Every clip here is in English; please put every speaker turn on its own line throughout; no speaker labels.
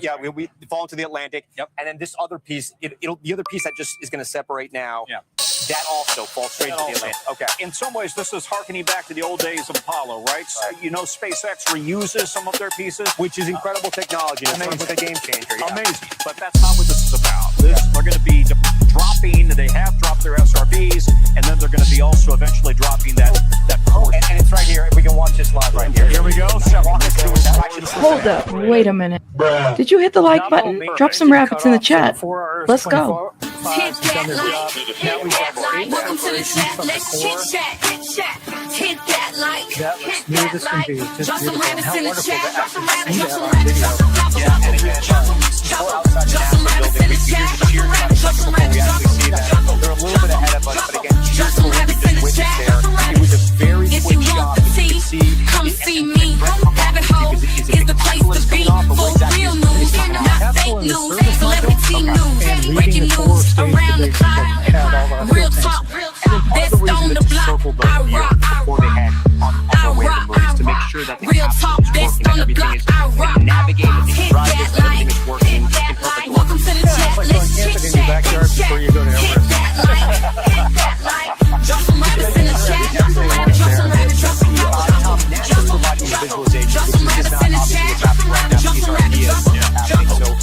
yeah, we fall into the Atlantic.
Yep.
And then this other piece, the other piece that just is going to separate now.
Yeah.
That also falls straight into the Atlantic. Okay.
In some ways, this is harkening back to the old days of Apollo, right? You know, SpaceX reuses some of their pieces,
which is incredible technology. It's with a game changer. Yeah.
Amazing. But that's not what this is about. They're going to be dropping. They have dropped their SRBs, and then they're going to be also eventually dropping that.
And it's right here. If we can watch this live right here.
Here we go.
Hold up. Wait a minute. Did you hit the like button? Drop some rabbits in the chat. Let's go.
Hit that like, hit that like. Welcome to the chat. Let's chit chat. Hit that like, hit that like. Drop some rabbits in the chat. Drop some rabbits. Drop some rabbits. Drop some rabbits. Drop some rabbits in the chat. Drop some rabbits. Drop some rabbits.
They're a little bit ahead of us, but again, drop some rabbits in the chat. It was a very quick job.
Come see me. Rabbit hole is the place to be for real news, not fake news. Celebrity news, breaking news around the cloud. Real talk, best on the block. I rock.
To make sure that
real talk, best on the block. I rock. Hit that like, hit that like. Welcome to the chat. Let's chit chat. Hit that like, hit that like. Drop some rabbits in the chat. Drop some rabbits. Drop some rabbits. Drop some rabbits. Drop some rabbits. Drop some rabbits in the chat. Drop some rabbits. Drop some rabbits.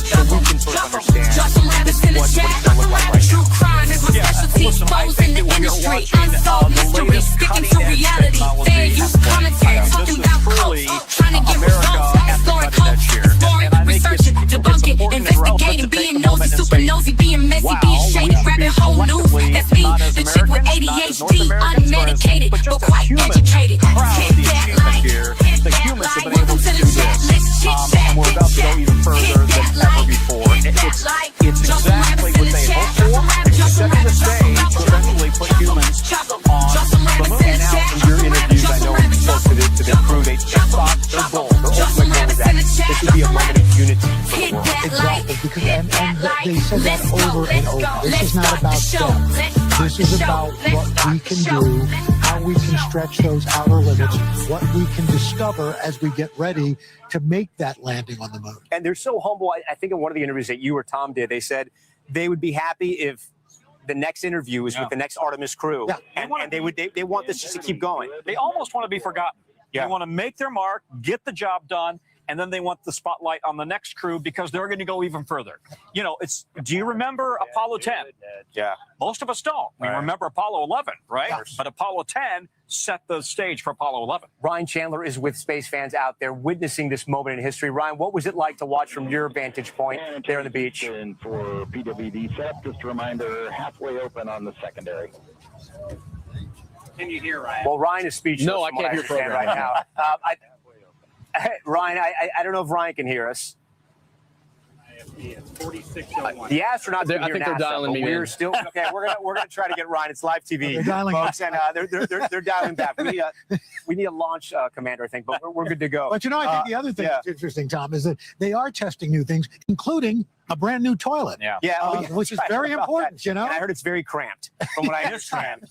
So we can sort of understand
drop some rabbits in the chat. True crime is my specialty. Exposing the industry. Unsolved mystery. Sticking to reality. Fair use commentary. Talking about cults. Trying to get results. Exploring cults. Exploring, researching, debunking, investigating, being nosy, super nosy, being messy, being shady, rabbit hole news. That's me, the chick with ADHD, unmedicated, but quite educated. Hit that like, hit that like. Welcome to the chat. Let's chit chat.
And we're about to go even further than ever before. It's exactly what they hoped for. Setting the stage to eventually put humans on the moon.
And now in your interviews, I know you spoke to the crew. They thought their goal, their ultimate goal is that this would be a moment of unity for the world.
Exactly, because and they said that over and over. This is not about them. This is about what we can do, how we can stretch those outer limits, what we can discover as we get ready to make that landing on the moon.
And they're so humble. I think in one of the interviews that you or Tom did, they said they would be happy if the next interview is with the next Artemis crew, and they want this just to keep going.
They almost want to be forgotten.
Yeah.
They want to make their mark, get the job done, and then they want the spotlight on the next crew because they're going to go even further. You know, do you remember Apollo 10?
Yeah.
Most of us don't. We remember Apollo 11, right? But Apollo 10 set the stage for Apollo 11.
Ryan Chandler is with space fans out there witnessing this moment in history. Ryan, what was it like to watch from your vantage point there on the beach?
And for PWD setup, just a reminder, halfway open on the secondary.
Can you hear Ryan?
Well, Ryan is speechless.
No, I can't hear program
right now. Ryan, I don't know if Ryan can hear us.
4601.
The astronauts can
I
hear
think they're
NASA,
dialing
but
me
we're
in.
still okay. We're gonna try to get Ryan. It's live TV,
They're dialing
folks, and they're dialing back. We need a launch commander, I think, but we're good to go.
But you know, I think the other thing that's interesting, Tom, is that they are testing new things, including a brand new toilet. Which is very important.
That.
You know,
and I heard it's very cramped from what I understand.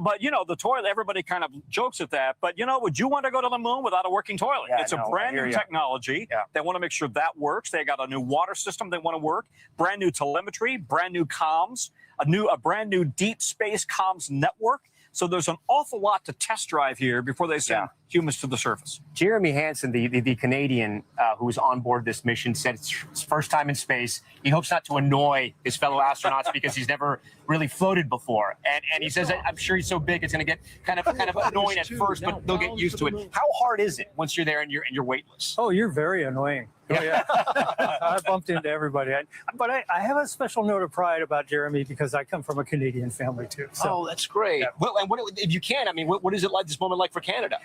But you know, the toilet, everybody kind of jokes at that. But you know, would you want to go to the moon without a working toilet?
Yeah,
it's a brand new technology. They want to make sure that works. They got a new water system they want to work, brand new telemetry, brand new comms, a brand new deep space comms network. So there's an awful lot to test drive here before they send humans to the surface.
Jeremy Hansen, the Canadian who's on board this mission, said it's his first time in space. He hopes not to annoy his fellow astronauts because he's never really floated before. And he says, I'm sure he's so big it's going to get kind of annoying at first, but they'll get used to it. How hard is it once you're there and you're weightless?
Oh, you're very annoying. Oh, yeah. I bumped into everybody. But I have a special note of pride about Jeremy because I come from a Canadian family, too. So.
That's great. Yeah. Well, and if you can, I mean, what is it like, this moment like for Canada?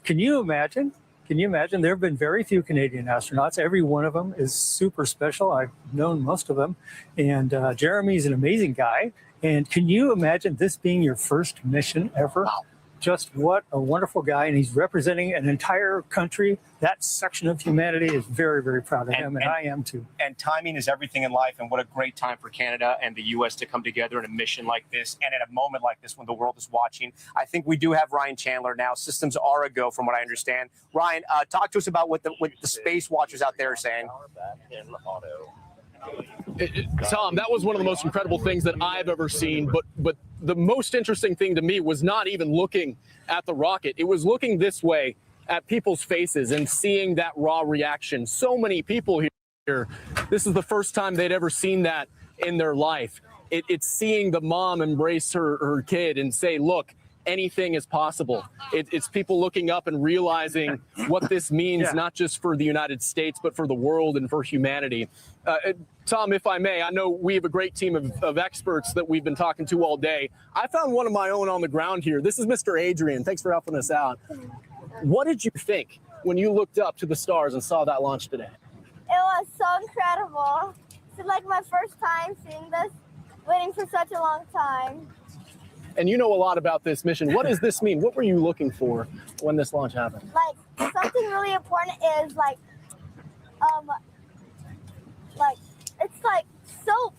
Can you imagine? There have been very few Canadian astronauts. Every one of them is super special. I've known most of them. And Jeremy's an amazing guy. And can you imagine this being your first mission ever?
Wow.
just what a wonderful guy, and he's representing an entire country. That section of humanity is very, very proud of him, and I am too.
And timing is everything in life, and what a great time for Canada and the U.S. to come together in a mission like this, and at a moment like this when the world is watching. I think we do have Ryan Chandler now. Systems are a go, from what I understand. Ryan, talk to us about what the space watchers out there are saying.
Tom, that was one of the most incredible things that I've ever seen. But the most interesting thing to me was not even looking at the rocket. It was looking this way at people's faces and seeing that raw reaction. So many people here, this is the first time they'd ever seen that in their life. It's seeing the mom embrace her kid and say, look, anything is possible. It's people looking up and realizing what this means, not just for the United States, but for the world and for humanity. Tom, if I may, I know we have a great team of experts that we've been talking to all day. I found one of my own on the ground here. This is Mr. Adrian. Thanks for helping us out. What did you think when you looked up to the stars and saw that launch today?
It was so incredible. It's like my first time seeing this, waiting for such a long time.
And you know a lot about this mission. What does this mean? What were you looking for when this launch happened?
Like, something really important is it's like so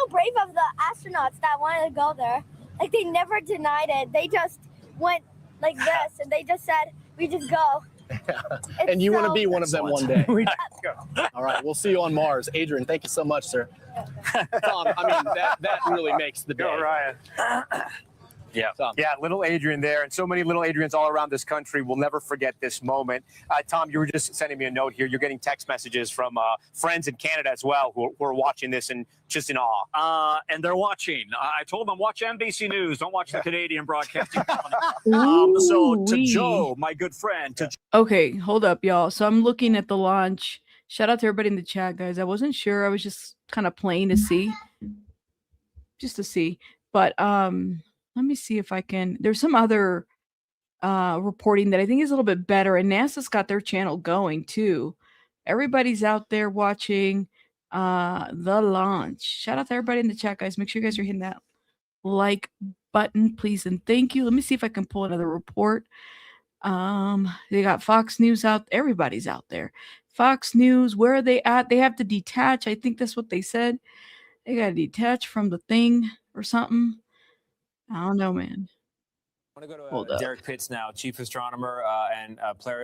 brave of the astronauts that wanted to go there. Like, they never denied it. They just went like this, and they just said, we just go.
And you want to be one of them one day. All right, we'll see you on Mars. Adrian, thank you so much, sir. Tom, I mean, that really makes the day.
Go, Ryan.
Yeah.
Tom.
Yeah, little Adrian there, and so many little Adrians all around this country will never forget this moment. Tom, you were just sending me a note here. You're getting text messages from friends in Canada as well who are watching this and just in awe.
And they're watching. I told them, watch NBC News. Don't watch the Canadian Broadcasting Company. So to Joe, my good friend.
Okay, hold up, y'all. So I'm looking at the launch. Shout out to everybody in the chat, guys. I wasn't sure. I was just kind of playing to see. Just to see. But let me see if I can. There's some other reporting that I think is a little bit better, and NASA's got their channel going too. Everybody's out there watching the launch. Shout out to everybody in the chat, guys. Make sure you guys are hitting that like button, please, and thank you. Let me see if I can pull another report. They got Fox News out. Everybody's out there. Fox News, where are they at? They have to detach. I think that's what they said. They got to detach from the thing or something. I don't know, man.
I want to go to Derek Pitts now, chief astronomer and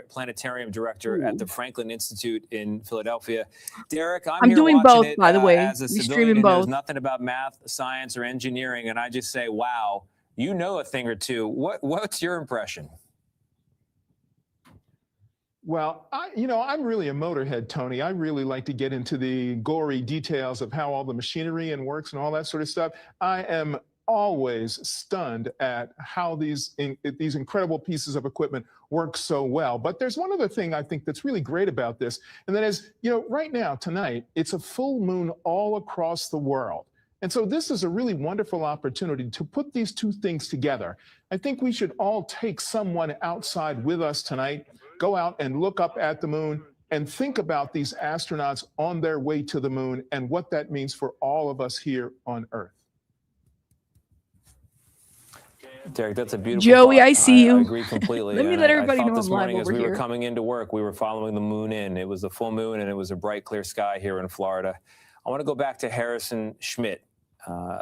planetarium director at the Franklin Institute in Philadelphia. Derek, I'm here
doing
watching
both,
it,
by the way.
as a
We're
civilian
streaming
who knows
both.
nothing about math, science, or engineering, and I just say, wow, you know a thing or two. What's your impression?
Well, I'm really a motorhead, Tony. I really like to get into the gory details of how all the machinery and works and all that sort of stuff. I am always stunned at how these incredible pieces of equipment work so well. But there's one other thing I think that's really great about this, and that is, right now, tonight, it's a full moon all across the world. And so this is a really wonderful opportunity to put these two things together. I think we should all take someone outside with us tonight, go out and look up at the moon and think about these astronauts on their way to the moon and what that means for all of us here on Earth.
Derek, that's a beautiful
Joey,
thought.
I see you.
I agree completely.
Let me
And
let
I
everybody
felt
know
this
I'm live
morning as
over
we
here.
were coming into work, we were following the moon in. It was a full moon, and it was a bright, clear sky here in Florida. I want to go back to Harrison Schmitt,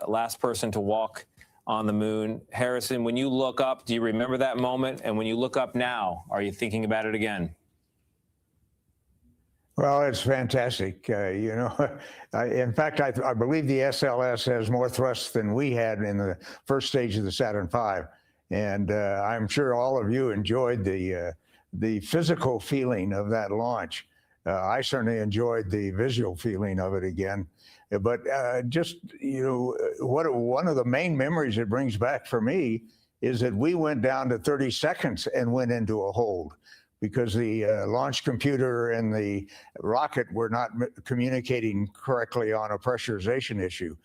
last person to walk on the moon. Harrison, when you look up, do you remember that moment? And when you look up now, are you thinking about it again?
Well, it's fantastic. In fact, I believe the SLS has more thrust than we had in the first stage of the Saturn V. And I'm sure all of you enjoyed the physical feeling of that launch. I certainly enjoyed the visual feeling of it again. But one of the main memories it brings back for me is that we went down to 30 seconds and went into a hold, because the launch computer and the rocket were not communicating correctly on a pressurization issue.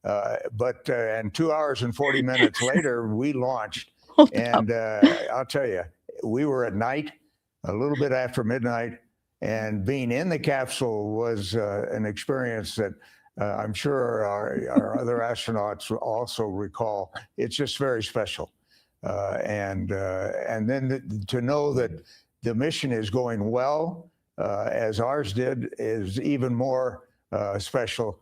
And 2 hours and 40 minutes later, we launched. And I'll tell you, we were at night, a little bit after midnight, and being in the capsule was an experience that I'm sure our other astronauts will also recall. It's just very special. and then to know that the mission is going well, as ours did, is even more special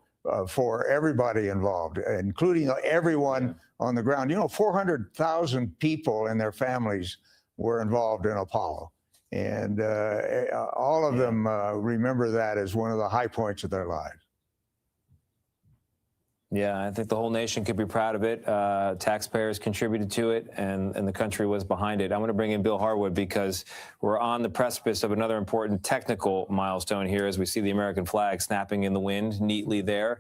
for everybody involved, including everyone on the ground. 400,000 people and their families were involved in Apollo, and all of them remember that as one of the high points of their lives.
Yeah, I think the whole nation could be proud of it. Taxpayers contributed to it, and the country was behind it. I'm going to bring in Bill Harwood because we're on the precipice of another important technical milestone here as we see the American flag snapping in the wind neatly there.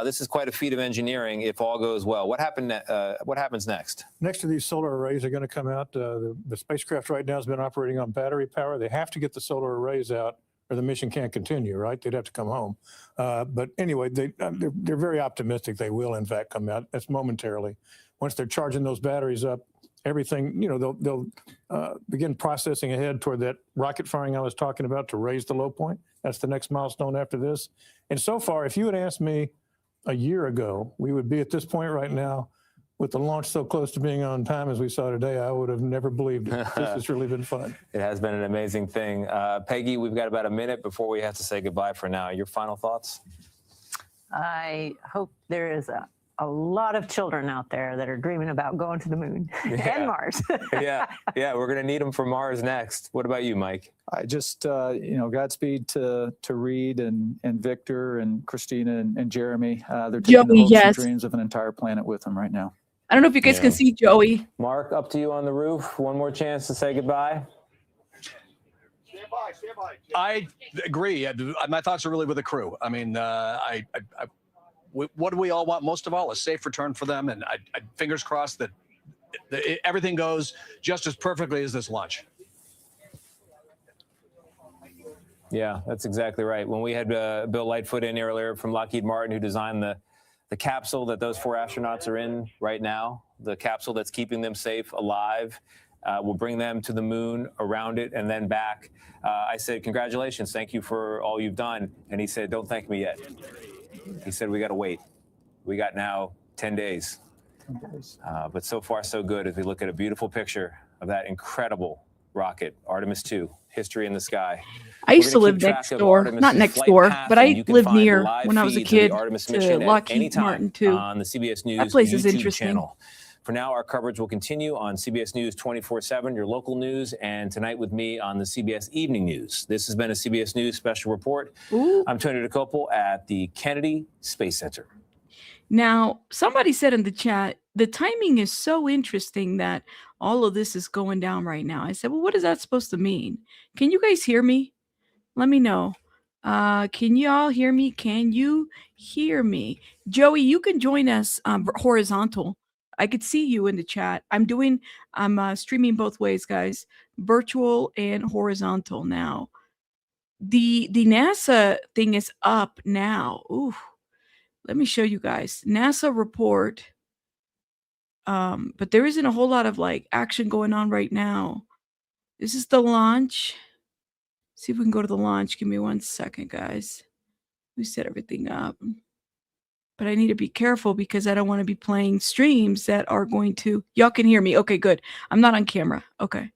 This is quite a feat of engineering if all goes well. What happens next?
Next to these solar arrays are going to come out. The spacecraft right now has been operating on battery power. They have to get the solar arrays out or the mission can't continue, right? They'd have to come home. But anyway, they're very optimistic they will, in fact, come out. That's momentarily. Once they're charging those batteries up, everything, they'll begin processing ahead toward that rocket firing I was talking about to raise the low point. That's the next milestone after this. And so far, if you had asked me a year ago, we would be at this point right now with the launch so close to being on time as we saw today. I would have never believed it. This has really been fun.
It has been an amazing thing. Peggy, we've got about a minute before we have to say goodbye for now. Your final thoughts?
I hope there is a lot of children out there that are dreaming about going to the moon and Mars.
yeah, we're going to need them for Mars next. What about you, Mike?
I just, Godspeed to Reed and Victor and Christina and Jeremy. They're taking the hopes and dreams of an entire planet with them right now.
I don't know if you guys can see Joey.
Mark, up to you on the roof. One more chance to say goodbye.
Stand by. I agree. My thoughts are really with the crew. I mean, what do we all want most of all? A safe return for them, and I fingers crossed that everything goes just as perfectly as this launch.
Yeah, that's exactly right. When we had Bill Lightfoot in earlier from Lockheed Martin, who designed the capsule that those 4 astronauts are in right now, the capsule that's keeping them safe, alive, we'll bring them to the moon, around it, and then back. I said, congratulations, thank you for all you've done. And he said, don't thank me yet. He said, we got to wait. We got now 10 days. But so far, so good as we look at a beautiful picture of that incredible rocket, Artemis II, history in the sky.
I used to live next door, not next door, but I lived near when I was a kid to Lockheed Martin too.
On the CBS News
that place is
YouTube
interesting.
channel. For now, our coverage will continue on CBS News 24/7, your local news, and tonight with me on the CBS Evening News. This has been a CBS News special report.
Ooh.
I'm Tony DeCopel at the Kennedy Space Center.
Now, somebody said in the chat, the timing is so interesting that all of this is going down right now. I said, well, what is that supposed to mean? Can you guys hear me? Let me know. Can you all hear me? Can you hear me? Joey, you can join us horizontal. I could see you in the chat. I'm streaming both ways, guys, virtual and horizontal now. The NASA thing is up now. Ooh, let me show you guys. NASA report. But there isn't a whole lot of action going on right now. This is the launch. See if we can go to the launch. Give me 1 second, guys. We set everything up. But I need to be careful because I don't want to be playing streams that are going to... Y'all can hear me. Okay, good. I'm not on camera. Okay.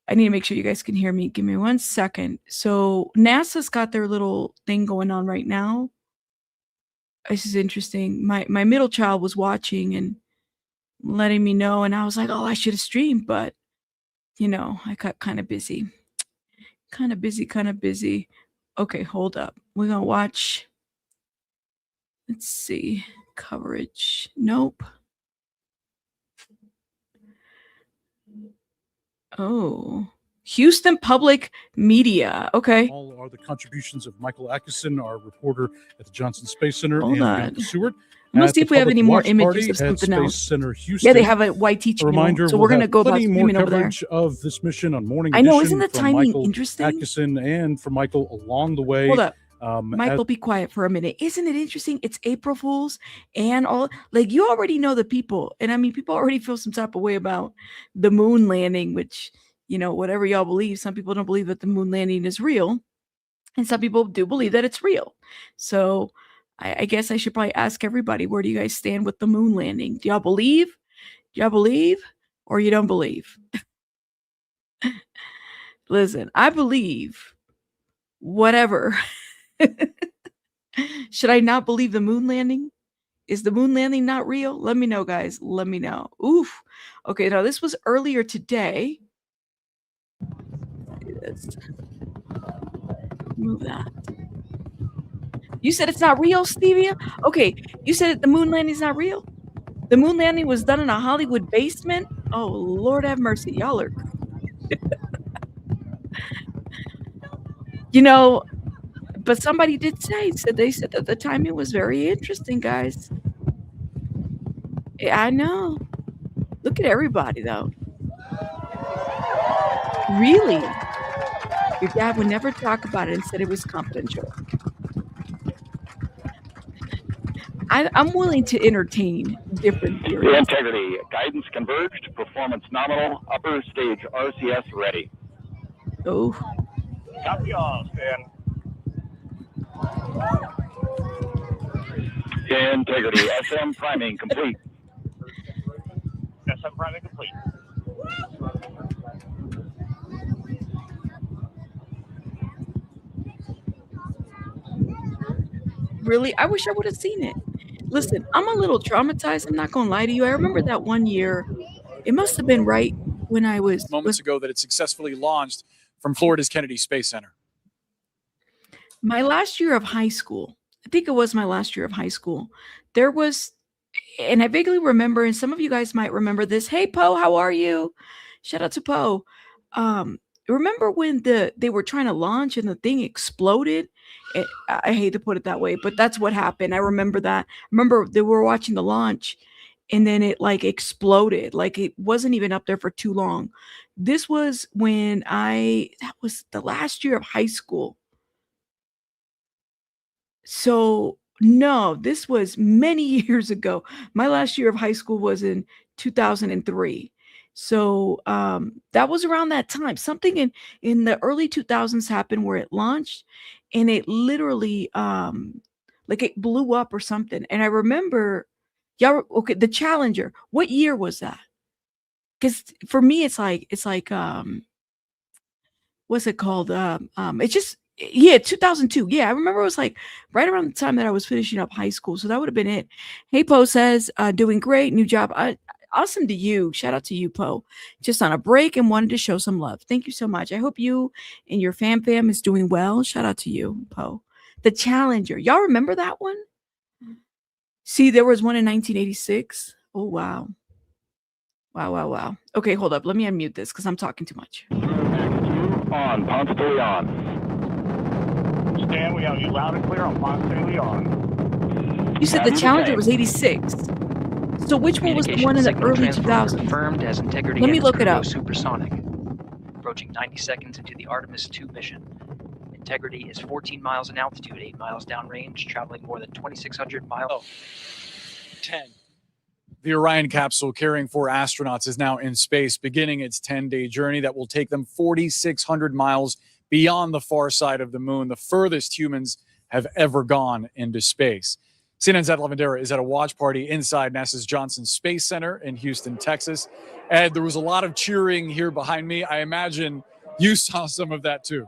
I need to make sure you guys can hear me. Give me 1 second. So NASA's got their little thing going on right now. This is interesting. My middle child was watching and letting me know. And I was like, oh, I should have streamed. But, I got kind of busy. Kind of busy. Okay, hold up. We're going to watch... Let's see. Coverage. Nope. Oh. Houston Public Media. Okay.
All are the contributions of Michael Atkinson, our reporter at the Johnson Space Center,
Hold
and
on.
Bianca Seward.
Let's see if we have any more
Watch
images
Party
of something
at
else.
Space Center, Houston.
Yeah, they have a YT
A
channel.
reminder,
So
we'll
we're going to
have
go about
plenty more
streaming over there.
coverage of this mission on Morning
I know,
Edition
isn't the
from
timing
Michael
interesting?
Atkinson and from Michael along the way.
Hold up.
as-
Michael, be quiet for a minute. Isn't it interesting? It's April Fools and all you already know the people. And I mean, people already feel some type of way about the moon landing, which, whatever y'all believe, some people don't believe that the moon landing is real. And some people do believe that it's real. So I guess I should probably ask everybody, where do you guys stand with the moon landing? Do y'all believe? or you don't believe. Listen, I believe whatever. Should I not believe the moon landing? Is the moon landing not real? Let me know, guys. Let me know. Oof. Okay, now this was earlier today. Let's move that. You said it's not real, Stevia? Okay, you said the moon landing is not real? The moon landing was done in a Hollywood basement? Oh, Lord have mercy. Y'all are... You know, but somebody did say, they said that the timing was very interesting, guys. Yeah, I know. Look at everybody, though. Really? Your dad would never talk about it and said it was confidential. I'm willing to entertain different theories.
Integrity, guidance converged, performance nominal, upper stage RCS ready.
Oh.
Copy all, Stan. Integrity, SM priming complete. SM priming complete.
Really? I wish I would have seen it. Listen, I'm a little traumatized. I'm not going to lie to you. I remember that one year. It must have been right when I was...
Moments ago that it successfully launched from Florida's Kennedy Space Center.
My last year of high school, I think it was my last year of high school, there was, and I vaguely remember, and some of you guys might remember this. Hey, Poe, how are you? Shout out to Poe. Remember when they were trying to launch and the thing exploded? I hate to put it that way, but that's what happened. I remember that. I remember they were watching the launch and then it like exploded. Like it wasn't even up there for too long. This was when that was the last year of high school. So no, this was many years ago. My last year of high school was in 2003. So that was around that time. Something in the early 2000s happened where it launched and it literally like it blew up or something. And I remember, okay, the Challenger. What year was that? Because for me, it's like what's it called? It's just 2002. Yeah, I remember it was like right around the time that I was finishing up high school. So that would have been it. Hey, Poe says, doing great, new job. Awesome to you. Shout out to you, Poe. Just on a break and wanted to show some love. Thank you so much. I hope you and your fam is doing well. Shout out to you, Poe. The Challenger. Y'all remember that one? See, there was one in 1986. Oh, wow. Wow. Okay, hold up. Let me unmute this because I'm talking too much.
On, Ponce de Leon.
Stan, we have you loud and clear on Ponce de Leon.
You said the Challenger was 86. So which one was the one in the early 2000s?
Confirmed as integrity.
Let me look it up.
Supersonic. Approaching 90 seconds into the Artemis II mission. Integrity is 14 miles in altitude, 8 miles downrange, traveling more than 2,600 miles.
10. The Orion capsule carrying 4 astronauts is now in space, beginning its 10-day journey that will take them 4,600 miles beyond the far side of the moon, the furthest humans have ever gone into space. CNN's Ed Lavandera is at a watch party inside NASA's Johnson Space Center in Houston, Texas. Ed, there was a lot of cheering here behind me. I imagine you saw some of that too.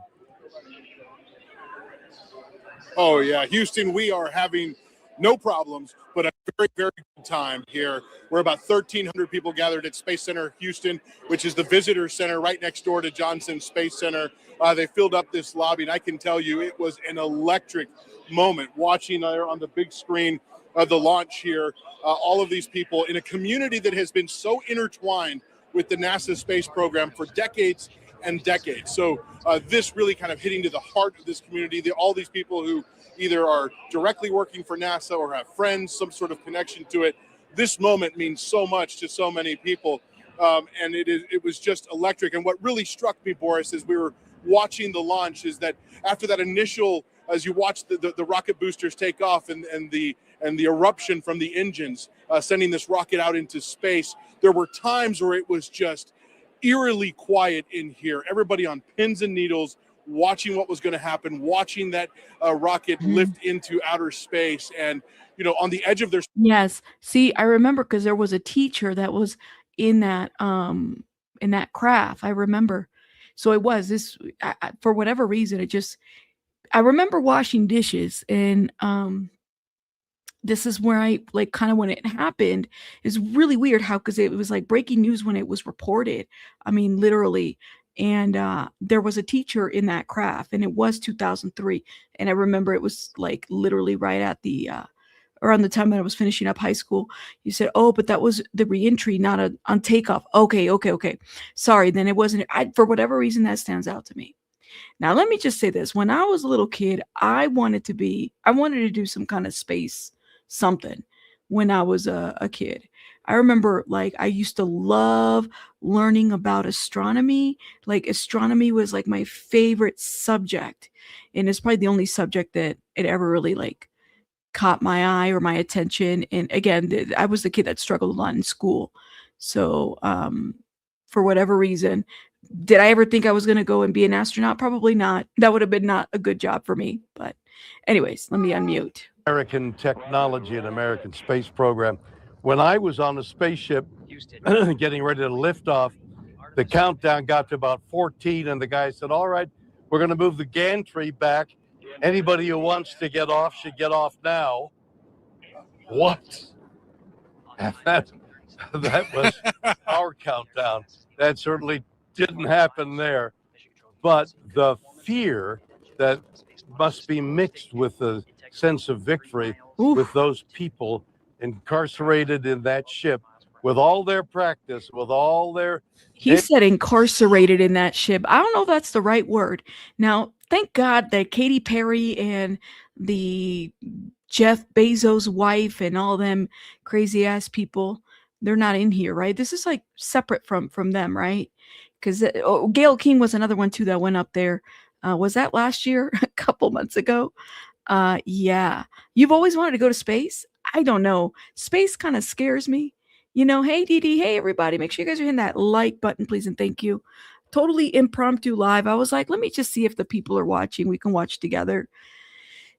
Oh, yeah. Houston, we are having no problems, but a very, very good time here. We're about 1,300 people gathered at Space Center Houston, which is the visitor center right next door to Johnson Space Center. They filled up this lobby, and I can tell you it was an electric moment watching there on the big screen of the launch here. All of these people in a community that has been so intertwined with the NASA space program for decades and decades. So this really kind of hitting to the heart of this community. All these people who either are directly working for NASA or have friends, some sort of connection to it. This moment means so much to so many people. And it was just electric. And what really struck me, Boris, as we were watching the launch is that after that initial, as you watch the rocket boosters take off and the eruption from the engines, sending this rocket out into space, there were times where it was just eerily quiet in here. Everybody on pins and needles, watching what was going to happen, watching that rocket lift into outer space, and on the edge of their...
Yes. See, I remember because there was a teacher that was in that craft. I remember. So it was this for whatever reason. I remember washing dishes, and this is where I like kind of when it happened. It's really weird how because it was like breaking news when it was reported. I mean, literally. And there was a teacher in that craft, and it was 2003. And I remember it was like literally right at the around the time that I was finishing up high school. You said, "Oh, but that was the reentry, not on takeoff." Okay. Sorry, then it wasn't. For whatever reason, that stands out to me. Now, let me just say this. When I was a little kid, I wanted to do some kind of space something when I was a kid. I remember like I used to love learning about astronomy. Like astronomy was like my favorite subject. And it's probably the only subject that it ever really like caught my eye or my attention. And again, I was the kid that struggled a lot in school. So for whatever reason, did I ever think I was going to go and be an astronaut? Probably not. That would have been not a good job for me. But anyways, let me unmute.
American technology and American space program. When I was on a spaceship getting ready to lift off, the countdown got to about 14 and the guy said, "All right, we're going to move the gantry back. Anybody who wants to get off should get off now." What? That was our countdown. That certainly didn't happen there. But the fear that must be mixed with the sense of victory with those people incarcerated in that ship with all their practice, with all their...
He said incarcerated in that ship. I don't know if that's the right word. Now, thank God that Katy Perry and the Jeff Bezos' wife and all them crazy ass people, they're not in here, right? This is like separate from them, right? Because Gail King was another one too that went up there. Was that last year? A couple months ago? Yeah. You've always wanted to go to space? I don't know. Space kind of scares me. You know, hey, Dee Dee, hey, everybody, make sure you guys are hitting that like button, please, and thank you. Totally impromptu live. I was like, let me just see if the people are watching. We can watch together,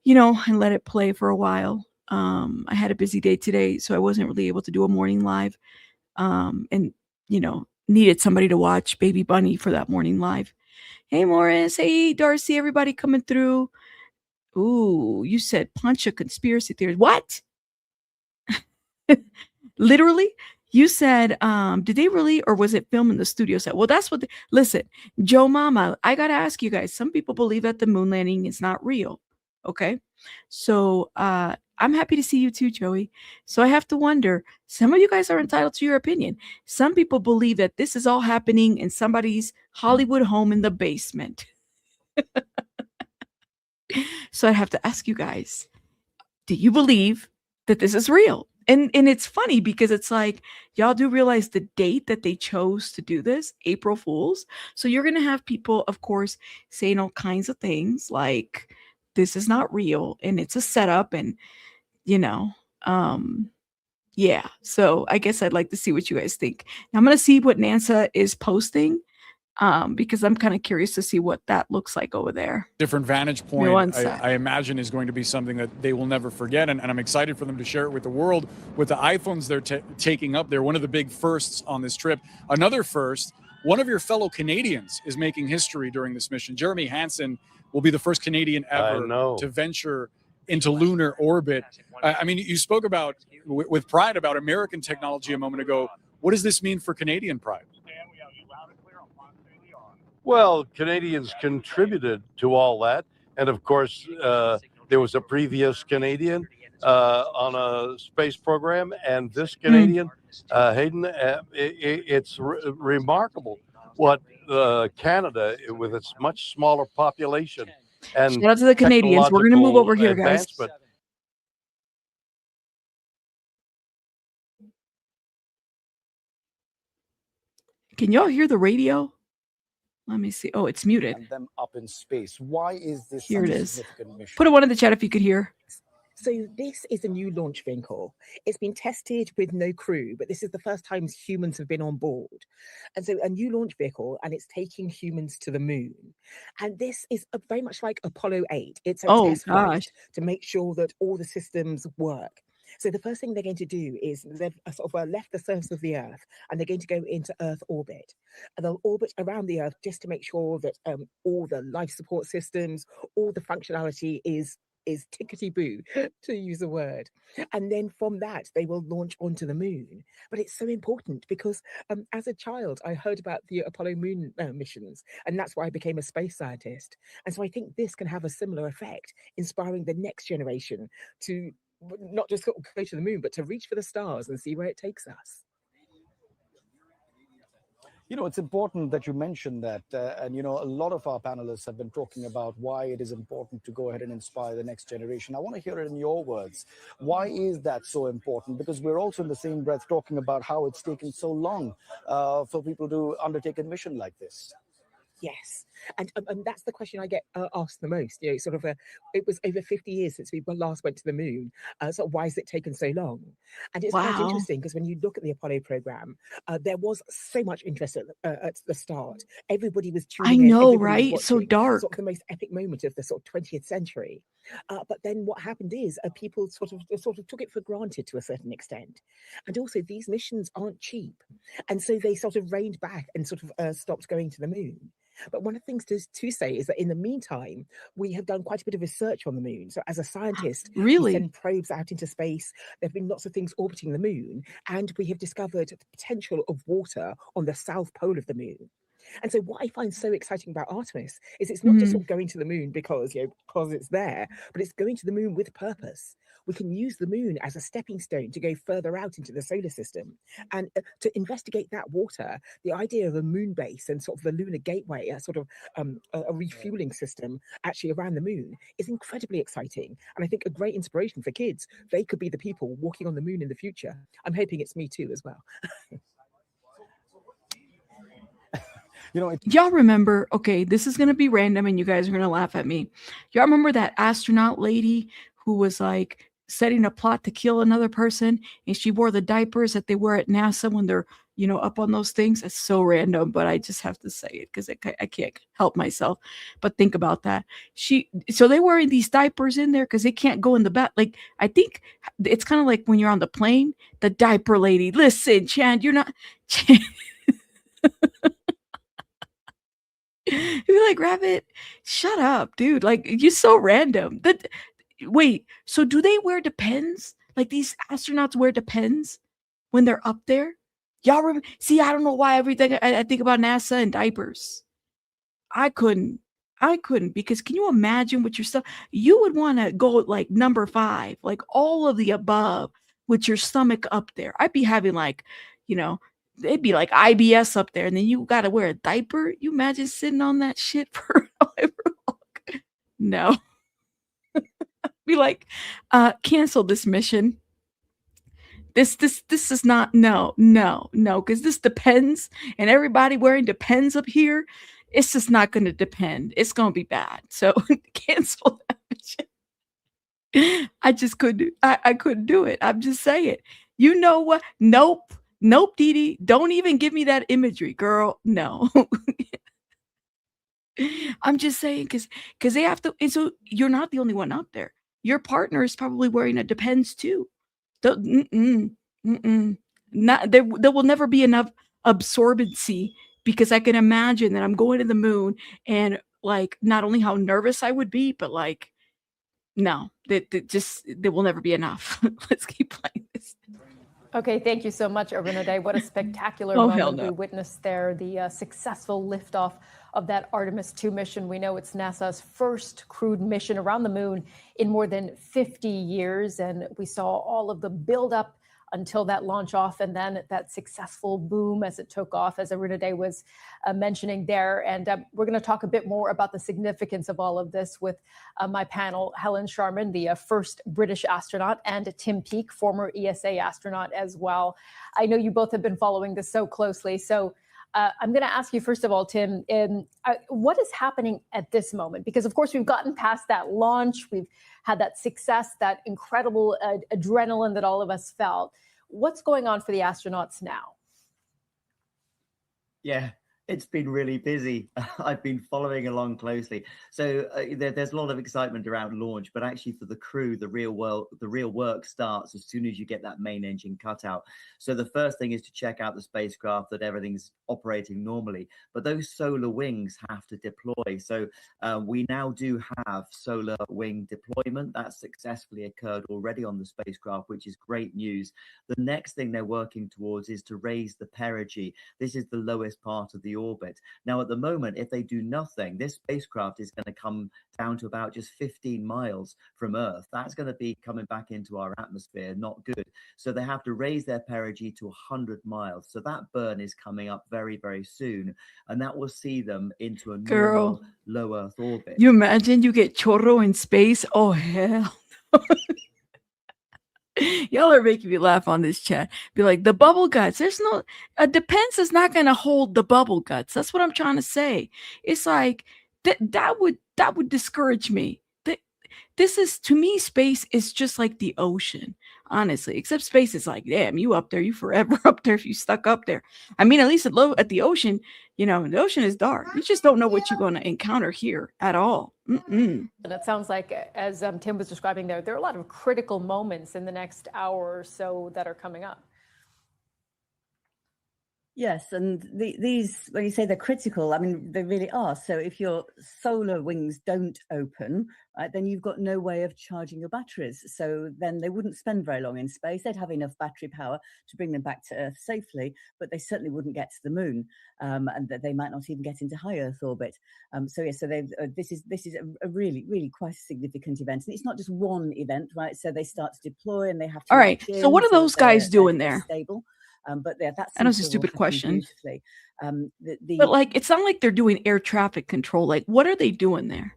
you know, and let it play for a while. I had a busy day today, so I wasn't really able to do a morning live. And, you know, needed somebody to watch Baby Bunny for that morning live. Hey, Morris. Hey, Darcy, everybody coming through. Ooh, you said punch a conspiracy theory. What? Literally? You said, did they really, or was it filmed in the studio set? Well, that's what, listen, Joe Mama, I got to ask you guys, some people believe that the moon landing is not real. Okay. So, I'm happy to see you too, Joey. So I have to wonder, some of you guys are entitled to your opinion. Some people believe that this is all happening in somebody's Hollywood home in the basement. So I have to ask you guys, do you believe that this is real? And it's funny because it's like, y'all do realize the date that they chose to do this, April Fools. So you're going to have people, of course, saying all kinds of things like, this is not real and it's a setup and, you know, yeah. So I guess I'd like to see what you guys think. Now I'm going to see what NASA is posting. Because I'm kind of curious to see what that looks like over there.
Different vantage point, I imagine, is going to be something that they will never forget. And I'm excited for them to share it with the world with the iPhones they're taking up there. One of the big firsts on this trip. Another first, one of your fellow Canadians is making history during this mission. Jeremy Hansen will be the first Canadian ever to venture into lunar orbit. I mean, you spoke about, with pride, about American technology a moment ago. What does this mean for Canadian pride?
Well, Canadians contributed to all that. And of course, there was a previous Canadian on a space program. And this Canadian, Hayden, it's remarkable what Canada, with its much smaller population and
shout out to the Canadians. We're going to move over here, guys. Can y'all hear the radio? Let me see. Oh, it's muted.
And them up in space. Why is this
here? It
such a
is.
significant mission?
Put a one in the chat if you could hear.
So this is a new launch vehicle. It's been tested with no crew, but this is the first time humans have been on board. And so a new launch vehicle, and it's taking humans to the moon. And this is very much like Apollo 8. It's a test flight to make sure that all the systems work. So the first thing they're going to do is they've sort of left the surface of the Earth, and they're going to go into Earth orbit. And they'll orbit around the Earth just to make sure that all the life support systems, all the functionality is tickety-boo, to use a word. And then from that, they will launch onto the moon. But it's so important because as a child, I heard about the Apollo moon missions, and that's why I became a space scientist. And so I think this can have a similar effect, inspiring the next generation to not just sort of go to the moon, but to reach for the stars and see where it takes us.
You know, it's important that you mentioned that. And, you know, a lot of our panelists have been talking about why it is important to go ahead and inspire the next generation. I want to hear it in your words. Why is that so important? Because we're also in the same breath talking about how it's taken so long for people to undertake a mission like this.
Yes, and that's the question I get asked the most. You know, sort of it was over 50 years since we last went to the moon. So why has it taken so long? And it's quite interesting because when you look at the Apollo program, there was so much interest at the start. Everybody was tuning in.
know,
Everybody was
right? So
watching.
dark.
Sort of the most epic moment of the sort of 20th century. But then what happened is people sort of took it for granted to a certain extent. And also these missions aren't cheap. And so they sort of reined back and sort of stopped going to the moon. But one of the things to say is that in the meantime, we have done quite a bit of research on the moon. So as a scientist, we
Really?
send probes out into space. There have been lots of things orbiting the moon, and we have discovered the potential of water on the south pole of the moon. And so what I find so exciting about Artemis is it's not just sort of going to the moon because, you know, because it's there, but it's going to the moon with purpose. We can use the moon as a stepping stone to go further out into the solar system. And to investigate that water, the idea of a moon base and sort of the lunar gateway, a sort of a refueling system actually around the moon is incredibly exciting. And I think a great inspiration for kids. They could be the people walking on the moon in the future. I'm hoping it's me too as well.
You know,
y'all remember, okay, this is going to be random and you guys are going to laugh at me. Y'all remember that astronaut lady who was like setting a plot to kill another person, and she wore the diapers that they wear at NASA when they're, you know, up on those things? It's so random, but I just have to say it because I can't help myself. But think about that. So they're wearing these diapers in there because they can't go in the back. Like, I think it's kind of like when you're on the plane, the diaper lady, listen, Chan, you're not... You'd be like, Rabbit, shut up, dude. Like, you're so random. Wait, so do they wear Depends? Like, these astronauts wear Depends when they're up there? Y'all remember? See, I don't know why everything I think about NASA and diapers. I couldn't because can you imagine what your stuff? You would want to go like number 5, like all of the above with your stomach up there. I'd be having like, you know, it'd be like IBS up there, and then you got to wear a diaper. You imagine sitting on that shit for however long? No. Be like, cancel this mission. This is not, no, because this Depends, and everybody wearing Depends up here. It's just not going to depend. It's going to be bad. So cancel that mission. I just couldn't. I couldn't do it. I'm just saying. You know what? Nope, Dee Dee. Don't even give me that imagery, girl. No. I'm just saying because they have to. And so you're not the only one out there. Your partner is probably wearing a Depends too. Not there will never be enough absorbency, because I can imagine that I'm going to the moon and like not only how nervous I would be, but like, no, there will never be enough. Let's keep playing this.
Okay, thank you so much, Renee. What a spectacular moment we witnessed there, the successful liftoff of that Artemis II mission. We know it's NASA's first crewed mission around the moon in more than 50 years, and we saw all of the buildup until that launch off, and then that successful boom as it took off, as Renee was mentioning there. And we're going to talk a bit more about the significance of all of this with my panel, Helen Sharman, the first British astronaut, and Tim Peake, former ESA astronaut as well. I know you both have been following this so closely. So I'm going to ask you, first of all, Tim, what is happening at this moment? Because, of course, we've gotten past that launch. We've had that success, that incredible adrenaline that all of us felt. What's going on for the astronauts now?
Yeah,
It's been really busy. I've been following along closely. So there's a lot of excitement around launch, but actually for the crew, the real work starts as soon as you get that main engine cut out. So the first thing is to check out the spacecraft, that everything's operating normally. But those solar wings have to deploy. So we now do have solar wing deployment. That successfully occurred already on the spacecraft, which is great news. The next thing they're working towards is to raise the perigee. This is the lowest part of the orbit. Now, at the moment, if they do nothing, this spacecraft is going to come down to about just 15 miles from Earth. That's going to be coming back into our atmosphere, not good. So they have to raise their perigee to 100 miles. So that burn is coming up very, very soon. And that will see them into a normal low Earth orbit.
You imagine you get chorro in space? Oh, hell. Y'all are making me laugh on this chat. Be like, the bubble guts. There's no, Depends is not going to hold the bubble guts. That's what I'm trying to say. It's like that would discourage me. This is, to me, space is just like the ocean, honestly. Except space is like, damn, you up there, you forever up there if you stuck up there. I mean, at least at the ocean, the ocean is dark. You just don't know what you're going to encounter here at all.
And it sounds like, as Tim was describing there are a lot of critical moments in the next hour or so that are coming up.
Yes, and these, when you say they're critical, I mean, they really are. So if your solar wings don't open, right, then you've got no way of charging your batteries. So then they wouldn't spend very long in space. They'd have enough battery power to bring them back to Earth safely, but they certainly wouldn't get to the moon, and that they might not even get into high Earth orbit. So this is a really, really quite a significant event. And it's not just one event, right? So they start to deploy and they have to.
All right. So what are those guys doing there?
Stable. But yeah, that's.
I know it's a stupid question. But like, it's not like they're doing air traffic control. Like, what are they doing there?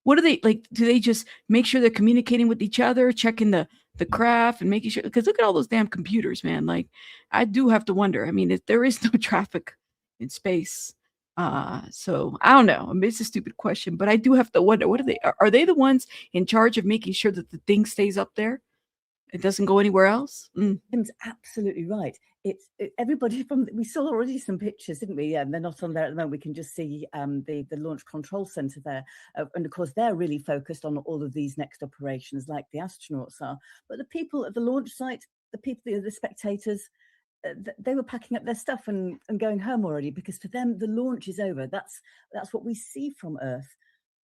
What are they like? Do they just make sure they're communicating with each other, checking the craft and making sure? Because look at all those damn computers, man. Like, I do have to wonder. I mean, if there is no traffic in space, so I don't know. I mean, it's a stupid question, but I do have to wonder. What are they? Are they the ones in charge of making sure that the thing stays up there? It doesn't go anywhere else.
Tim's absolutely right. Everybody we saw already some pictures, didn't we? They're not on there at the moment. We can just see the Launch Control Center there. And of course, they're really focused on all of these next operations like the astronauts are. But the people at the launch site, the spectators, they were packing up their stuff and going home already, because for them, the launch is over. That's what we see from Earth.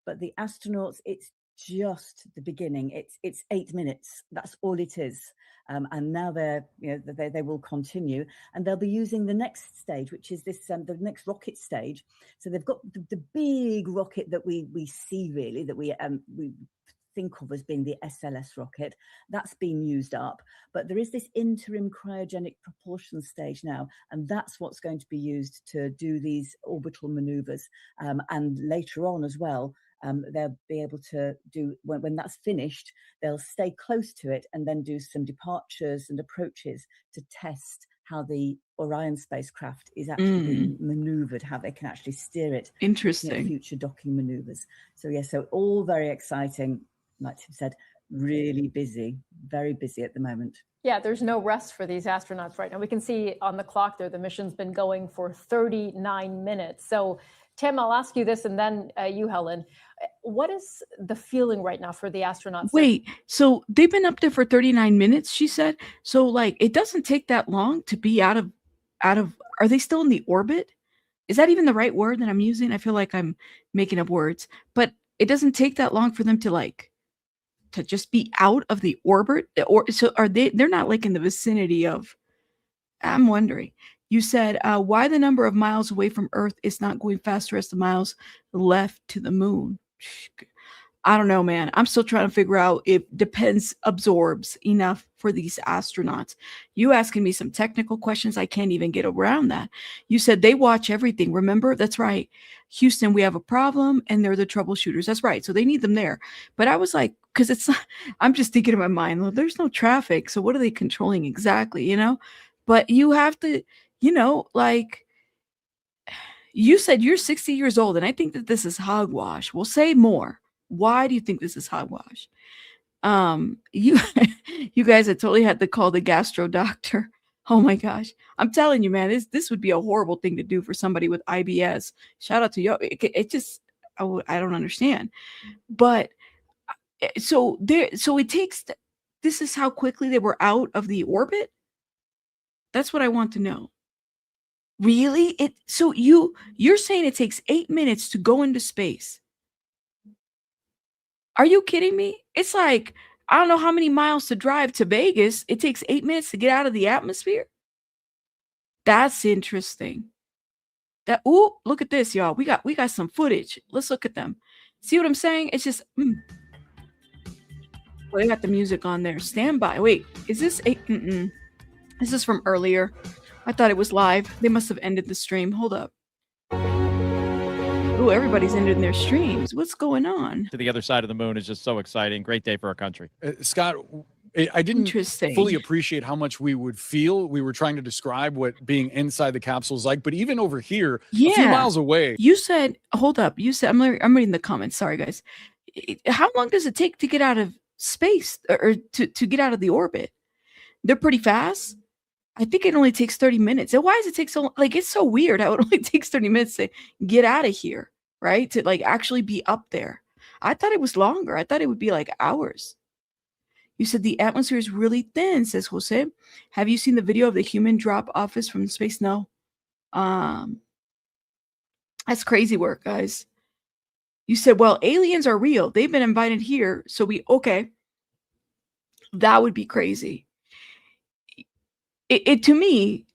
But the astronauts, it's just the beginning. It's 8 minutes. That's all it is. And now they will continue, and they'll be using the next stage, which is this the next rocket stage. So they've got the big rocket that we see, really, that we think of as being the SLS rocket. That's been used up, but there is this interim cryogenic propulsion stage now, and that's what's going to be used to do these orbital maneuvers, and later on as well. They'll be able to do, when that's finished, they'll stay close to it and then do some departures and approaches to test how the Orion spacecraft is actually being maneuvered, how they can actually steer it.
Interesting.
Future docking maneuvers. So yeah, so all very exciting. Like Tim said, really busy, very busy at the moment.
Yeah, there's no rest for these astronauts right now. We can see on the clock there, the mission's been going for 39 minutes. So Tim, I'll ask you this, and then you, Helen. What is the feeling right now for the astronauts?
Wait, so they've been up there for 39 minutes, she said. So like, it doesn't take that long to be out of, are they still in the orbit? Is that even the right word that I'm using? I feel like I'm making up words, but it doesn't take that long for them to just be out of the orbit. Or so are they're not like in the vicinity of, I'm wondering. You said, why the number of miles away from Earth is not going faster as the miles left to the moon. I don't know, man. I'm still trying to figure out if Depends absorbs enough for these astronauts. You asking me some technical questions, I can't even get around that. You said they watch everything. Remember? That's right. Houston, we have a problem, and they're the troubleshooters. That's right. So they need them there. But I was like, because it's not, I'm just thinking in my mind, well, there's no traffic. So what are they controlling exactly, But you have to, like, you said you're 60 years old, and I think that this is hogwash. We'll say more. Why do you think this is hogwash? You guys had totally had to call the gastro doctor Oh my gosh. I'm telling you, man, this would be a horrible thing to do for somebody with IBS. Shout out to you. It just, I don't understand. But so it takes, this is how quickly they were out of the orbit. That's what I want to know. Really? So you're saying it takes 8 minutes to go into space. Are you kidding me? It's like, I don't know how many miles to drive to Vegas. It takes 8 minutes to get out of the atmosphere. That's interesting. Ooh, look at this, y'all. We got some footage. Let's look at them. See what I'm saying? It's just well, they got the music on there. Stand by. Wait, is this This is from earlier. I thought it was live. They must have ended the stream. Hold up. Oh, everybody's ending their streams. What's going on?
To the other side of the moon is just so exciting. Great day for our country.
Scott, I didn't fully appreciate how much we would feel. We were trying to describe what being inside the capsule is like, but even over here, a few miles away.
You said, hold up. You said, I'm reading the comments. Sorry, guys. How long does it take to get out of space or to get out of the orbit? They're pretty fast. I think it only takes 30 minutes. And why does it take so long? Like, it's so weird how it only takes 30 minutes to get out of here, right? To like actually be up there. I thought it was longer. I thought it would be like hours. You said the atmosphere is really thin, says Jose. Have you seen the video of the human drop office from space? No. That's crazy work, guys. You said, well, aliens are real. They've been invited here. So okay. That would be crazy. To me,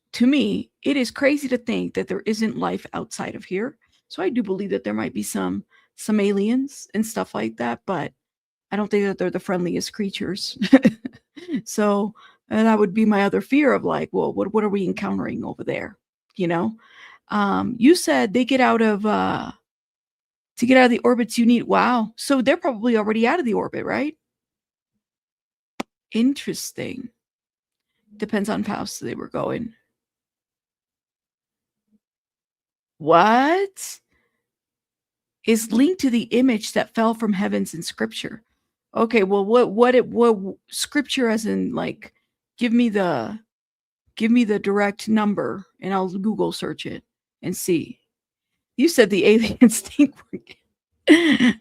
it is crazy to think that there isn't life outside of here. So I do believe that there might be some aliens and stuff like that, but I don't think that they're the friendliest creatures. So that would be my other fear of like, well, what are we encountering over there? You know, you said they get out of to get out of the orbits. You need wow. So they're probably already out of the orbit, right? Interesting. Depends on how fast they were going. What is linked to the image that fell from heavens in scripture? Okay, well, what scripture as in like, give me the direct number and I'll Google search it and see. You said the aliens think we're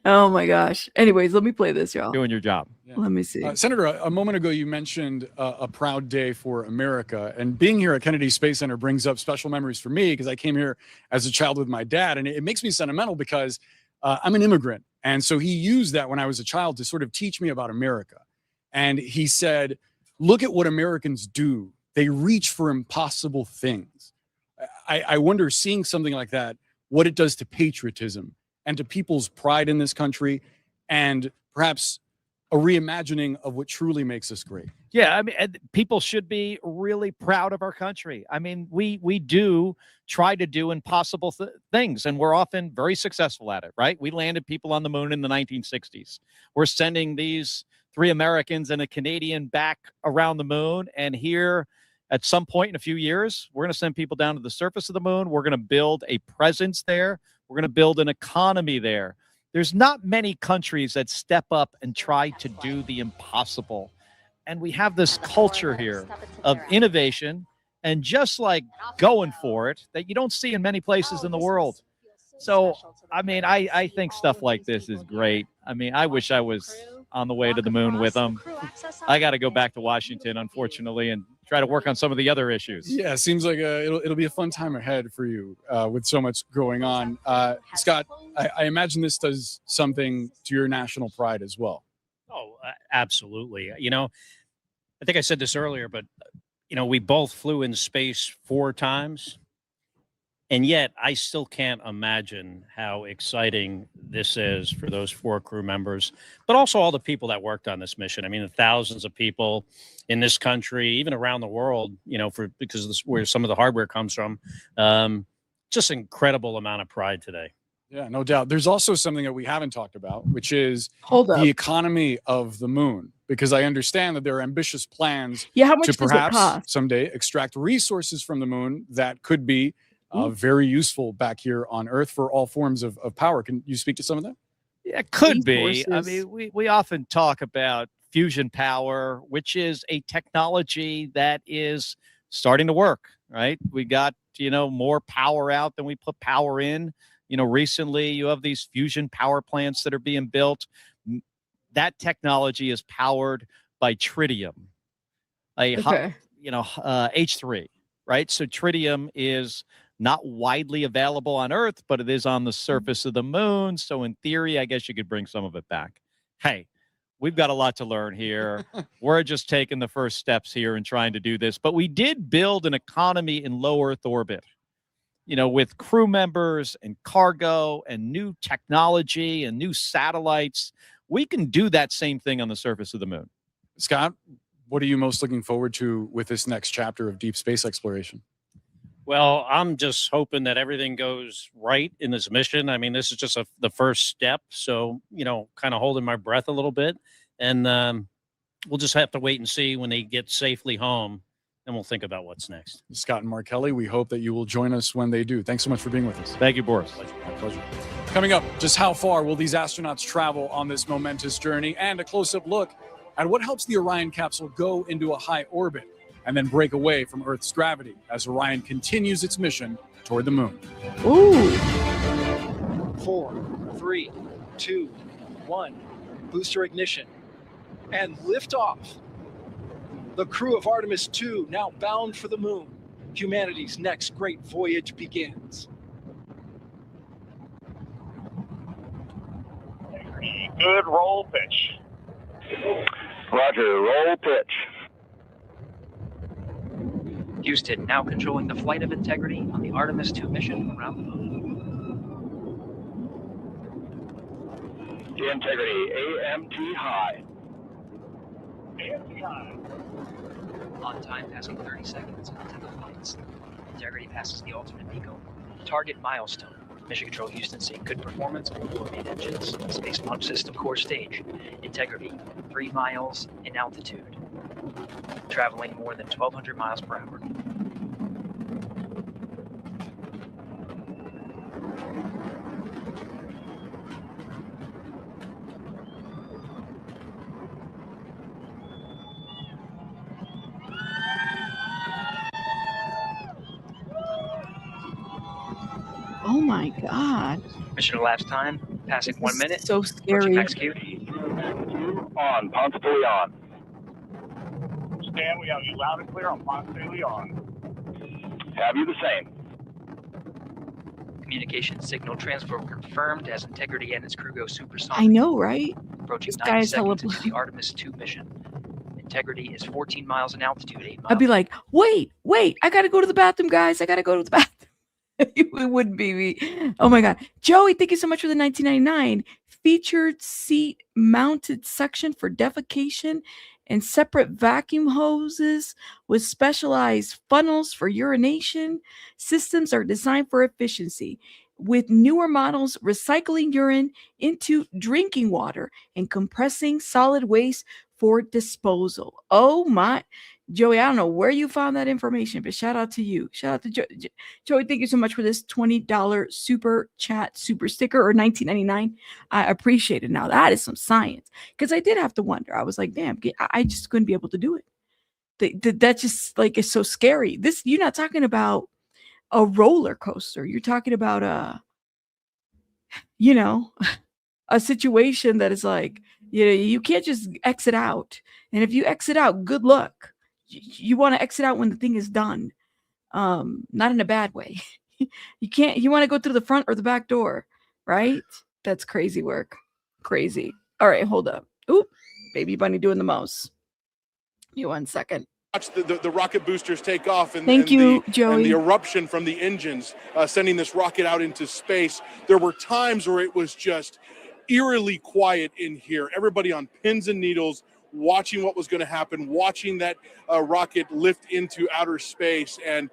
oh my gosh. Anyways, let me play this, y'all.
Doing your job.
Yeah.
Let me see.
Senator, a moment ago, you mentioned a proud day for America. And being here at Kennedy Space Center brings up special memories for me because I came here as a child with my dad. And it makes me sentimental because I'm an immigrant. And so he used that when I was a child to sort of teach me about America. And he said, look at what Americans do. They reach for impossible things. I wonder, seeing something like that, what it does to patriotism and to people's pride in this country, and perhaps a reimagining of what truly makes us great.
Yeah, I mean, people should be really proud of our country. I mean, we do try to do impossible things, and we're often very successful at it, right? We landed people on the moon in the 1960s. We're sending these 3 Americans and a Canadian back around the moon, and here at some point in a few years, we're going to send people down to the surface of the moon. We're going to build a presence there. We're going to build an economy there. There's not many countries that step up and try to do the impossible. And we have this culture here of innovation and just like going for it that you don't see in many places in the world. So, I mean, I think stuff like this is great. I mean, I wish I was on the way to the moon with them. I got to go back to Washington, unfortunately, and try to work on some of the other issues.
Yeah, it seems like it'll be a fun time ahead for you with so much going on. Scott, I imagine this does something to your national pride as well.
Oh, absolutely. You know, I think I said this earlier, but, you know, we both flew in space 4 times. And yet I still can't imagine how exciting this is for those 4 crew members, but also all the people that worked on this mission. I mean, the thousands of people in this country, even around the world, you know, because this, where some of the hardware comes from, just incredible amount of pride today.
Yeah, no doubt. There's also something that we haven't talked about, which is the economy of the moon, because I understand that there are ambitious plans
how much
to
does it
perhaps
cost?
someday extract resources from the moon that could be very useful back here on Earth for all forms of power. Can you speak to some of that?
Yeah, it could be. I mean, we often talk about fusion power, which is a technology that is
starting to work, right? We got, more power out than we put power in. Recently you have these fusion power plants that are being built. That technology is powered by tritium, H3, right? So tritium is not widely available on Earth, but it is on the surface of the moon. So in theory, I guess you could bring some of it back. Hey, we've got a lot to learn here. We're just taking the first steps here and trying to do this. But we did build an economy in low Earth orbit, with crew members and cargo and new technology and new satellites. We can do that same thing on the surface of the moon.
Scott, what are you most looking forward to with this next chapter of deep space exploration?
Well, I'm just hoping that everything goes right in this mission. I mean, this is just the first step. So, kind of holding my breath a little bit. And we'll just have to wait and see when they get safely home. And we'll think about what's next.
Scott and Markelli, we hope that you will join us when they do. Thanks so much for being with us.
Thank you, Boris.
My pleasure. Coming up, just how far will these astronauts travel on this momentous journey? And a close-up look at what helps the Orion capsule go into a high orbit and then break away from Earth's gravity as Orion continues its mission toward the moon.
Ooh.
4, 3, 2, 1. Booster ignition. And liftoff. The crew of Artemis II now bound for the moon. Humanity's next great voyage begins.
Good roll pitch. Roger, roll pitch.
Houston now controlling the flight of Integrity on the Artemis II mission around the moon.
Integrity, AMT high.
AMT high.
On time, passing 30 seconds into the flights. Integrity passes the ultimate beacon. Target milestone. Mission Control Houston seeing good performance on the main engines. Space launch system core stage. Integrity, 3 miles in altitude. Traveling more than 1,200 miles per hour.
Oh my God.
Mission elapsed time, passing 1 minute.
So scary.
Execute.
On, Ponce de Leon.
Stan, we have you loud and clear on Ponce de Leon.
Have you the same?
Communication signal transfer confirmed as Integrity and its crew go supersonic.
I know, right?
Approaching
This
90
guy's hella
seconds into the Artemis II mission. Integrity is 14 miles in altitude, 8 miles.
I'd be like, wait, I gotta go to the bathroom, guys. I gotta go to the bathroom. It wouldn't be me. Oh my God. Joey, thank you so much for the 1999 featured seat mounted section for defecation and separate vacuum hoses with specialized funnels for urination. Systems are designed for efficiency, with newer models recycling urine into drinking water and compressing solid waste for disposal. Oh my, Joey, I don't know where you found that information, but shout out to you. Shout out to Joey. Thank you so much for this $20 super chat, super sticker, or $19.99. I appreciate it. Now that is some science, because I did have to wonder. I was like, damn, I just couldn't be able to do it. That just like is so scary. This, you're not talking about a roller coaster. You're talking about a situation that is like, you can't just exit out. And if you exit out, good luck. You want to exit out when the thing is done, not in a bad way. You want to go through the front or the back door, right? That's crazy work. Crazy. All right, hold up. Oop, baby bunny doing the most. Give me 1 second.
Watch the rocket boosters take off and,
Thank you, Joey.
And the eruption from the engines sending this rocket out into space. There were times where it was just eerily quiet in here. Everybody on pins and needles, watching what was going to happen, watching that rocket lift into outer space, and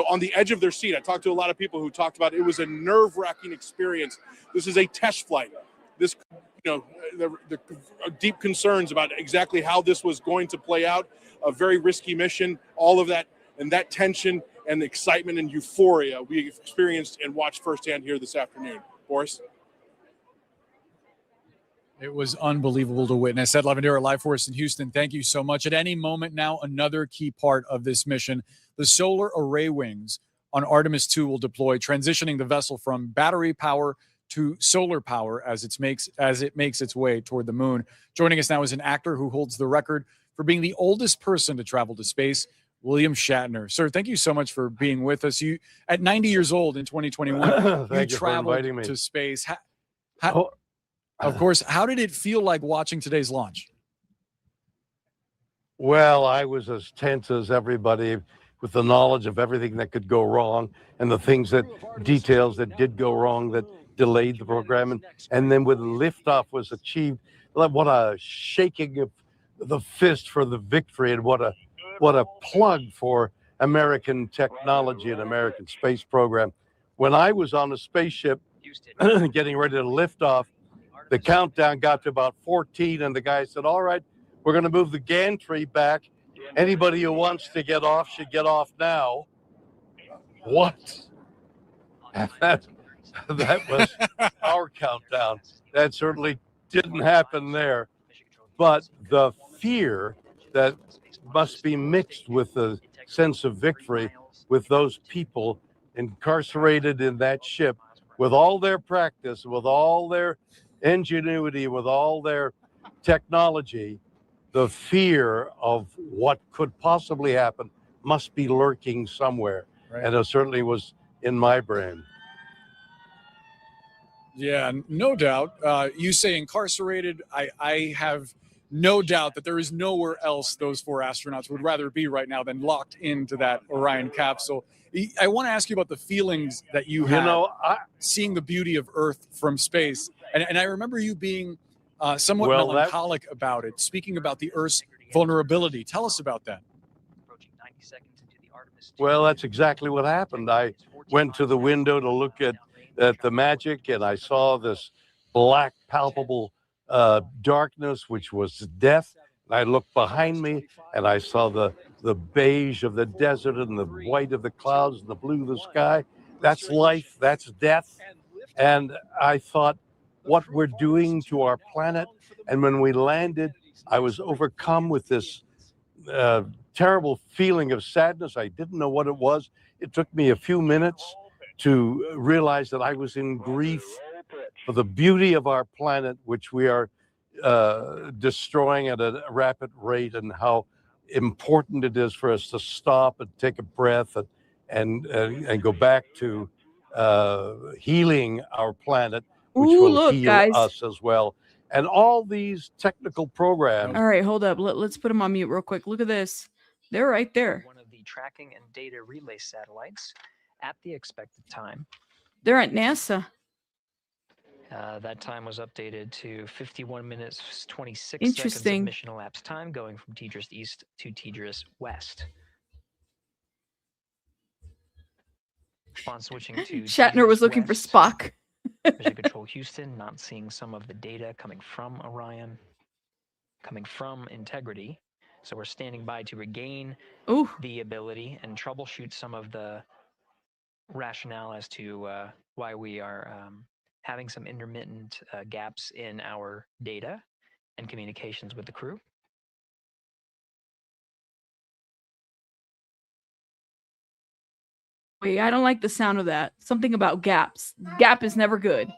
on the edge of their seat. I talked to a lot of people who talked about it was a nerve-wracking experience. This is a test flight. This, the deep concerns about exactly how this was going to play out. A very risky mission. All of that and that tension and excitement and euphoria we experienced and watched firsthand here this afternoon. Boris.
It was unbelievable to witness. Ed Lavandera, Live Force in Houston, thank you so much. At any moment now, another key part of this mission, the solar array wings on Artemis II will deploy, transitioning the vessel from battery power to solar power as it makes its way toward the moon. Joining us now is an actor who holds the record for being the oldest person to travel to space, William Shatner. Sir, thank you so much for being with us. You, at 90 years old in 2021, you traveled to space. Of course, how did it feel like watching today's launch?
Well, I was as tense as everybody with the knowledge of everything that could go wrong and the details that did go wrong that delayed the program. And then when liftoff was achieved, what a shaking of the fist for the victory, and what a plug for American technology and American space program. When I was on a spaceship getting ready to lift off, the countdown got to about 14, and the guy said, all right, we're going to move the gantry back. Anybody who wants to get off should get off now. What? That was our countdown. That certainly didn't happen there. But the fear that must be mixed with the sense of victory with those people incarcerated in that ship, with all their practice, with all their ingenuity, with all their technology, the fear of what could possibly happen must be lurking somewhere. Right. And it certainly was in my brain.
Yeah, no doubt. You say incarcerated. I have no doubt that there is nowhere else those four astronauts would rather be right now than locked into that Orion capsule. I want to ask you about the feelings that you had seeing the beauty of Earth from space. And I remember you being somewhat melancholic about it, speaking about the Earth's vulnerability. Tell us about that.
Well, that's exactly what happened. I went to the window to look at the magic, and I saw this black, palpable darkness, which was death. And I looked behind me, and I saw the beige of the desert and the white of the clouds and the blue of the sky. That's life, that's death. And I thought, what we're doing to our planet. And when we landed, I was overcome with this terrible feeling of sadness. I didn't know what it was. It took me a few minutes to realize that I was in grief for the beauty of our planet, which we are destroying at a rapid rate, and how important it is for us to stop and take a breath and go back to healing our planet, which will heal us as well. And all these technical programs.
All right, hold up. Let's put them on mute real quick. Look at this. They're right there.
One of the tracking and data relay satellites at the expected time.
They're at NASA.
That time was updated to 51 minutes, 26
Interesting.
seconds of mission elapsed time, going from TDRS East to TDRS West. Upon switching to
Shatner was looking for Spock.
Mission Control Houston, not seeing some of the data coming from Orion, coming from Integrity. So we're standing by to regain the ability and troubleshoot some of the rationale as to why we are having some intermittent gaps in our data and communications with the crew.
Wait, I don't like the sound of that. Something about gaps. Gap is never good.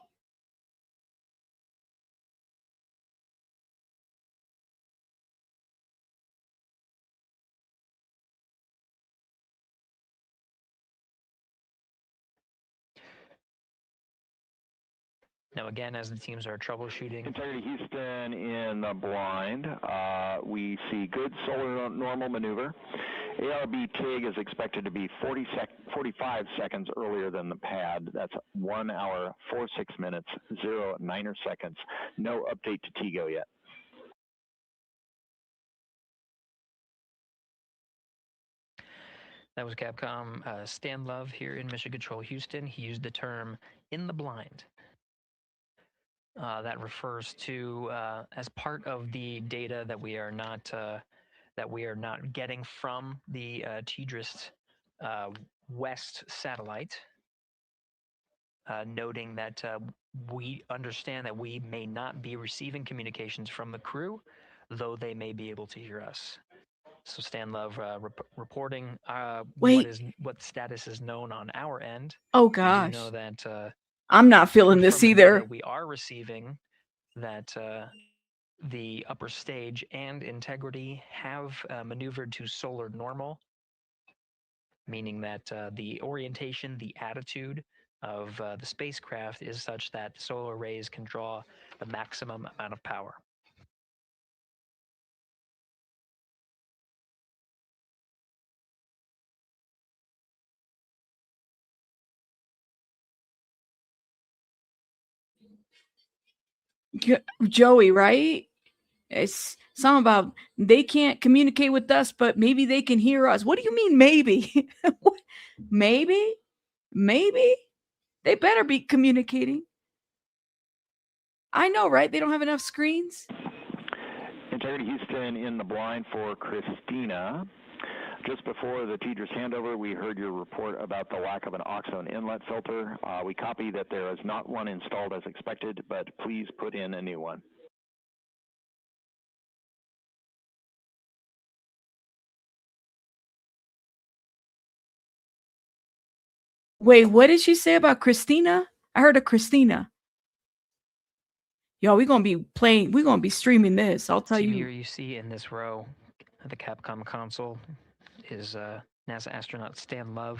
Now, again, as the teams are troubleshooting.
Integrity Houston in the blind. We see good solar normal maneuver. ARB TIG is expected to be 45 seconds earlier than the pad. That's 1 hour, 46 minutes, 0.9 seconds. No update to TIGO yet.
That was Capcom Stan Love here in Mission Control Houston. He used the term "in the blind." That refers to as part of the data that we are not getting from the TDRS West satellite. noting that we understand that we may not be receiving communications from the crew, though they may be able to hear us. So Stan Love reporting what status is known on our end.
Oh
We do
gosh.
know that
I'm not feeling this
from the data
either.
we are receiving that the upper stage and Integrity have maneuvered to solar normal, meaning that the orientation, the attitude of the spacecraft is such that the solar rays can draw the maximum amount of power.
Joey, right? It's something about they can't communicate with us, but maybe they can hear us. What do you mean, maybe? Maybe? Maybe? They better be communicating. I know, right? They don't have enough screens.
Integrity Houston in the blind for Christina. Just before the TDRS handover, we heard your report about the lack of an oxone inlet filter. We copy that there is not one installed as expected, but please put in a new one.
Wait, what did she say about Christina? I heard of Christina. Yo, we're going to be streaming this. I'll tell
Team
you.
here you see in this row at the Capcom console is NASA astronaut Stan Love.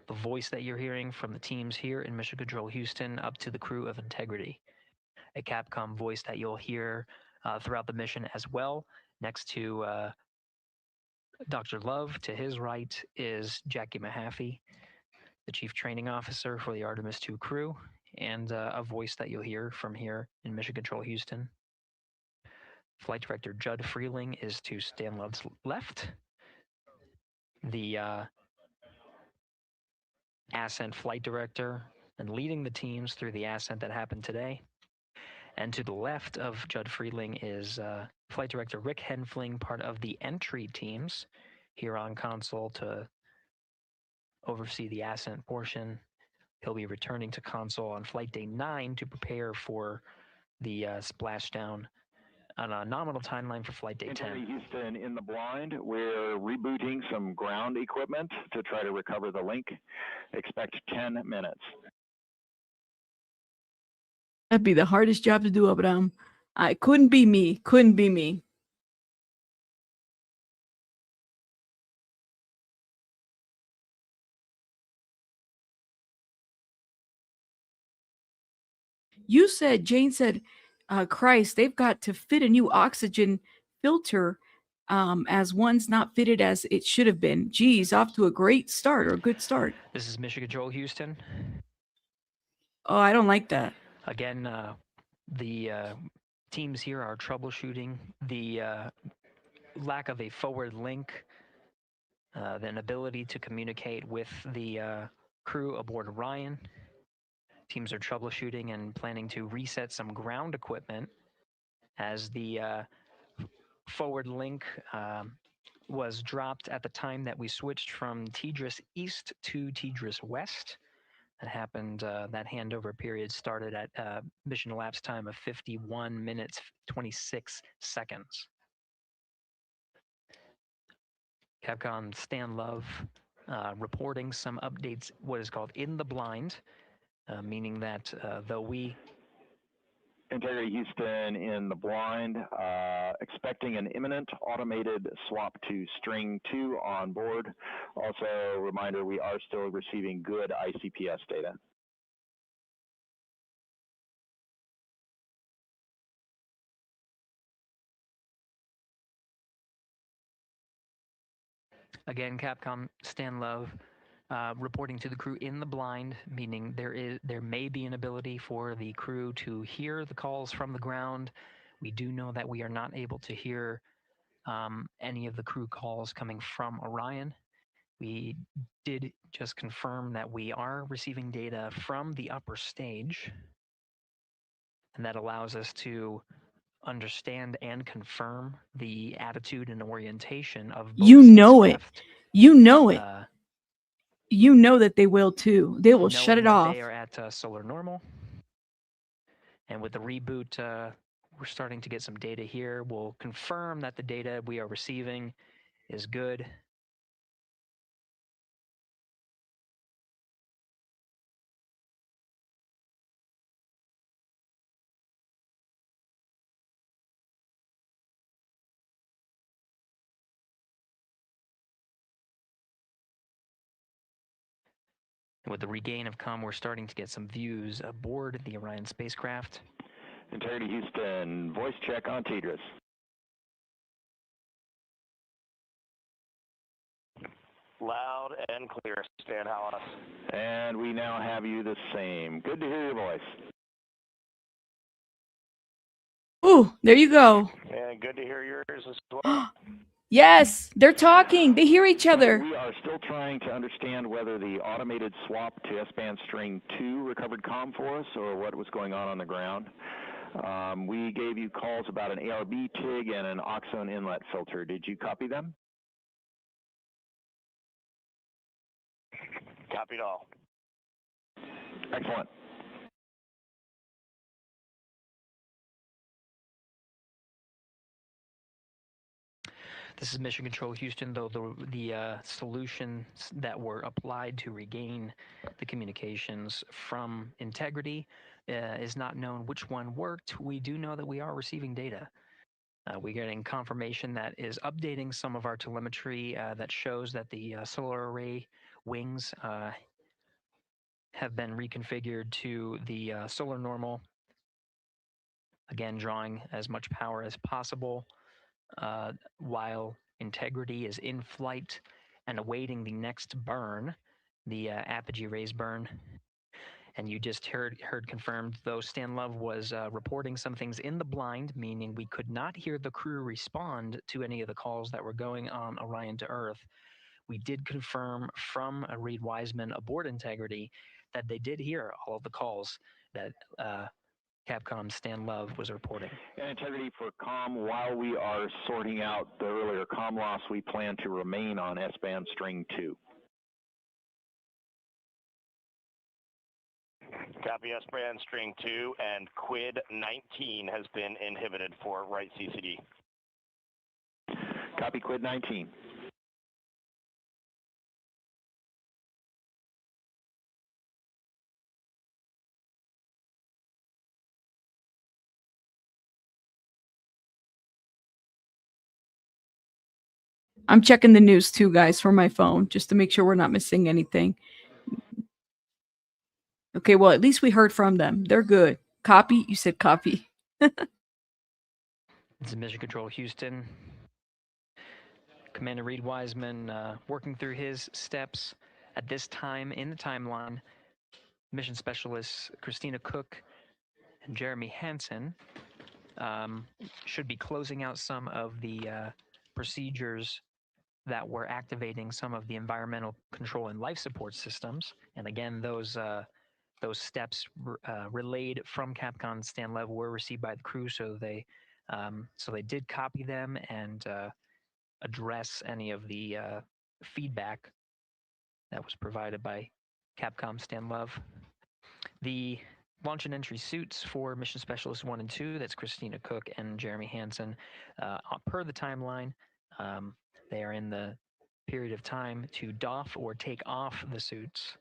The voice that you're hearing from the teams here in Mission Control Houston up to the crew of Integrity. A Capcom voice that you'll hear throughout the mission as well. Next to Dr. Love, to his right is Jackie Mahaffey, the Chief Training Officer for the Artemis II crew, and a voice that you'll hear from here in Mission Control Houston. Flight Director Judd Freeling is to Stan Love's left. The ascent flight director and leading the teams through the ascent that happened today. And to the left of Judd Freeling is Flight Director Rick Henfling, part of the entry teams here on console to oversee the ascent portion. He'll be returning to console on flight day 9 to prepare for the splashdown on a nominal timeline for flight day 10.
Integrity Houston in the blind. We're rebooting some ground equipment to try to recover the link. Expect 10 minutes.
That'd be the hardest job to do, Abraham. I couldn't be me. Couldn't be me. You said, Jane said, Christ, they've got to fit a new oxygen filter as one's not fitted as it should have been. Geez, off to a great start or a good start.
This is Mission Control Houston.
Oh, I don't like that.
Again, the teams here are troubleshooting the lack of a forward link, an ability to communicate with the crew aboard Orion. Teams are troubleshooting and planning to reset some ground equipment as the forward link was dropped at the time that we switched from TDRS East to TDRS West. That happened, that handover period started at mission elapsed time of 51 minutes, 26 seconds. Capcom Stan Love reporting some updates, what is called in the blind, meaning that though we...
Integrity Houston in the blind, expecting an imminent automated swap to string 2 on board. Also, reminder, we are still receiving good ICPS data.
Again, Capcom Stan Love reporting to the crew in the blind, meaning there may be an ability for the crew to hear the calls from the ground. We do know that we are not able to hear any of the crew calls coming from Orion. We did just confirm that we are receiving data from the upper stage, and that allows us to understand and confirm the attitude and orientation of both
You know it.
spacecraft.
You know it. you know that they will too. They will shut it
Knowing that
off.
They are at solar normal. And with the reboot, we're starting to get some data here. We'll confirm that the data we are receiving is good. And with the regain of comm, we're starting to get some views aboard the Orion spacecraft.
Integrity Houston, voice check on Tetris.
Loud and clear, Stan Hallis.
And we now have you the same. Good to hear your voice.
Ooh, there you go.
And good to hear yours as well.
Yes, they're talking. They hear each other.
We are still trying to understand whether the automated swap to S-band string 2 recovered comm for us or what was going on the ground. We gave you calls about an ARB TIG and an oxone inlet filter. Did you copy them?
Copied all.
Excellent.
This is Mission Control Houston, though the solutions that were applied to regain the communications from Integrity is not known which one worked. We do know that we are receiving data. We're getting confirmation that is updating some of our telemetry that shows that the solar array wings have been reconfigured to the solar normal. Again, drawing as much power as possible while Integrity is in flight and awaiting the next burn, the apogee raise burn. And you just heard confirmed, though Stan Love was reporting some things in the blind, meaning we could not hear the crew respond to any of the calls that were going on Orion to Earth. We did confirm from Reed Wiseman aboard Integrity that they did hear all of the calls that Capcom Stan Love was reporting.
And Integrity for comm, while we are sorting out the earlier comm loss, we plan to remain on S-band string 2.
Copy S-band string 2 and quid 19 has been inhibited for right CCD.
Copy quid 19.
I'm checking the news too, guys, for my phone, just to make sure we're not missing anything. Okay, well, at least we heard from them. They're good. Copy? You said copy.
This is Mission Control Houston. Commander Reed Wiseman working through his steps at this time in the timeline. Mission Specialists Christina Cook and Jeremy Hansen should be closing out some of the procedures that were activating some of the environmental control and life support systems. And again, those steps relayed from Capcom Stan Love were received by the crew, so they did copy them and address any of the feedback that was provided by Capcom Stan Love. The launch and entry suits for Mission Specialist 1 and 2, that's Christina Cook and Jeremy Hansen, per the timeline, they are in the period of time to doff or take off the suits.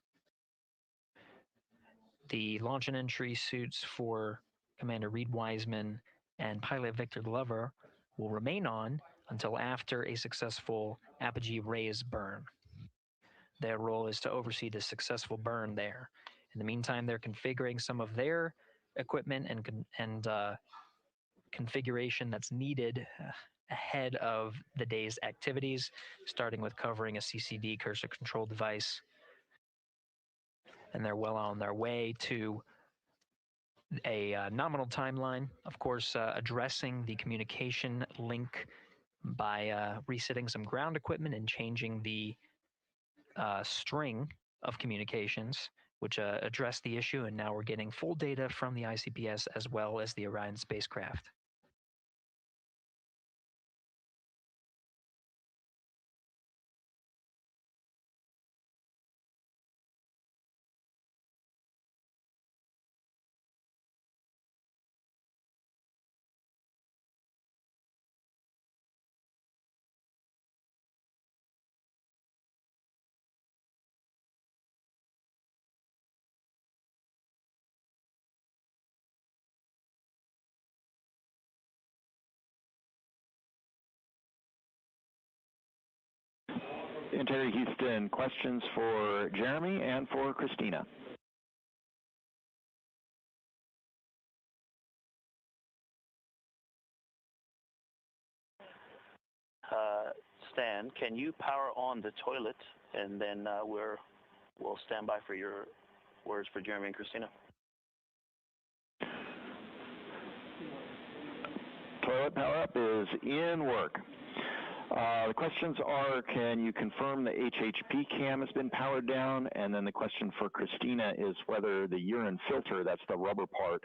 The launch and entry suits for Commander Reed Wiseman and pilot Victor Glover will remain on until after a successful apogee raise burn. Their role is to oversee the successful burn there. In the meantime, they're configuring some of their equipment and configuration that's needed ahead of the day's activities, starting with covering a CCD cursor control device. And they're well on their way to a nominal timeline, of course, addressing the communication link by resetting some ground equipment and changing the string of communications, which addressed the issue, and now we're getting full data from the ICPS as well as the Orion spacecraft.
Integrity Houston, questions for Jeremy and for Christina.
Stan, can you power on the toilet, and then we'll stand by for your words for Jeremy and Christina.
Toilet power up is in work. The questions are, can you confirm the HHP cam has been powered down? And then the question for Christina is whether the urine filter, that's the rubber part,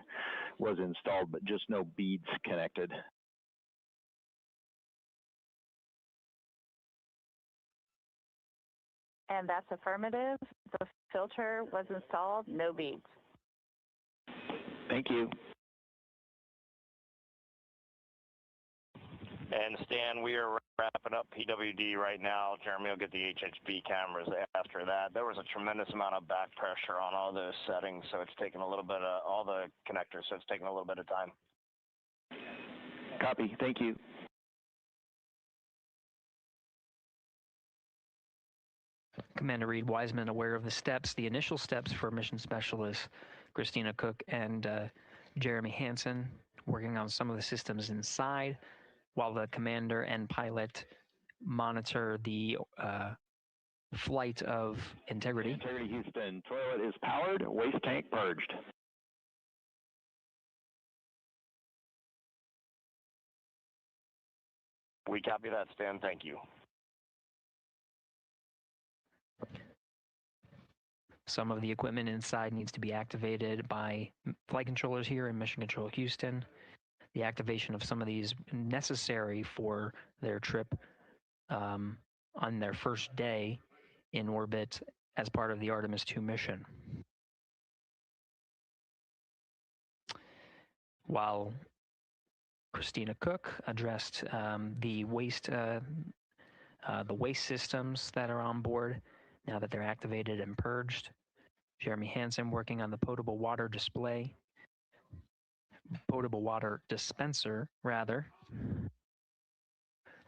was installed, but just no beads connected.
And that's affirmative. The filter was installed, no beads.
Thank you.
And Stan, we are wrapping up PWD right now. Jeremy will get the HHP cameras after that. There was a tremendous amount of back pressure on all those settings, so it's taken a little bit of all the connectors, so it's taken a little bit of time.
Copy. Thank you.
Commander Reed Wiseman aware of the steps, the initial steps for mission specialists Christina Cook and Jeremy Hansen, working on some of the systems inside, while the commander and pilot monitor the flight of Integrity.
Integrity Houston, toilet is powered, waste tank purged.
We copy that, Stan. Thank you.
Some of the equipment inside needs to be activated by flight controllers here in Mission Control Houston. The activation of some of these necessary for their trip on their first day in orbit as part of the Artemis II mission. While Christina Cook addressed the waste systems that are on board now that they're activated and purged. Jeremy Hansen working on the potable water dispenser, rather.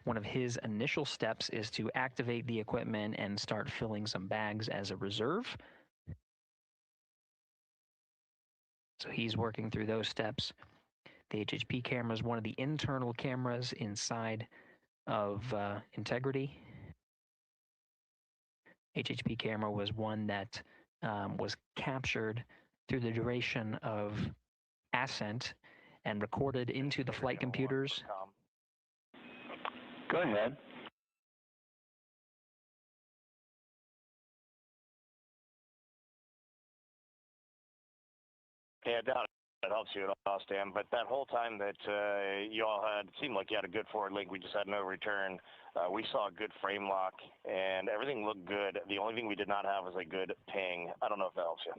One of his initial steps is to activate the equipment and start filling some bags as a reserve. So he's working through those steps. The HHP camera is one of the internal cameras inside of Integrity. HHP camera was one that was captured through the duration of ascent and recorded into the flight computers.
Go ahead.
Yeah, doubt it helps you at all, Stan. But that whole time that you all had, it seemed like you had a good forward link. We just had no return. We saw a good frame lock, and everything looked good. The only thing we did not have was a good ping. I don't know if that helps you.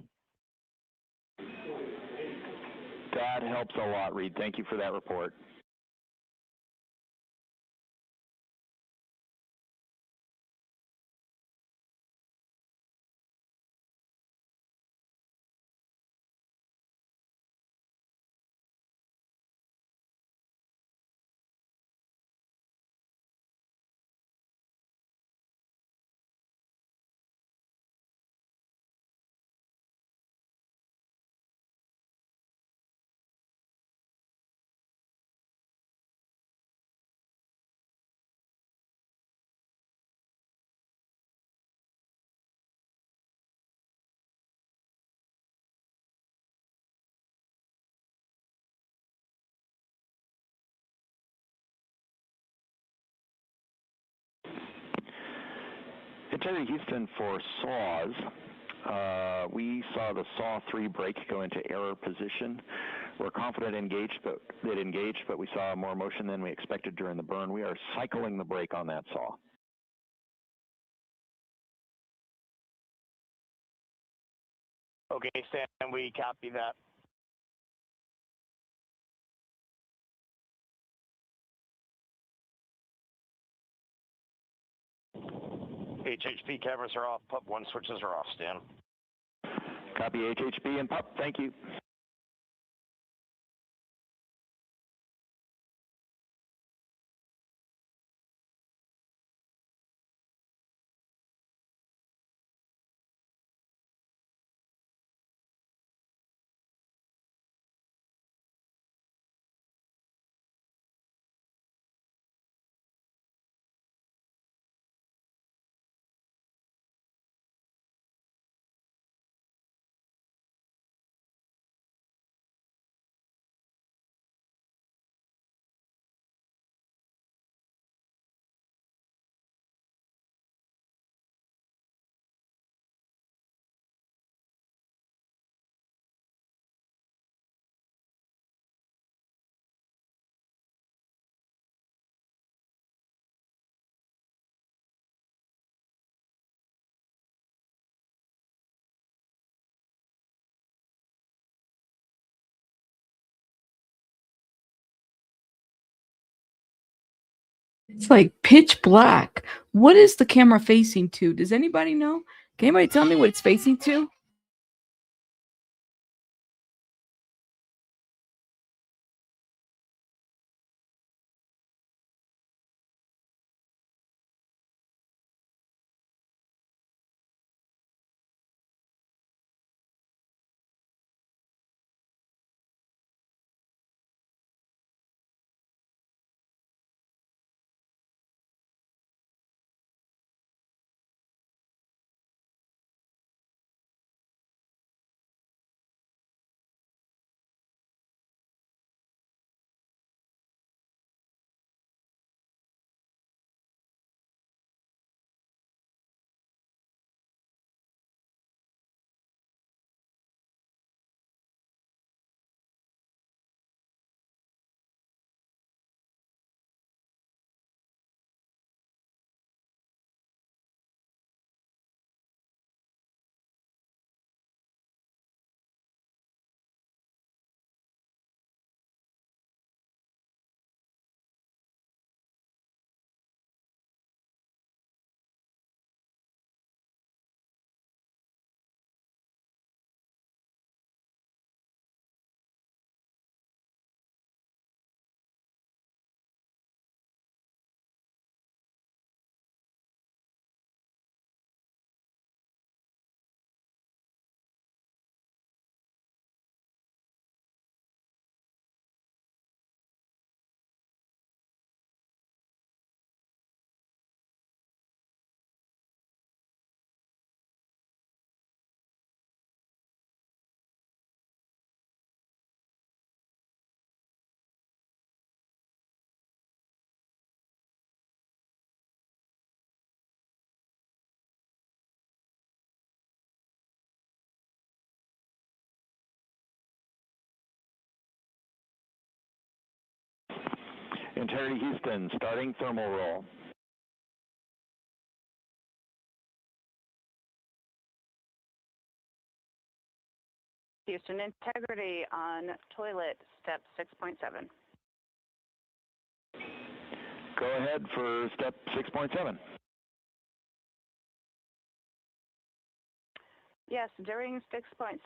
That helps a lot, Reed. Thank you for that report. Integrity Houston for saws. We saw the saw 3 brake go into error position. We're confident it engaged, but we saw more motion than we expected during the burn. We are cycling the brake on that saw.
Okay, Stan, we copy that. HHP cameras are off, PUP 1 switches are off, Stan.
Copy HHP and PUP, thank you.
It's like pitch black. What is the camera facing to? Does anybody know? Can anybody tell me what it's facing to?
Integrity Houston, starting thermal roll.
Houston, integrity on toilet, step 6.7.
Go ahead for step 6.7.
Yes, during 6.7,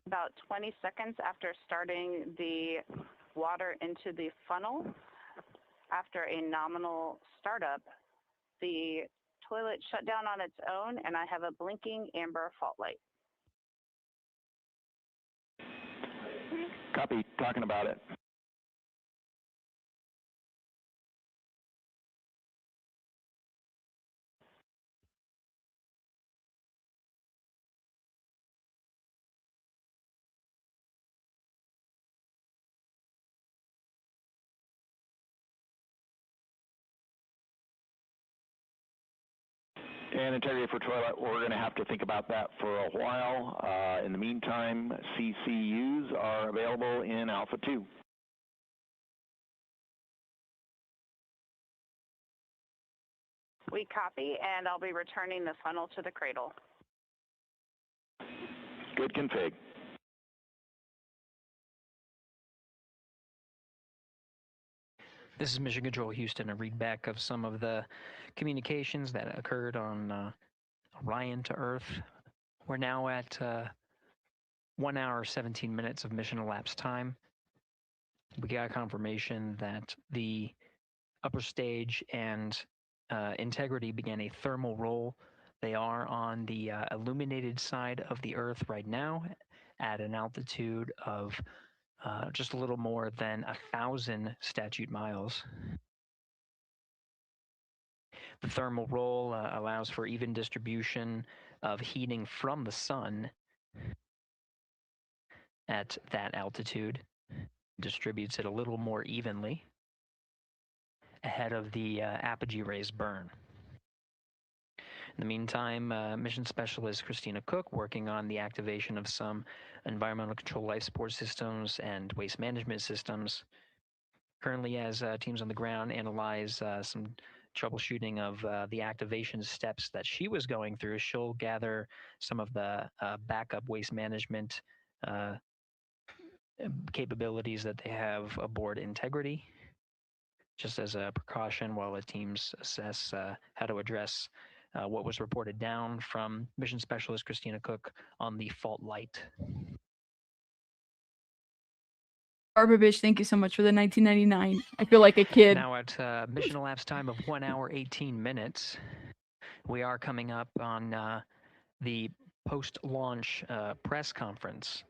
about 20 seconds after starting the water into the funnel, after a nominal startup, the toilet shut down on its own, and I have a blinking amber fault light.
Copy, talking about it. And integrity for toilet, we're going to have to think about that for a while. In the meantime, CCUs are available in Alpha 2.
We copy, and I'll be returning the funnel to the cradle.
Good config.
This is Mission Control Houston, a read back of some of the communications that occurred on Orion to Earth. We're now at 1 hour, 17 minutes of mission elapsed time. We got confirmation that the upper stage and Integrity began a thermal roll. They are on the illuminated side of the Earth right now at an altitude of just a little more than 1,000 statute miles. The thermal roll allows for even distribution of heating from the sun at that altitude, distributes it a little more evenly ahead of the apogee rays burn. In the meantime, mission specialist Christina Cook working on the activation of some environmental control life support systems and waste management systems. Currently, as teams on the ground analyze some troubleshooting of the activation steps that she was going through, she'll gather some of the backup waste management capabilities that they have aboard Integrity. just as a precaution while the teams assess how to address what was reported down from mission specialist Christina Cook on the fault light.
Barbara Bish, thank you so much for the 1999. I feel like a kid.
Now at mission elapsed time of 1 hour 18 minutes, we are coming up on the post-launch press conference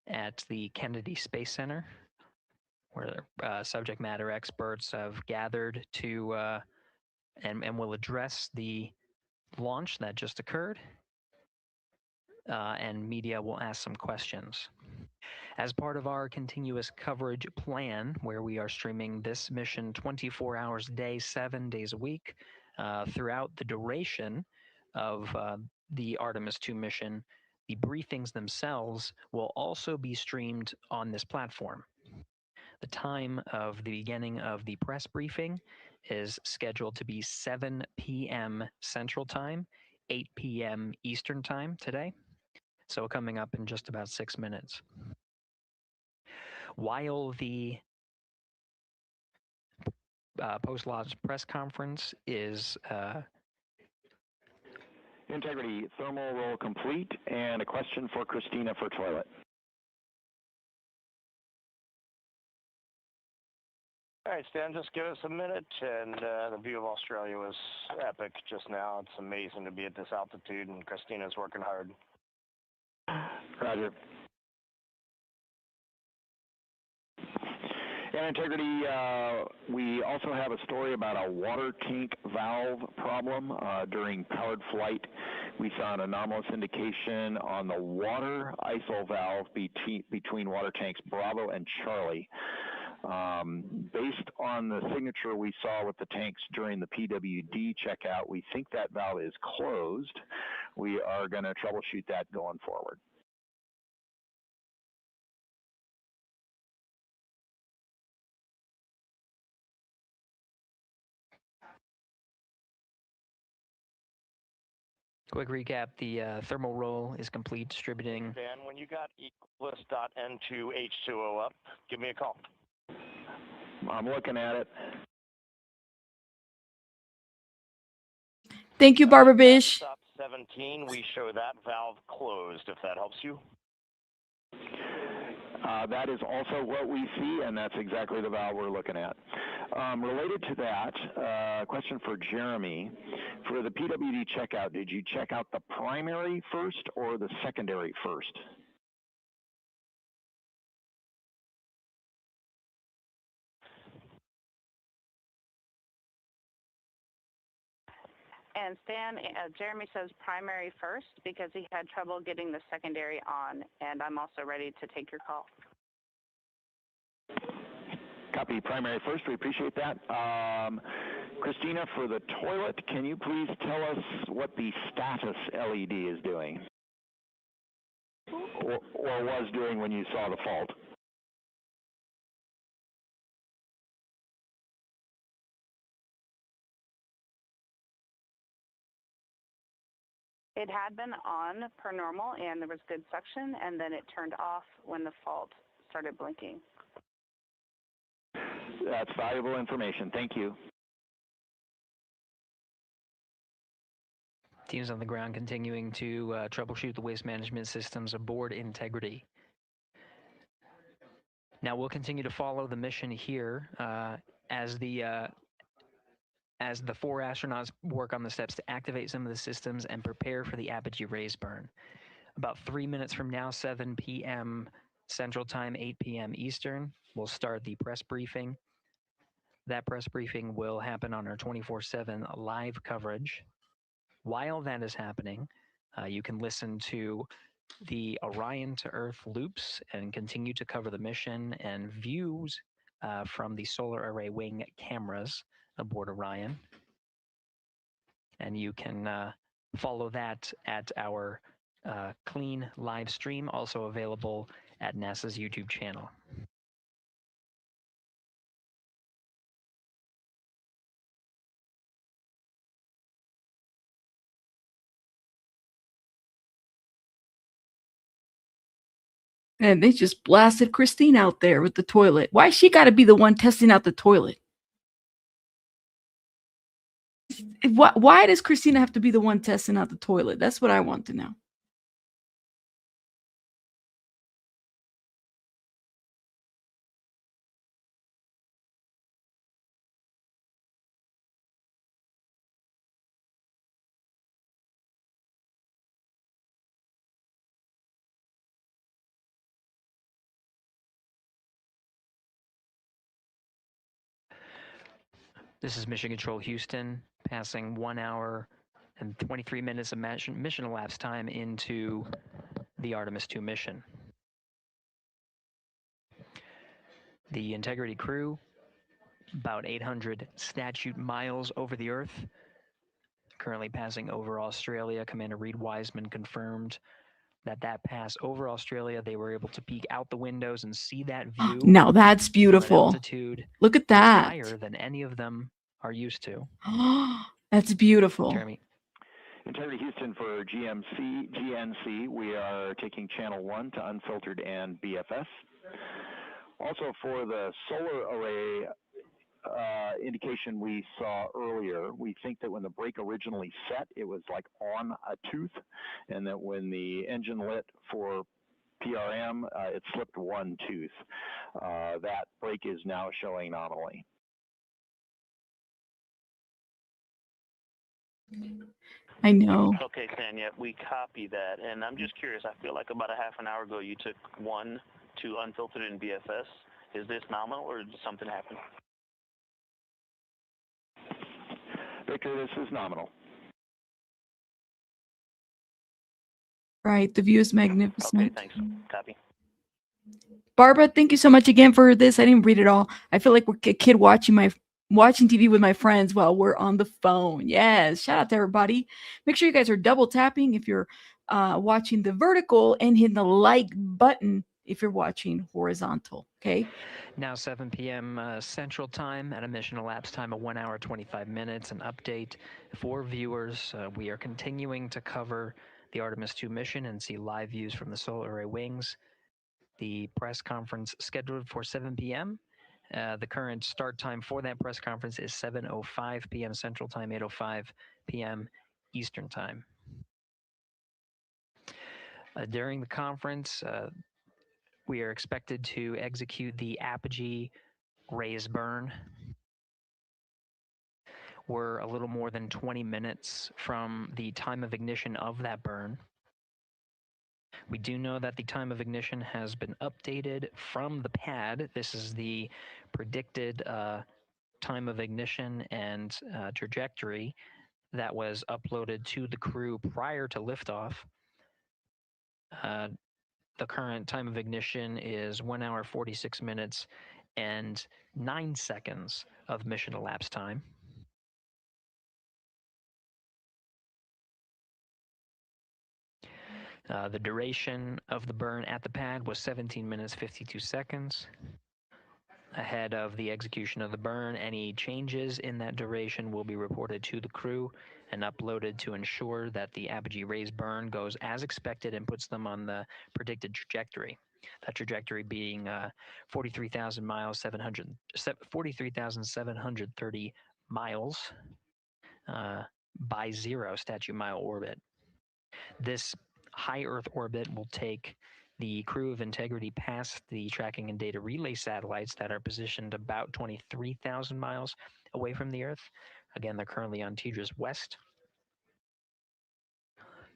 at the Kennedy Space Center, where subject matter experts have gathered to and will address the launch that just occurred, and media will ask some questions. As part of our continuous coverage plan, where we are streaming this mission 24 hours a day, 7 days a week, throughout the duration of the Artemis II mission, the briefings themselves will also be streamed on this platform. The time of the beginning of the press briefing is scheduled to be 7 p.m. Central Time, 8 p.m. Eastern Time today. So coming up in just about 6 minutes. While the post-launch press conference is
Integrity thermal roll complete, and a question for Christina for toilet.
All right, Stan, just give us a minute, and the view of Australia was epic just now. It's amazing to be at this altitude, and Christina's working hard.
Roger. And Integrity, we also have a story about a water tank valve problem during powered flight. We saw an anomalous indication on the water ISO valve between water tanks Bravo and Charlie. Based on the signature we saw with the tanks during the PWD checkout, we think that valve is closed. We are going to troubleshoot that going forward.
quick recap. The thermal roll is complete, distributing.
Dan, when you got Equus.N2H2O up, give me a call.
I'm looking at it.
Thank you, Barbara Bish.
Stop 17, we show that valve closed, if that helps you.
That is also what we see, and that's exactly the valve we're looking at. Related to that, question for Jeremy. For the PWD checkout, did you check out the primary first or the secondary first?
And Stan, Jeremy says primary first because he had trouble getting the secondary on, and I'm also ready to take your call.
Copy primary first. We appreciate that. Christina, for the toilet, can you please tell us what the status LED is doing? Or was doing when you saw the fault?
It had been on per normal, and there was good suction, and then it turned off when the fault started blinking.
That's valuable information. Thank you.
Teams on the ground continuing to troubleshoot the waste management systems aboard Integrity. Now we'll continue to follow the mission here as the 4 astronauts work on the steps to activate some of the systems and prepare for the apogee raise burn. About 3 minutes from now, 7 p.m. Central Time, 8 p.m. Eastern, we'll start the press briefing. That press briefing will happen on our 24/7 live coverage. While that is happening, you can listen to the Orion to Earth loops and continue to cover the mission and views from the solar array wing cameras aboard Orion. And you can follow that at our clean live stream, also available at NASA's YouTube channel.
And they just blasted Christine out there with the toilet. Why she got to be the one testing out the toilet? Why does Christina have to be the one testing out the toilet? That's what I want to know.
This is Mission Control Houston, passing 1 hour and 23 minutes of mission elapsed time into the Artemis II mission. The Integrity crew, about 800 statute miles over the Earth, currently passing over Australia. Commander Reed Wiseman confirmed that pass over Australia, they were able to peek out the windows and see that view.
Now that's beautiful.
Altitude
Look at that.
higher than any of them are used to.
That's beautiful.
Jeremy.
Integrity Houston for GNC, we are taking channel 1 to unfiltered and BFS. Also for the solar array indication we saw earlier, we think that when the brake originally set, it was like on a tooth, and that when the engine lit for PRM, it slipped one tooth. That brake is now showing nominally.
I know.
Okay, Tanya, we copy that, and I'm just curious. I feel like about a half an hour ago you took 1 to unfiltered in BFS. Is this nominal, or did something happen?
Victor, this is nominal.
Right, the view is magnificent.
Okay, thanks. Copy.
Barbara, thank you so much again for this. I didn't read it all. I feel like we're a kid watching TV with my friends while we're on the phone. Yes, shout out to everybody. Make sure you guys are double tapping if you're watching the vertical, and hitting the like button if you're watching horizontal. Okay.
Now 7 p.m. Central Time at a mission elapsed time of 1 hour 25 minutes. An update for viewers. We are continuing to cover the Artemis II mission and see live views from the solar array wings. The press conference scheduled for 7 p.m. The current start time for that press conference is 7:05 p.m. Central Time, 8:05 p.m. Eastern Time. During the conference, we are expected to execute the apogee raise burn. We're a little more than 20 minutes from the time of ignition of that burn. We do know that the time of ignition has been updated from the pad. This is the predicted time of ignition and trajectory that was uploaded to the crew prior to liftoff. The current time of ignition is 1 hour 46 minutes and 9 seconds of mission elapsed time. The duration of the burn at the pad was 17 minutes 52 seconds. Ahead of the execution of the burn, any changes in that duration will be reported to the crew and uploaded to ensure that the apogee raise burn goes as expected and puts them on the predicted trajectory. That trajectory being 43,730 miles by 0 statute mile orbit. This high Earth orbit will take the crew of Integrity past the tracking and data relay satellites that are positioned about 23,000 miles away from the Earth. Again, they're currently on TDRS West.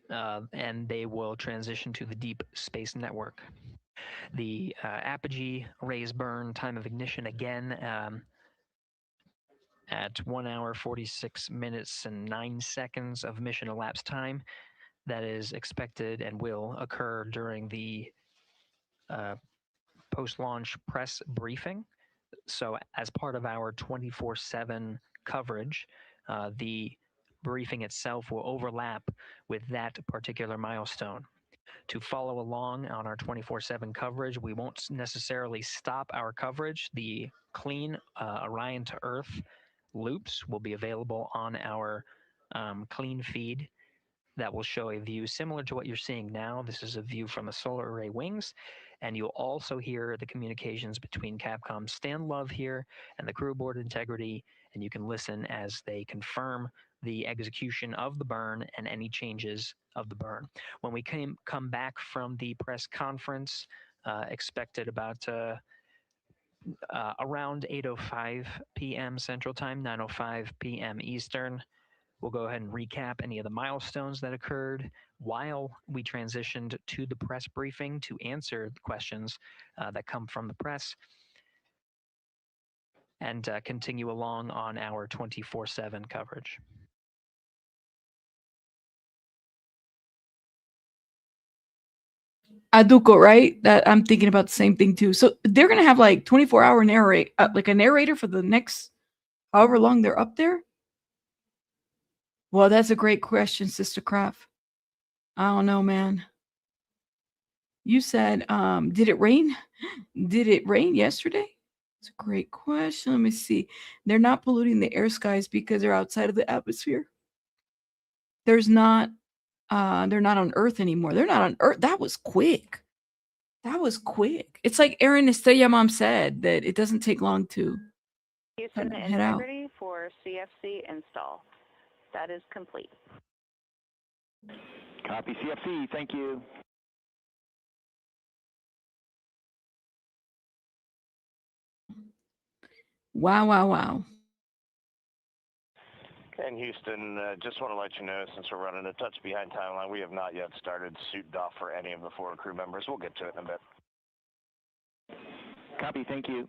And they will transition to the Deep Space Network. The apogee raise burn time of ignition again at 1 hour 46 minutes and 9 seconds of mission elapsed time. That is expected and will occur during the post-launch press briefing. So as part of our 24/7 coverage, the briefing itself will overlap with that particular milestone. To follow along on our 24/7 coverage, we won't necessarily stop our coverage. The clean Orion to Earth loops will be available on our clean feed that will show a view similar to what you're seeing now. This is a view from the solar array wings, and you'll also hear the communications between Capcom's Stan Love here and the crew aboard Integrity and you can listen as they confirm the execution of the burn and any changes of the burn. When we come back from the press conference, expected about around 8:05 p.m. Central Time, 9:05 p.m. Eastern. We'll go ahead and recap any of the milestones that occurred while we transitioned to the press briefing to answer the questions that come from the press, and continue along on our 24/7 coverage.
Aduko, right? That I'm thinking about the same thing too. So they're gonna have like 24-hour narrate, like a narrator for the next however long they're up there. Well, that's a great question, Sister Craft. I don't know, man. You said, did it rain? Did it rain yesterday? It's a great question. Let me see. They're not polluting the air skies because they're outside of the atmosphere. They're not on Earth anymore. They're not on Earth. That was quick. That was quick. It's like Aaron Estrella Mom said that it doesn't take long to
Houston
head out.
integrity for CFC install. That is complete.
Copy CFC. Thank you.
Wow, wow, wow.
And Houston, just want to let you know, since we're running a touch behind timeline, we have not yet started suit doff for any of the 4 crew members. We'll get to it in a bit.
Copy. Thank you.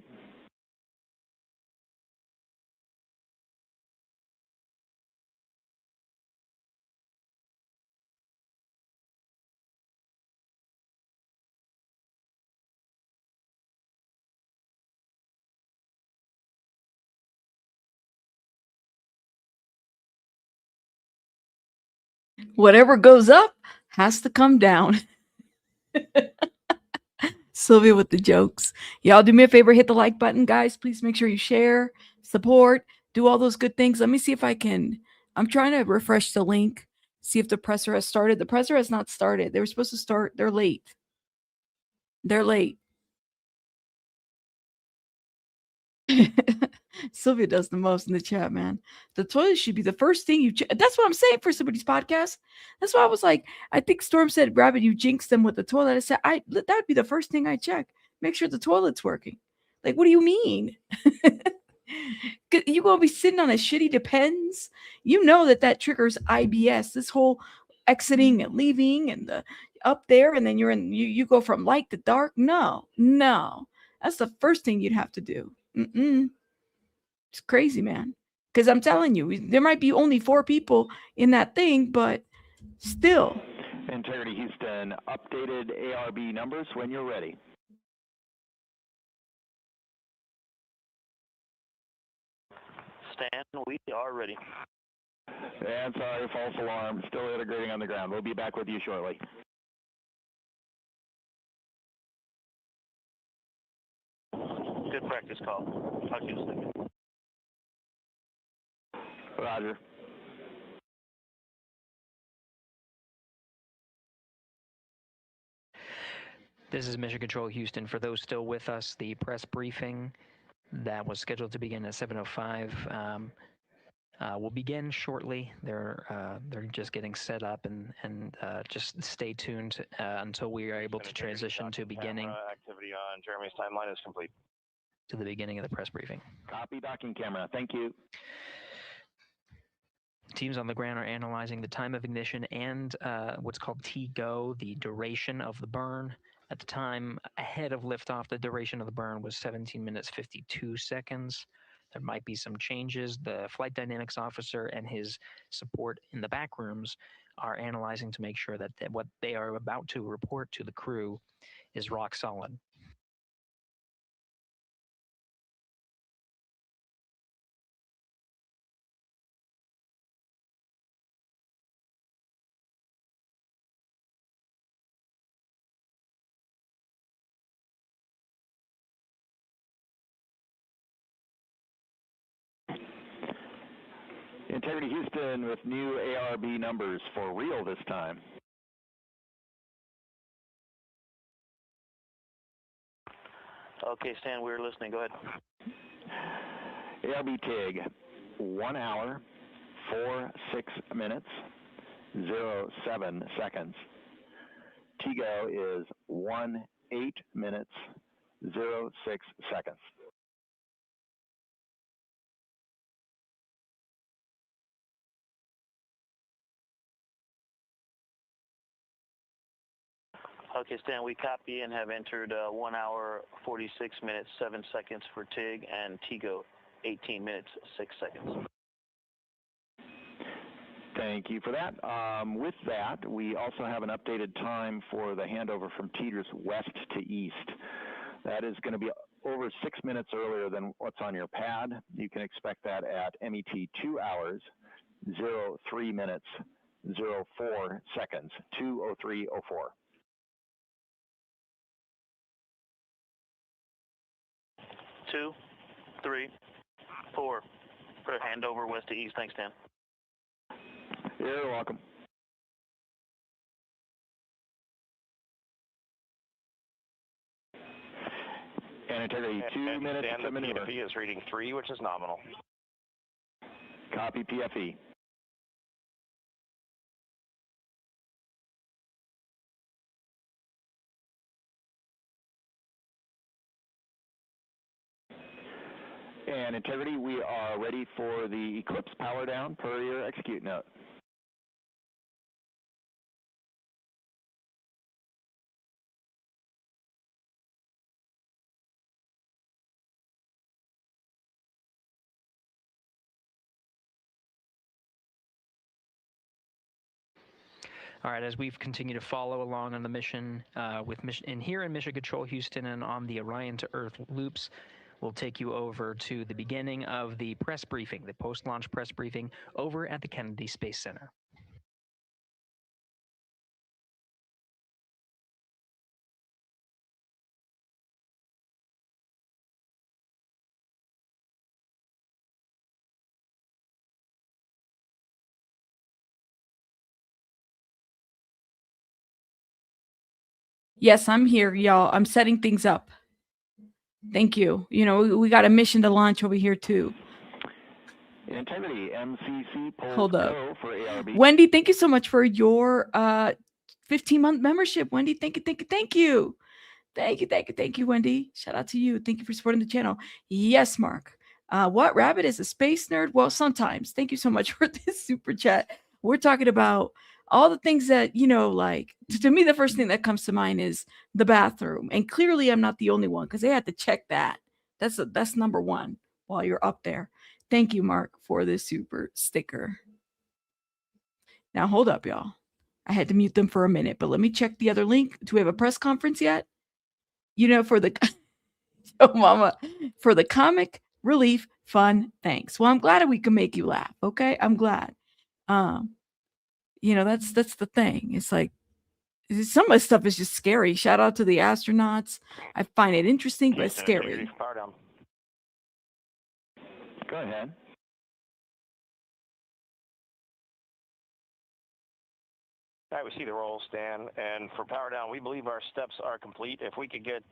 Whatever goes up has to come down. Sylvia with the jokes. Y'all do me a favor, hit the like button, guys. Please make sure you share, support, do all those good things. Let me see if I can. I'm trying to refresh the link, see if the presser has started. The presser has not started. They were supposed to start. They're late. They're late. Sylvia does the most in the chat, man. The toilet should be the first thing you check. That's what I'm saying for somebody's podcast. That's why I was like, I think Storm said, Rabbit, you jinxed them with the toilet. I said, that would be the first thing I check. Make sure the toilet's working. Like, what do you mean? You gonna be sitting on a shitty Depends? You know that triggers IBS. This whole exiting and leaving and the up there, and then you go from light to dark. No, that's the first thing you'd have to do. It's crazy, man. Because I'm telling you, there might be only 4 people in that thing, but still.
Integrity Houston, updated ARB numbers when you're ready.
Stan, we are ready.
And sorry, false alarm. Still integrating on the ground. We'll be back with you shortly.
Good practice call. Talk to you in a second.
Roger.
This is Mission Control Houston. For those still with us, the press briefing that was scheduled to begin at 7:05 will begin shortly. They're just getting set up, and just stay tuned until we are able to transition to beginning.
Activity on Jeremy's timeline is complete.
To the beginning of the press briefing.
Copy docking camera. Thank you.
Teams on the ground are analyzing the time of ignition and what's called T-GO, the duration of the burn. At the time ahead of liftoff, the duration of the burn was 17 minutes 52 seconds. There might be some changes. The flight dynamics officer and his support in the back rooms are analyzing to make sure that what they are about to report to the crew is rock solid.
Integrity Houston with new ARB numbers for real this time.
Okay, Stan, we're listening. Go ahead.
ARB TIG, 1 hour, 46 minutes, 07 seconds. TGO is 18 minutes, 06 seconds.
Okay, Stan, we copy and have entered 1 hour, 46 minutes, 7 seconds for TIG, and TGO 18 minutes, 6 seconds.
Thank you for that. With that, we also have an updated time for the handover from TDRS west to east. That is going to be over 6 minutes earlier than what's on your pad. You can expect that at MET 2 hours, 03 minutes, 04 seconds, 2:03:04.
2, 3, 4. For handover west to east. Thanks, Dan.
You're welcome. And integrity 2 minutes
Dan,
to
the
maneuver.
PFE is reading 3, which is nominal.
Copy PFE. And integrity, we are ready for the eclipse power down per your execute note.
All right, as we've continued to follow along on the mission here in Mission Control Houston and on the Orion to Earth loops, we'll take you over to the beginning of the press briefing, the post-launch press briefing over at the Kennedy Space Center.
Yes, I'm here, y'all. I'm setting things up. Thank you. You know, we got a mission to launch over here too.
Integrity, MCC polls
Hold up.
go for ARB.
Wendy, thank you so much for your 15-month membership. Wendy, thank you. Thank you, Wendy. Shout out to you. Thank you for supporting the channel. Yes, Mark. What rabbit is a space nerd? Well, sometimes. Thank you so much for this super chat. We're talking about all the things that, you know, like to me, the first thing that comes to mind is the bathroom. And clearly I'm not the only one because they had to check that. That's number one while you're up there. Thank you, Mark, for this super sticker. Now, hold up, y'all. I had to mute them for a minute, but let me check the other link. Do we have a press conference yet? You know, for the oh, mama, for the comic relief fun. Thanks. Well, I'm glad we can make you laugh. Okay, I'm glad. You know, that's the thing. It's like some of the stuff is just scary. Shout out to the astronauts. I find it interesting, but
Houston,
scary.
integrity for power down.
Go ahead.
All right, we see the roll, Stan. And for power down, we believe our steps are complete. If we could get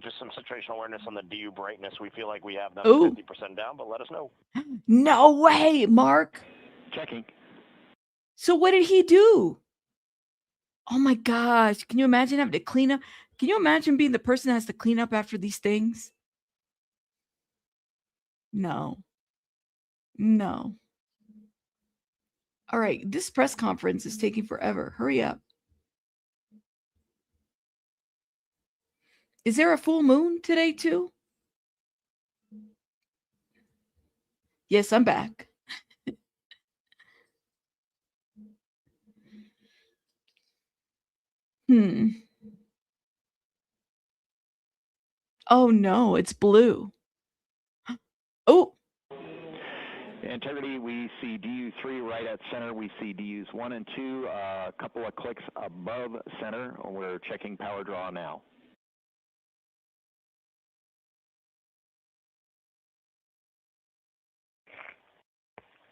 just some situational awareness on the DU brightness, we feel like we have them
Ooh.
50% down, but let us know.
No way, Mark.
Checking.
So what did he do? Oh my gosh. Can you imagine having to clean up? Can you imagine being the person that has to clean up after these things? No. No. All right. This press conference is taking forever. Hurry up. Is there a full moon today too? Yes, I'm back. Oh no, it's blue. Oh.
Integrity, we see DU3 right at center. We see DUs 1 and 2, a couple of clicks above center. We're checking power draw now.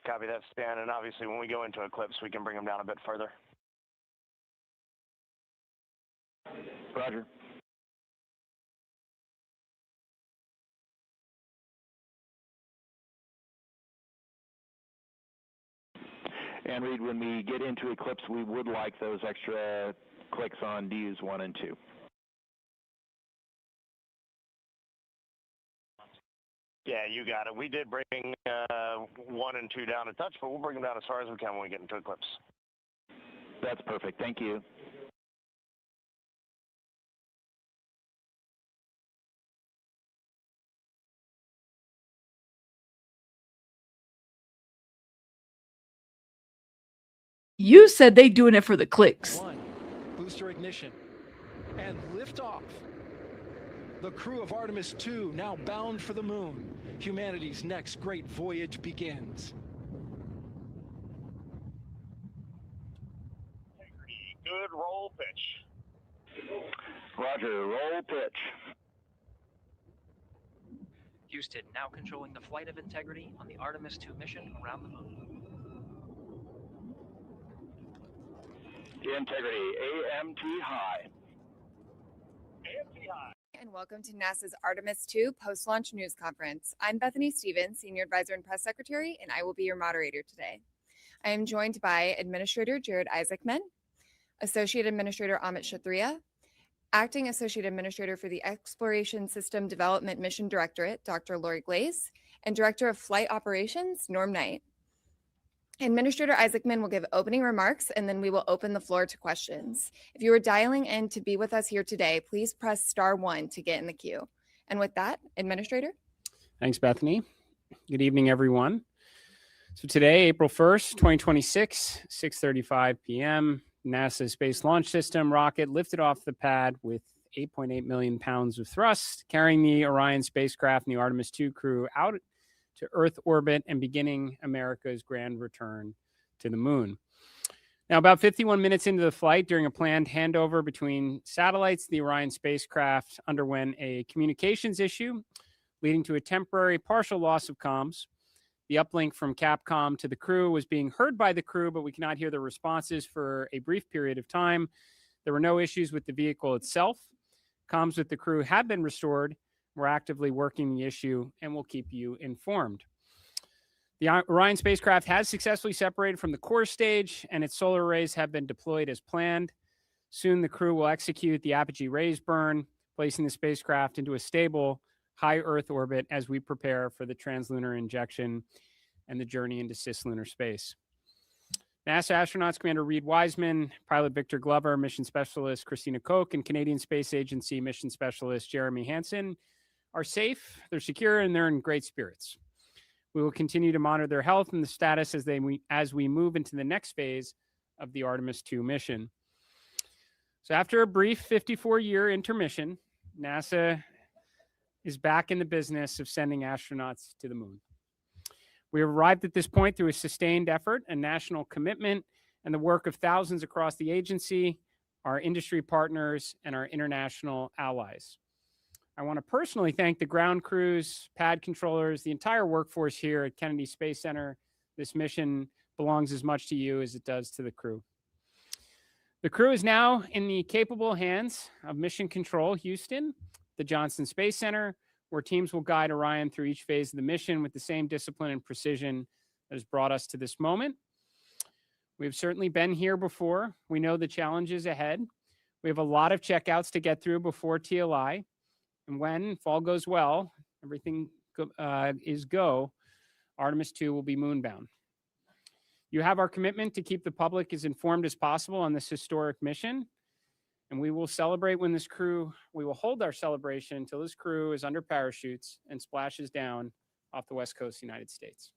Copy that, Stan. And obviously, when we go into eclipse, we can bring them down a bit further.
Roger. And Reed, when we get into eclipse, we would like those extra clicks on DUs 1 and 2.
Yeah, you got it. We did bring 1 and 2 down a touch, but we'll bring them down as far as we can when we get into eclipse.
That's perfect. Thank you.
You said they doing it for the clicks.
1, booster ignition, and liftoff. The crew of Artemis II now bound for the moon. Humanity's next great voyage begins.
Good roll pitch.
Roger, roll pitch.
Houston now controlling the flight of integrity on the Artemis II mission around the moon.
Integrity, AMT high.
AMT high.
And welcome to NASA's Artemis II post-launch news conference. I'm Bethany Stevens, Senior Advisor and Press Secretary, and I will be your moderator today. I am joined by Administrator Jared Isaacman, Associate Administrator Amit Kshatriya, Acting Associate Administrator for the Exploration System Development Mission Directorate, Dr. Lori Glaze, and Director of Flight Operations, Norm Knight. Administrator Isaacman will give opening remarks, and then we will open the floor to questions. If you are dialing in to be with us here today, please press *1 to get in the queue. And with that, Administrator.
Thanks, Bethany. Good evening, everyone. So today, April 1st, 2026, 6:35 p.m., NASA's Space Launch System rocket lifted off the pad with 8.8 million pounds of thrust, carrying the Orion spacecraft and the Artemis II crew out to Earth orbit and beginning America's grand return to the moon. Now, about 51 minutes into the flight, during a planned handover between satellites, the Orion spacecraft underwent a communications issue, leading to a temporary partial loss of comms. The uplink from Capcom to the crew was being heard by the crew, but we cannot hear the responses for a brief period of time. There were no issues with the vehicle itself. Comms with the crew have been restored. We're actively working the issue, and we'll keep you informed. The Orion spacecraft has successfully separated from the core stage, and its solar arrays have been deployed as planned. Soon, the crew will execute the apogee raise burn, placing the spacecraft into a stable, high Earth orbit as we prepare for the translunar injection and the journey into cislunar space. NASA astronauts Commander Reed Wiseman, pilot Victor Glover, mission specialist Christina Koch, and Canadian Space Agency mission specialist Jeremy Hansen are safe, they're secure, and they're in great spirits. We will continue to monitor their health and the status as we move into the next phase of the Artemis II mission. So after a brief 54-year intermission, NASA is back in the business of sending astronauts to the moon. We have arrived at this point through a sustained effort, a national commitment, and the work of thousands across the agency, our industry partners, and our international allies. I want to personally thank the ground crews, pad controllers, the entire workforce here at Kennedy Space Center. This mission belongs as much to you as it does to the crew. The crew is now in the capable hands of Mission Control Houston, the Johnson Space Center, where teams will guide Orion through each phase of the mission with the same discipline and precision that has brought us to this moment. We've certainly been here before. We know the challenges ahead. We have a lot of checkouts to get through before TLI. And when, if all goes well, everything is go, Artemis II will be moonbound. You have our commitment to keep the public as informed as possible on this historic mission. And we will celebrate when we will hold our celebration until this crew is under parachutes and splashes down off the West Coast of the United States.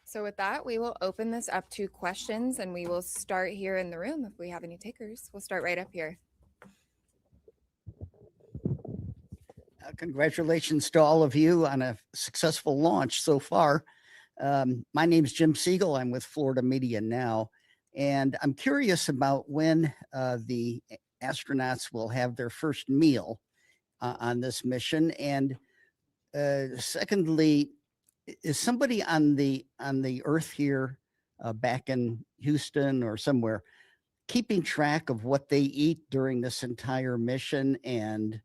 So with that, we will open this up to questions, and we will start here in the room if we have any takers. We'll start right up here.
Congratulations to all of you on a successful launch so far. My name is Jim Siegel. I'm with Florida Media Now, and I'm curious about when the astronauts will have their first meal on this mission. And secondly, is somebody on the Earth here, back in Houston or somewhere, keeping track of what they eat during this entire mission? And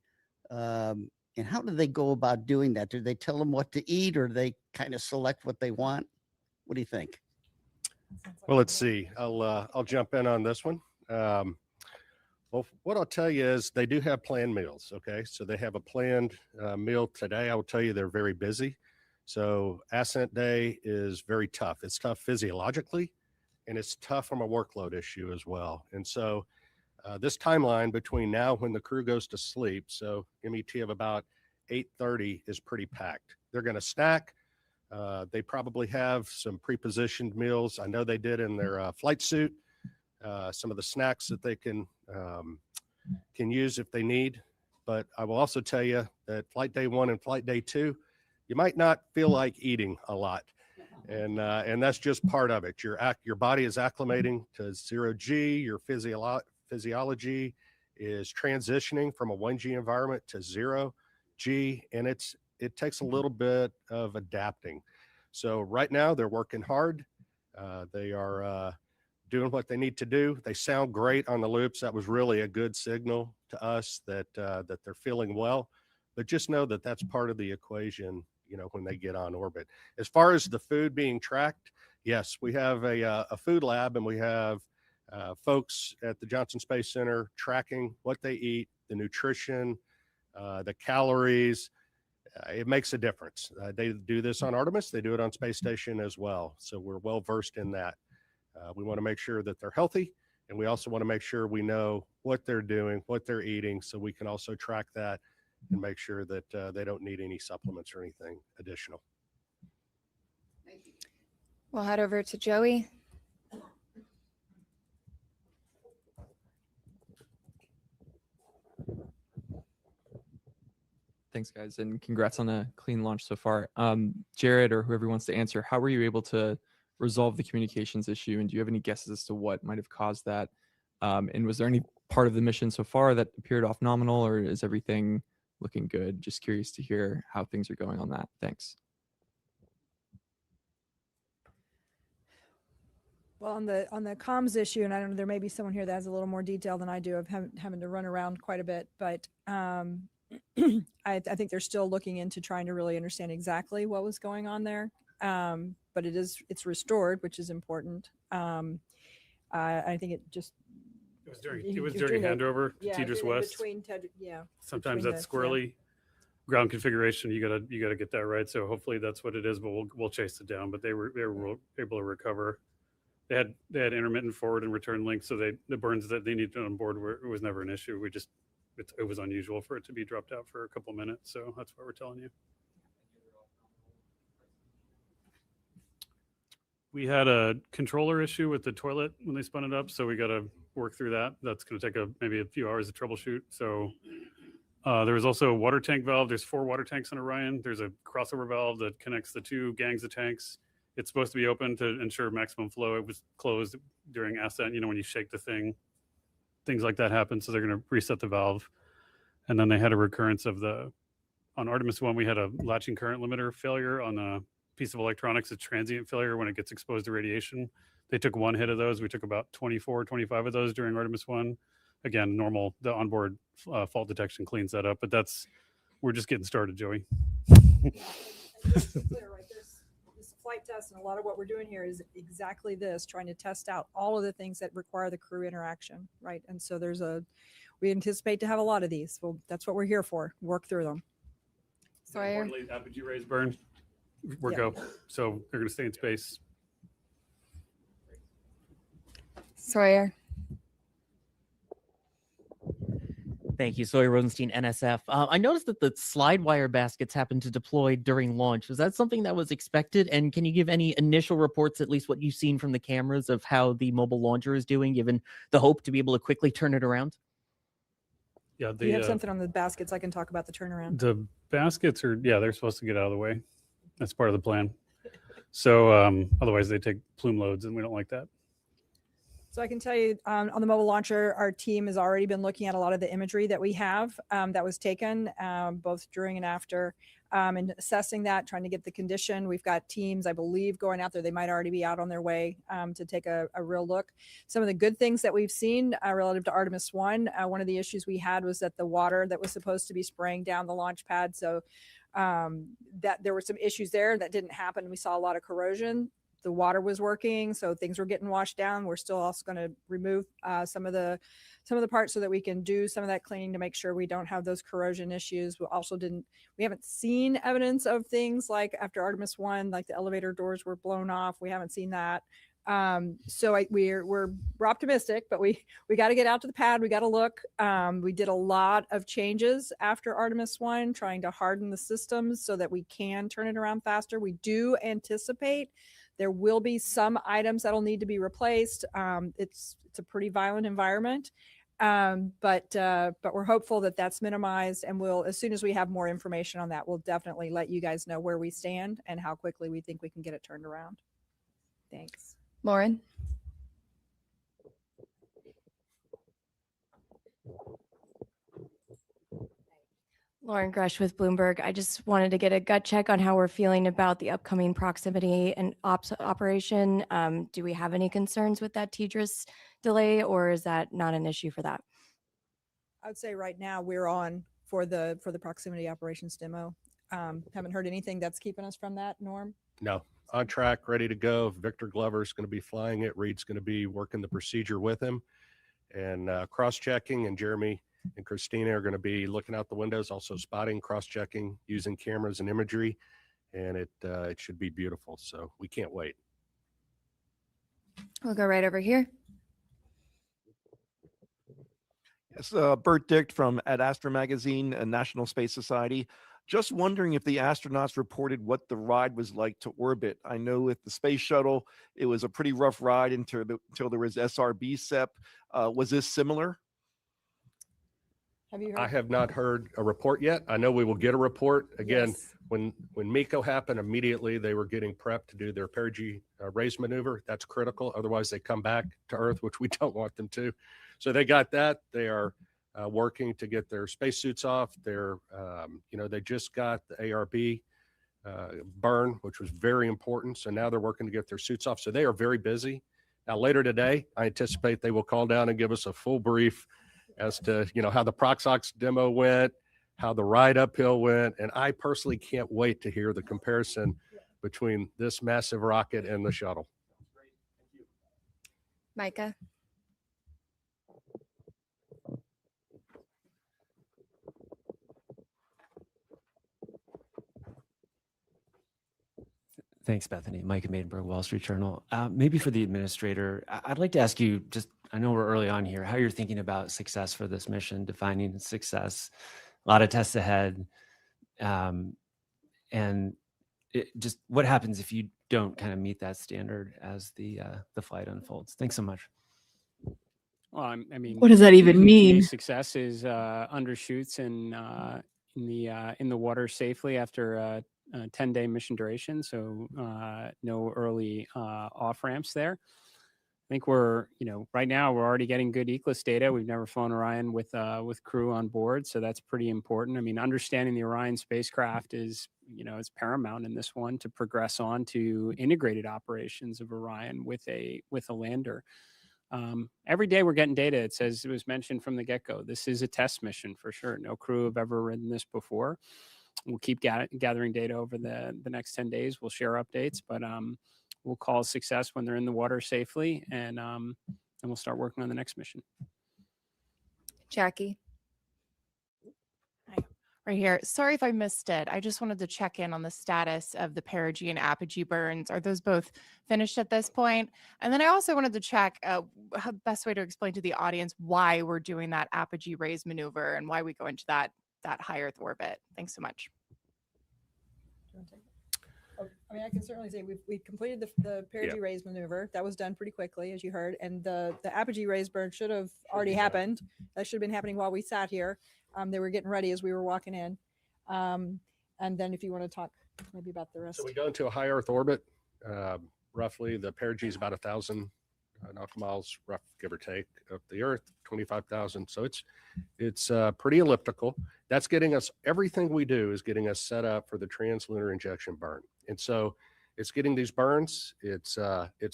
how do they go about doing that? Do they tell them what to eat, or do they kind of select what they want? What do you think?
Well, let's see. I'll jump in on this one. Well, what I'll tell you is they do have planned meals. Okay, so they have a planned meal today. I will tell you they're very busy. So ascent day is very tough. It's tough physiologically, and it's tough from a workload issue as well. And so this timeline between now when the crew goes to sleep, so MET of about 8:30 is pretty packed. They're going to snack. They probably have some pre-positioned meals. I know they did in their flight suit. Some of the snacks that they can use if they need. But I will also tell you that flight day 1 and flight day 2, you might not feel like eating a lot, and that's just part of it. Your body is acclimating to 0G. Your physiology is transitioning from a 1G environment to 0G, and it takes a little bit of adapting. So right now they're working hard. They are doing what they need to do. They sound great on the loops. That was really a good signal to us that they're feeling well. But just know that that's part of the equation, when they get on orbit. As far as the food being tracked, yes, we have a food lab, and we have folks at the Johnson Space Center tracking what they eat, the nutrition, the calories. It makes a difference. They do this on Artemis. They do it on Space Station as well. So we're well versed in that. We want to make sure that they're healthy, and we also want to make sure we know what they're doing, what they're eating, so we can also track that and make sure that they don't need any supplements or anything additional.
We'll head over to Joey.
Thanks, guys, and congrats on a clean launch so far. Jared, or whoever wants to answer, how were you able to resolve the communications issue, and do you have any guesses as to what might have caused that? And was there any part of the mission so far that appeared off nominal, or is everything looking good? Just curious to hear how things are going on that. Thanks.
Well, on the comms issue, and I don't know, there may be someone here that has a little more detail than I do of having to run around quite a bit, but I think they're still looking into trying to really understand exactly what was going on there. But it's restored, which is important. I think it
was during handover to Tejas West. Sometimes that's squirrely ground configuration. You gotta get that right. So hopefully that's what it is. But we'll chase it down. But they were able to recover. They had intermittent forward and return links, so the burns that they needed on board it was never an issue. It was unusual for it to be dropped out for a couple minutes. So that's what we're telling you. We had a controller issue with the toilet when they spun it up, so we got to work through that. That's going to take maybe a few hours to troubleshoot. So there was also a water tank valve. There's 4 water tanks on Orion. There's a crossover valve that connects the 2 gangs of tanks. It's supposed to be open to ensure maximum flow. It was closed during ascent. When you shake the thing, things like that happen. So they're going to reset the valve. And then they had a recurrence of on Artemis 1, we had a latching current limiter failure on a piece of electronics, a transient failure when it gets exposed to radiation. They took 1 hit of those. We took about 24, 25 of those during Artemis 1. Again, normal, the onboard fault detection cleans that up, but we're just getting started, Joey.
This flight test and a lot of what we're doing here is exactly this, trying to test out all of the things that require the crew interaction, right? And so we anticipate to have a lot of these. Well, that's what we're here for, work through them.
Sawyer.
Apogee rays burn. Go. So they're going to stay in space.
Sawyer.
Thank you, Sawyer Rosenstein, NSF. I noticed that the slide wire baskets happened to deploy during launch. Was that something that was expected? And can you give any initial reports, at least what you've seen from the cameras, of how the mobile launcher is doing, given the hope to be able to quickly turn it around?
Yeah,
you have something on the baskets. I can talk about the turnaround.
The baskets they're supposed to get out of the way. That's part of the plan. So otherwise they take plume loads, and we don't like that.
So I can tell you on the mobile launcher, our team has already been looking at a lot of the imagery that we have that was taken both during and after, and assessing that, trying to get the condition. We've got teams, I believe, going out there. They might already be out on their way to take a real look. Some of the good things that we've seen relative to Artemis 1, one of the issues we had was that the water that was supposed to be spraying down the launch pad, so that there were some issues there that didn't happen. We saw a lot of corrosion. the water was working, so things were getting washed down. We're still also going to remove some of the parts so that we can do some of that cleaning to make sure we don't have those corrosion issues. We haven't seen evidence of things like after Artemis 1, like the elevator doors were blown off. We haven't seen that. We're optimistic, but we got to get out to the pad. We got to look. We did a lot of changes after Artemis 1, trying to harden the systems so that we can turn it around faster. We do anticipate there will be some items that'll need to be replaced. It's a pretty violent environment. But we're hopeful that that's minimized, and as soon as we have more information on that, we'll definitely let you guys know where we stand and how quickly we think we can get it turned around. Thanks.
Lauren? Lauren Gresh with Bloomberg. I just wanted to get a gut check on how we're feeling about the upcoming proximity and ops operation. Do we have any concerns with that TDRS delay, or is that not an issue for that?
I would say right now we're on for the proximity operations demo. Haven't heard anything that's keeping us from that, Norm?
No, on track, ready to go. Victor Glover's going to be flying it. Reed's going to be working the procedure with him and cross-checking, and Jeremy and Christina are going to be looking out the windows, also spotting, cross-checking, using cameras and imagery, and it should be beautiful. So we can't wait.
We'll go right over here.
Yes, Bert Dicht from at Astro Magazine, National Space Society. Just wondering if the astronauts reported what the ride was like to orbit. I know with the space shuttle, it was a pretty rough ride until there was SRB SEP. Was this similar?
Have you heard?
I have not heard a report yet. I know we will get a report. Again,
Yes.
when MECO happened, immediately they were getting prepped to do their perigee raise maneuver. That's critical. Otherwise, they come back to Earth, which we don't want them to. So they got that. They are working to get their spacesuits off. They're, they just got the ARB burn, which was very important. So now they're working to get their suits off. So they are very busy. Now, later today, I anticipate they will call down and give us a full brief as to, how the Proxox demo went, how the ride uphill went. And I personally can't wait to hear the comparison between this massive rocket and the shuttle.
Micah?
Thanks, Bethany. Micah Maidenberg, Wall Street Journal. Maybe for the administrator, I'd like to ask you, I know we're early on here, how you're thinking about success for this mission, defining success, a lot of tests ahead. And just what happens if you don't kind of meet that standard as the flight unfolds? Thanks so much.
Well, I mean,
What does that even mean?
Success is undershoots in the water safely after a 10-day mission duration. So no early off ramps there. I think we're, right now we're already getting good ECLIS data. We've never flown Orion with crew on board, so that's pretty important. I mean, understanding the Orion spacecraft is, is paramount in this one to progress on to integrated operations of Orion with a lander. Every day we're getting data. It says, it was mentioned from the get-go, this is a test mission for sure. No crew have ever ridden this before. We'll keep gathering data over the next 10 days. We'll share updates, but we'll call success when they're in the water safely, and we'll start working on the next mission.
Jackie?
Right here. Sorry if I missed it. I just wanted to check in on the status of the perigee and apogee burns. Are those both finished at this point? And then I also wanted to check the best way to explain to the audience why we're doing that apogee raise maneuver and why we go into that high Earth orbit. Thanks so much.
I mean, I can certainly say we've completed the perigee raise maneuver. That was done pretty quickly, as you heard. And the apogee raise burn should have already happened. That should have been happening while we sat here. They were getting ready as we were walking in. And then if you want to talk maybe about the rest.
So we go into a high Earth orbit. Roughly, the perigee is about 1,000 nautical miles, rough, give or take, of the Earth, 25,000. So it's pretty elliptical. That's getting us, everything we do is getting us set up for the translunar injection burn. And so it's getting these burns. It's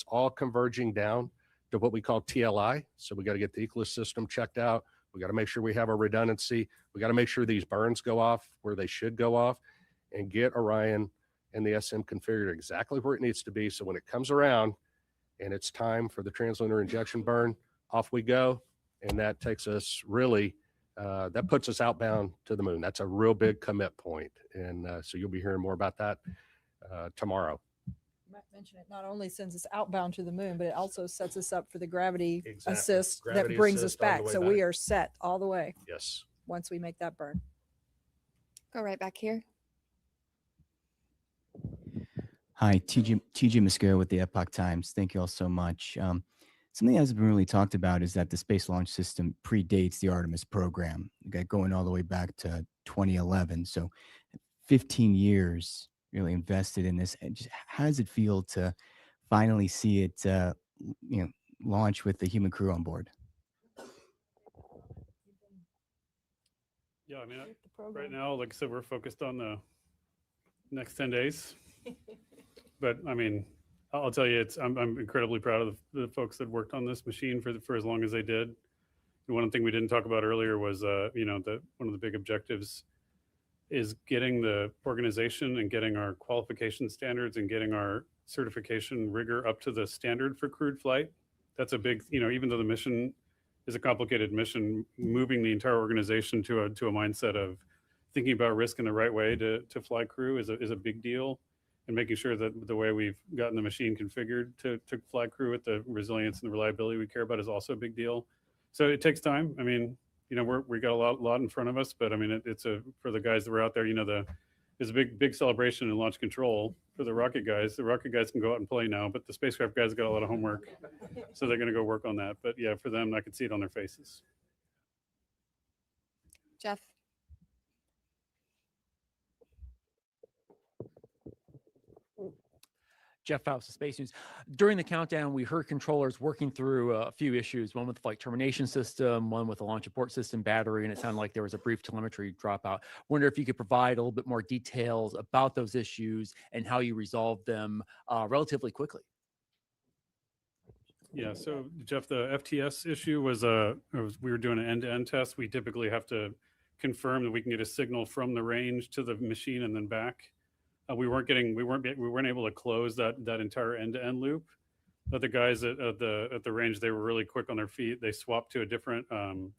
all converging down to what we call TLI. So we got to get the ECLIS system checked out. We got to make sure we have a redundancy. We got to make sure these burns go off where they should go off and get Orion and the SM configured exactly where it needs to be. So when it comes around and it's time for the translunar injection burn, off we go. And that takes us really, that puts us outbound to the moon. That's a real big commit point. And so you'll be hearing more about that tomorrow.
Might mention it not only sends us outbound to the moon, but it also sets us up for the gravity
Exactly.
assist
Gravity
that brings
assist
us
all the
back.
way
So
back.
we are set all the way
Yes.
once we make that burn.
Go right back here.
Hi, TJ Mascara with the Epoch Times. Thank you all so much. Something that hasn't been really talked about is that the Space Launch System predates the Artemis program, okay, going all the way back to 2011. So 15 years really invested in this. And just how does it feel to finally see it, launch with the human crew on board?
Yeah, I mean, right now, like I said, we're focused on the next 10 days. But I mean, I'll tell you, I'm incredibly proud of the folks that worked on this machine for as long as they did. And one thing we didn't talk about earlier was, one of the big objectives is getting the organization and getting our qualification standards and getting our certification rigor up to the standard for crewed flight. That's a big, even though the mission is a complicated mission, moving the entire organization to a mindset of thinking about risk in the right way to fly crew is a big deal. And making sure that the way we've gotten the machine configured to fly crew with the resilience and the reliability we care about is also a big deal. So it takes time. I mean, we got a lot in front of us, but I mean, it's for the guys that were out there, there's a big celebration in launch control for the rocket guys. The rocket guys can go out and play now, but the spacecraft guys got a lot of homework. So they're going to go work on that. But yeah, for them, I could see it on their faces.
Jeff.
Jeff Faust of Space News. During the countdown, we heard controllers working through a few issues, one with the flight termination system, one with the launch abort system battery, and it sounded like there was a brief telemetry dropout. Wonder if you could provide a little bit more details about those issues and how you resolved them relatively quickly.
Yeah, so Jeff, the FTS issue was we were doing an end-to-end test. We typically have to confirm that we can get a signal from the range to the machine and then back. We weren't able to close that entire end-to-end loop. But the guys at the range, they were really quick on their feet. They swapped to a different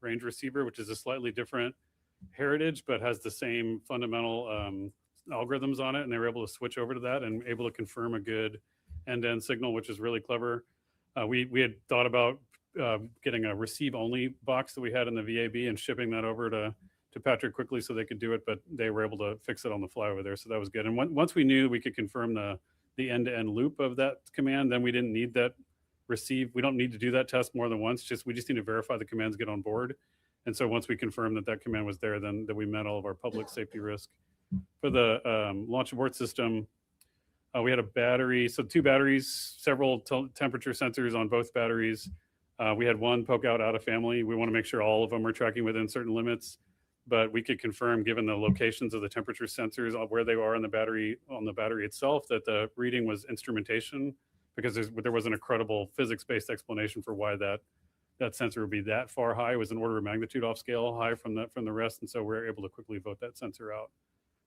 range receiver, which is a slightly different heritage, but has the same fundamental algorithms on it. And they were able to switch over to that and able to confirm a good end-to-end signal, which is really clever. We had thought about getting a receive-only box that we had in the VAB and shipping that over to Patrick quickly so they could do it, but they were able to fix it on the fly over there. So that was good. And once we knew we could confirm the end-to-end loop of that command, then we didn't need that receive. We don't need to do that test more than once. We just need to verify the commands get on board. And so once we confirmed that command was there, then that we met all of our public safety risk. For the launch abort system, we had a battery, so 2 batteries, several temperature sensors on both batteries. We had one poke out of family. We want to make sure all of them are tracking within certain limits. But we could confirm, given the locations of the temperature sensors, where they are on the battery itself, that the reading was instrumentation, because there wasn't a credible physics-based explanation for why that sensor would be that far high. It was an order of magnitude off scale high from the rest, and so we're able to quickly vote that sensor out.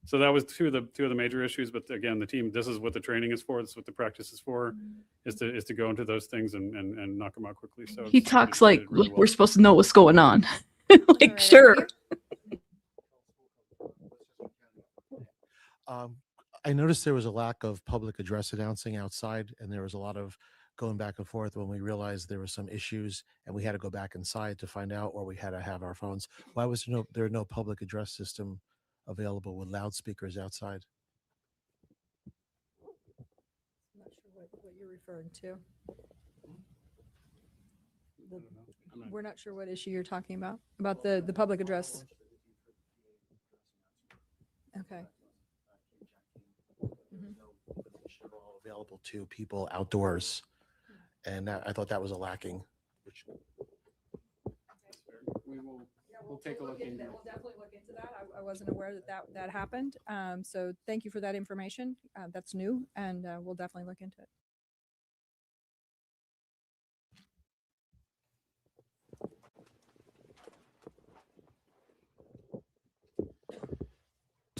So that was two of the major issues. But again, the team, this is what the training is for. This is what the practice is for, is to go into those things and knock them out quickly. So
He talks like
really well.
we're supposed to know what's going on. Like, sure.
I noticed there was a lack of public address announcing outside, and there was a lot of going back and forth when we realized there were some issues and we had to go back inside to find out, or we had to have our phones. Why was there no public address system available with loudspeakers outside?
I'm not sure what you're referring to. We're not sure what issue you're talking about the public address. Okay.
Available to people outdoors, and I thought that was a lacking.
We'll take a look into that. We'll definitely look into that. I wasn't aware that happened. So thank you for that information. That's new, and we'll definitely look into it.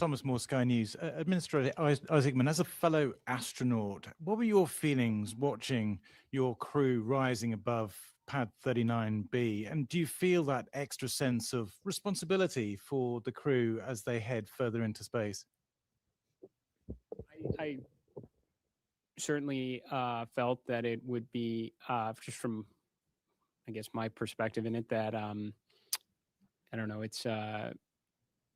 Thomas Moore, Sky News. Administrator Isaacman, as a fellow astronaut, what were your feelings watching your crew rising above Pad 39B? And do you feel that extra sense of responsibility for the crew as they head further into space?
I certainly felt that it would be, just from, I guess, my perspective in it, that I don't know,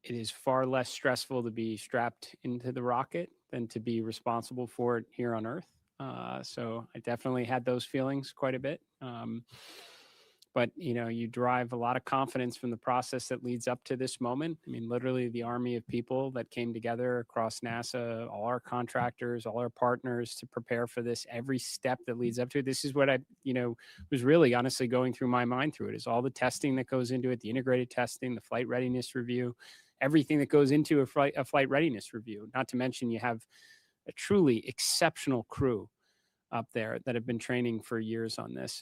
it is far less stressful to be strapped into the rocket than to be responsible for it here on Earth. So I definitely had those feelings quite a bit. But, you know, you derive a lot of confidence from the process that leads up to this moment. I mean, literally the army of people that came together across NASA, all our contractors, all our partners to prepare for this, every step that leads up to it. This is what I, you know, was really honestly going through my mind through it, is all the testing that goes into it, the integrated testing, the flight readiness review, everything that goes into a flight readiness review. Not to mention you have a truly exceptional crew up there that have been training for years on this.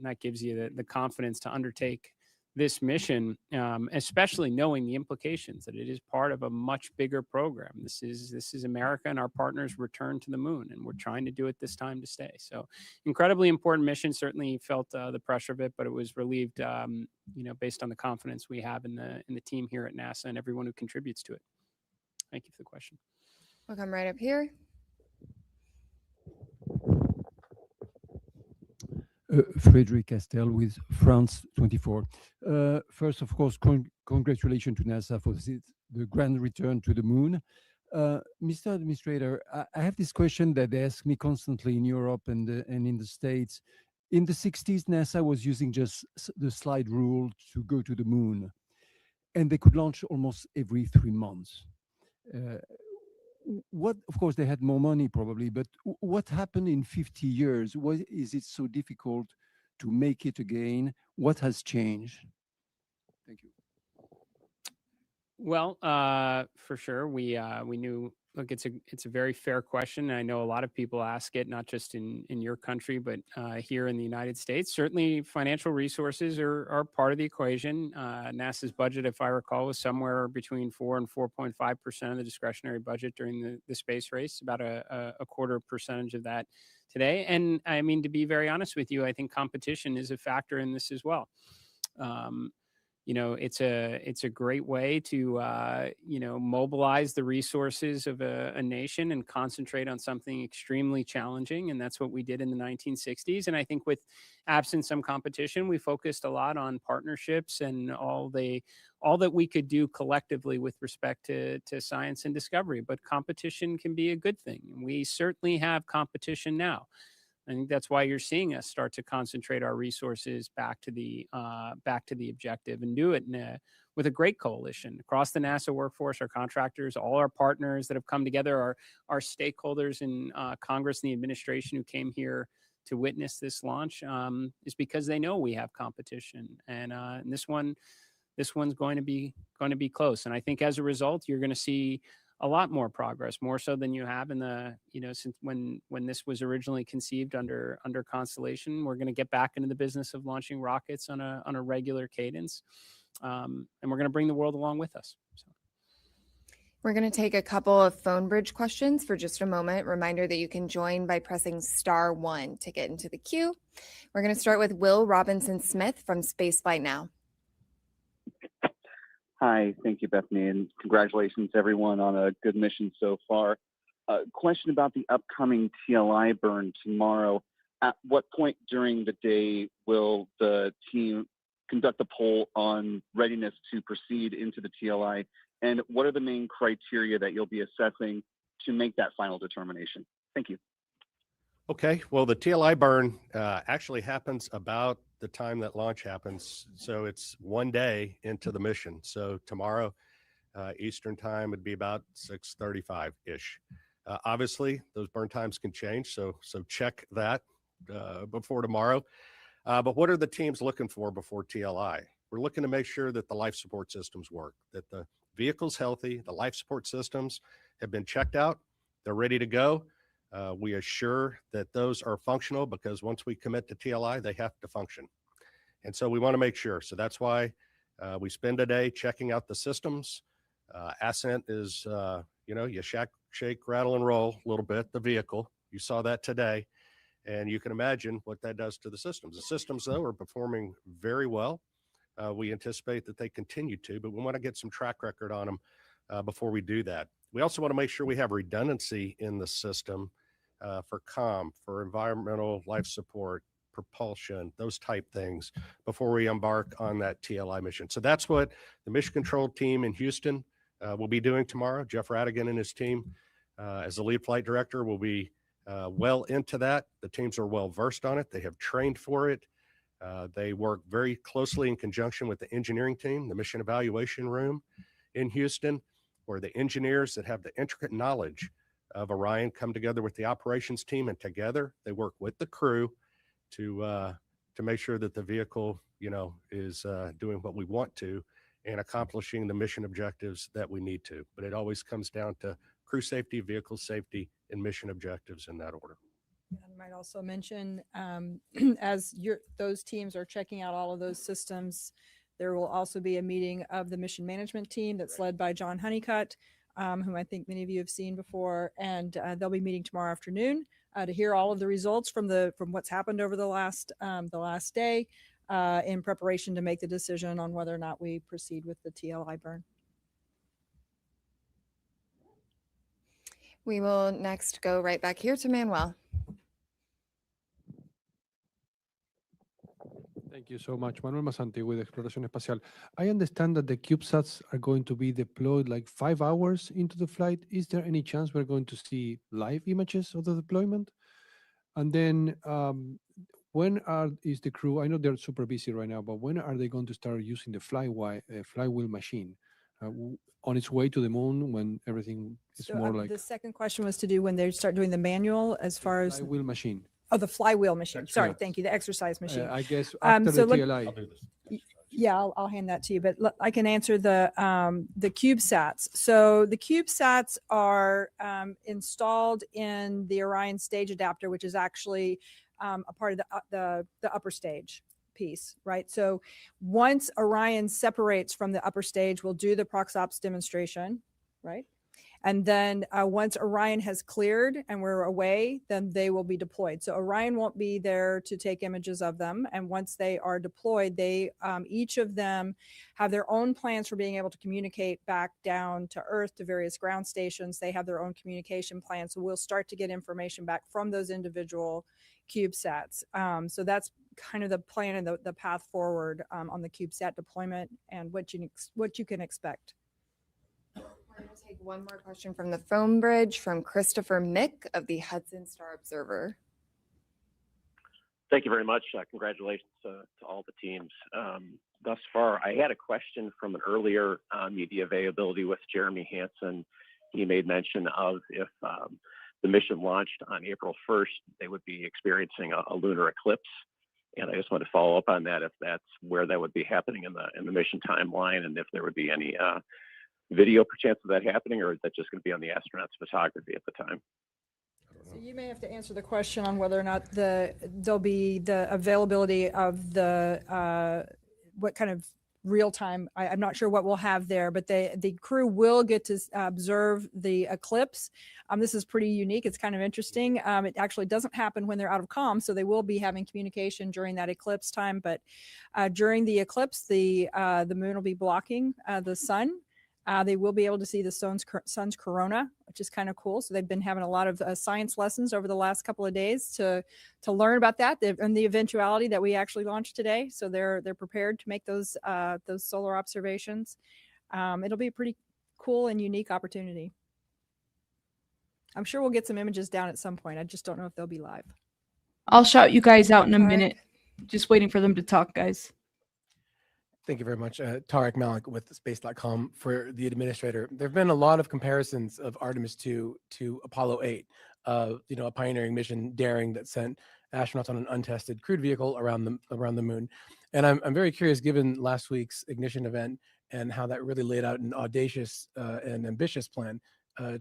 That gives you the confidence to undertake this mission, especially knowing the implications that it is part of a much bigger program. This is America and our partners' return to the moon, and we're trying to do it this time to stay. So, incredibly important mission. Certainly felt the pressure of it, but it was relieved, you know, based on the confidence we have in the team here at NASA and everyone who contributes to it. Thank you for the question.
We'll come right up here.
Frederic Castel with France 24. First, of course, congratulations to NASA for the grand return to the moon. Mr. Administrator, I have this question that they ask me constantly in Europe and in the States. In the 60s, NASA was using just the slide rule to go to the moon, and they could launch almost every 3 months. Of course, they had more money probably, but what happened in 50 years? Why is it so difficult to make it again? What has changed? Thank you.
Well, for sure, we knew. Look, it's a very fair question. I know a lot of people ask it, not just in your country, but here in the United States. Certainly, financial resources are part of the equation. NASA's budget, if I recall, was somewhere between 4 and 4.5% of the discretionary budget during the space race. About a quarter percentage of that today. And I mean, to be very honest with you, I think competition is a factor in this as well. You know, it's a great way to, you know, mobilize the resources of a nation and concentrate on something extremely challenging. And that's what we did in the 1960s. And I think with absent some competition, we focused a lot on partnerships and all that we could do collectively with respect to science and discovery. But competition can be a good thing. And we certainly have competition now. I think that's why you're seeing us start to concentrate our resources back to the objective, and do it with a great coalition across the NASA workforce, our contractors, all our partners that have come together, our stakeholders in Congress and the administration who came here to witness this launch, is because they know we have competition, and this one's going to be close. And I think as a result, you're going to see a lot more progress, more so than you have in the, you know, since when this was originally conceived under Constellation. We're going to get back into the business of launching rockets on a regular cadence, and we're going to bring the world along with us. So.
We're going to take a couple of phone bridge questions for just a moment. Reminder that you can join by pressing *1 to get into the queue. We're going to start with Will Robinson Smith from Spaceflight Now.
Hi, thank you, Bethany, and congratulations everyone on a good mission so far. Question about the upcoming TLI burn tomorrow. At what point during the day will the team conduct a poll on readiness to proceed into the TLI? And what are the main criteria that you'll be assessing to make that final determination? Thank you.
Okay, well, the TLI burn actually happens about the time that launch happens. So it's 1 day into the mission. So tomorrow, Eastern time, would be about 6:35-ish. Obviously, those burn times can change. So check that before tomorrow. But what are the teams looking for before TLI? We're looking to make sure that the life support systems work, that the vehicle's healthy, the life support systems have been checked out, they're ready to go. We assure that those are functional, because once we commit to TLI, they have to function. And so we want to make sure. So that's why we spend a day checking out the systems. Ascent is, you shake, rattle, and roll a little bit, the vehicle. You saw that today. And you can imagine what that does to the systems. The systems, though, are performing very well. We anticipate that they continue to, but we want to get some track record on them before we do that. We also want to make sure we have redundancy in the system for comm, for environmental life support, propulsion, those type things before we embark on that TLI mission. So that's what the mission control team in Houston will be doing tomorrow. Jeff Radigan and his team, as the lead flight director, will be well into that. The teams are well versed on it. They have trained for it. They work very closely in conjunction with the engineering team, the mission evaluation room in Houston, where the engineers that have the intricate knowledge of Orion come together with the operations team, and together they work with the crew to make sure that the vehicle, is doing what we want to and accomplishing the mission objectives that we need to. But it always comes down to crew safety, vehicle safety, and mission objectives in that order.
I might also mention, as those teams are checking out all of those systems, there will also be a meeting of the mission management team that's led by John Honeycutt, whom I think many of you have seen before, and they'll be meeting tomorrow afternoon to hear all of the results from what's happened over the last day, in preparation to make the decision on whether or not we proceed with the TLI burn.
We will next go right back here to Manuel.
Thank you so much. Manuel Masante with Exploración Espacial. I understand that the CubeSats are going to be deployed like 5 hours into the flight. Is there any chance we're going to see live images of the deployment? And then when is the crew, I know they're super busy right now, but when are they going to start using the flywheel machine on its way to the moon when everything is more like...
The second question was to do when they start doing the manual as far as...
Flywheel machine.
Oh, the flywheel machine.
That's
Sorry,
correct.
thank you. The exercise machine.
I guess after the TLI.
I'll do this. Yeah, I'll hand that to you, but I can answer the CubeSats. So the CubeSats are installed in the Orion stage adapter, which is actually a part of the upper stage piece, right? So once Orion separates from the upper stage, we'll do the ProxOps demonstration, right? And then once Orion has cleared and we're away, then they will be deployed. So Orion won't be there to take images of them. And once they are deployed, they each of them have their own plans for being able to communicate back down to Earth to various ground stations. They have their own communication plans. So we'll start to get information back from those individual CubeSats. So that's kind of the plan and the path forward on the CubeSat deployment and what you can expect.
We're going to take one more question from the phone bridge from Christopher Mick of the Hudson Star Observer.
Thank you very much. Congratulations to all the teams thus far. I had a question from an earlier media availability with Jeremy Hansen. He made mention of if the mission launched on April 1st, they would be experiencing a lunar eclipse. And I just want to follow up on that, if that's where that would be happening in the mission timeline, and if there would be any video perchance of that happening, or is that just going to be on the astronauts' photography at the time?
So you may have to answer the question on whether or not there'll be the availability of the what kind of real time. I'm not sure what we'll have there, but the crew will get to observe the eclipse. This is pretty unique. It's kind of interesting. It actually doesn't happen when they're out of comm, so they will be having communication during that eclipse time. But during the eclipse, the moon will be blocking the sun. They will be able to see the sun's corona, which is kind of cool. So they've been having a lot of science lessons over the last couple of days to learn about that and the eventuality that we actually launched today. So they're prepared to make those solar observations. It'll be a pretty cool and unique opportunity. I'm sure we'll get some images down at some point. I just don't know if they'll be live.
I'll shout you guys out in a minute. Just waiting for them to talk, guys.
Thank you very much. Tarek Malik with space.com for the administrator. There have been a lot of comparisons of Artemis II to Apollo 8, a pioneering mission daring that sent astronauts on an untested crewed vehicle around the moon. And I'm very curious, given last week's ignition event and how that really laid out an audacious and ambitious plan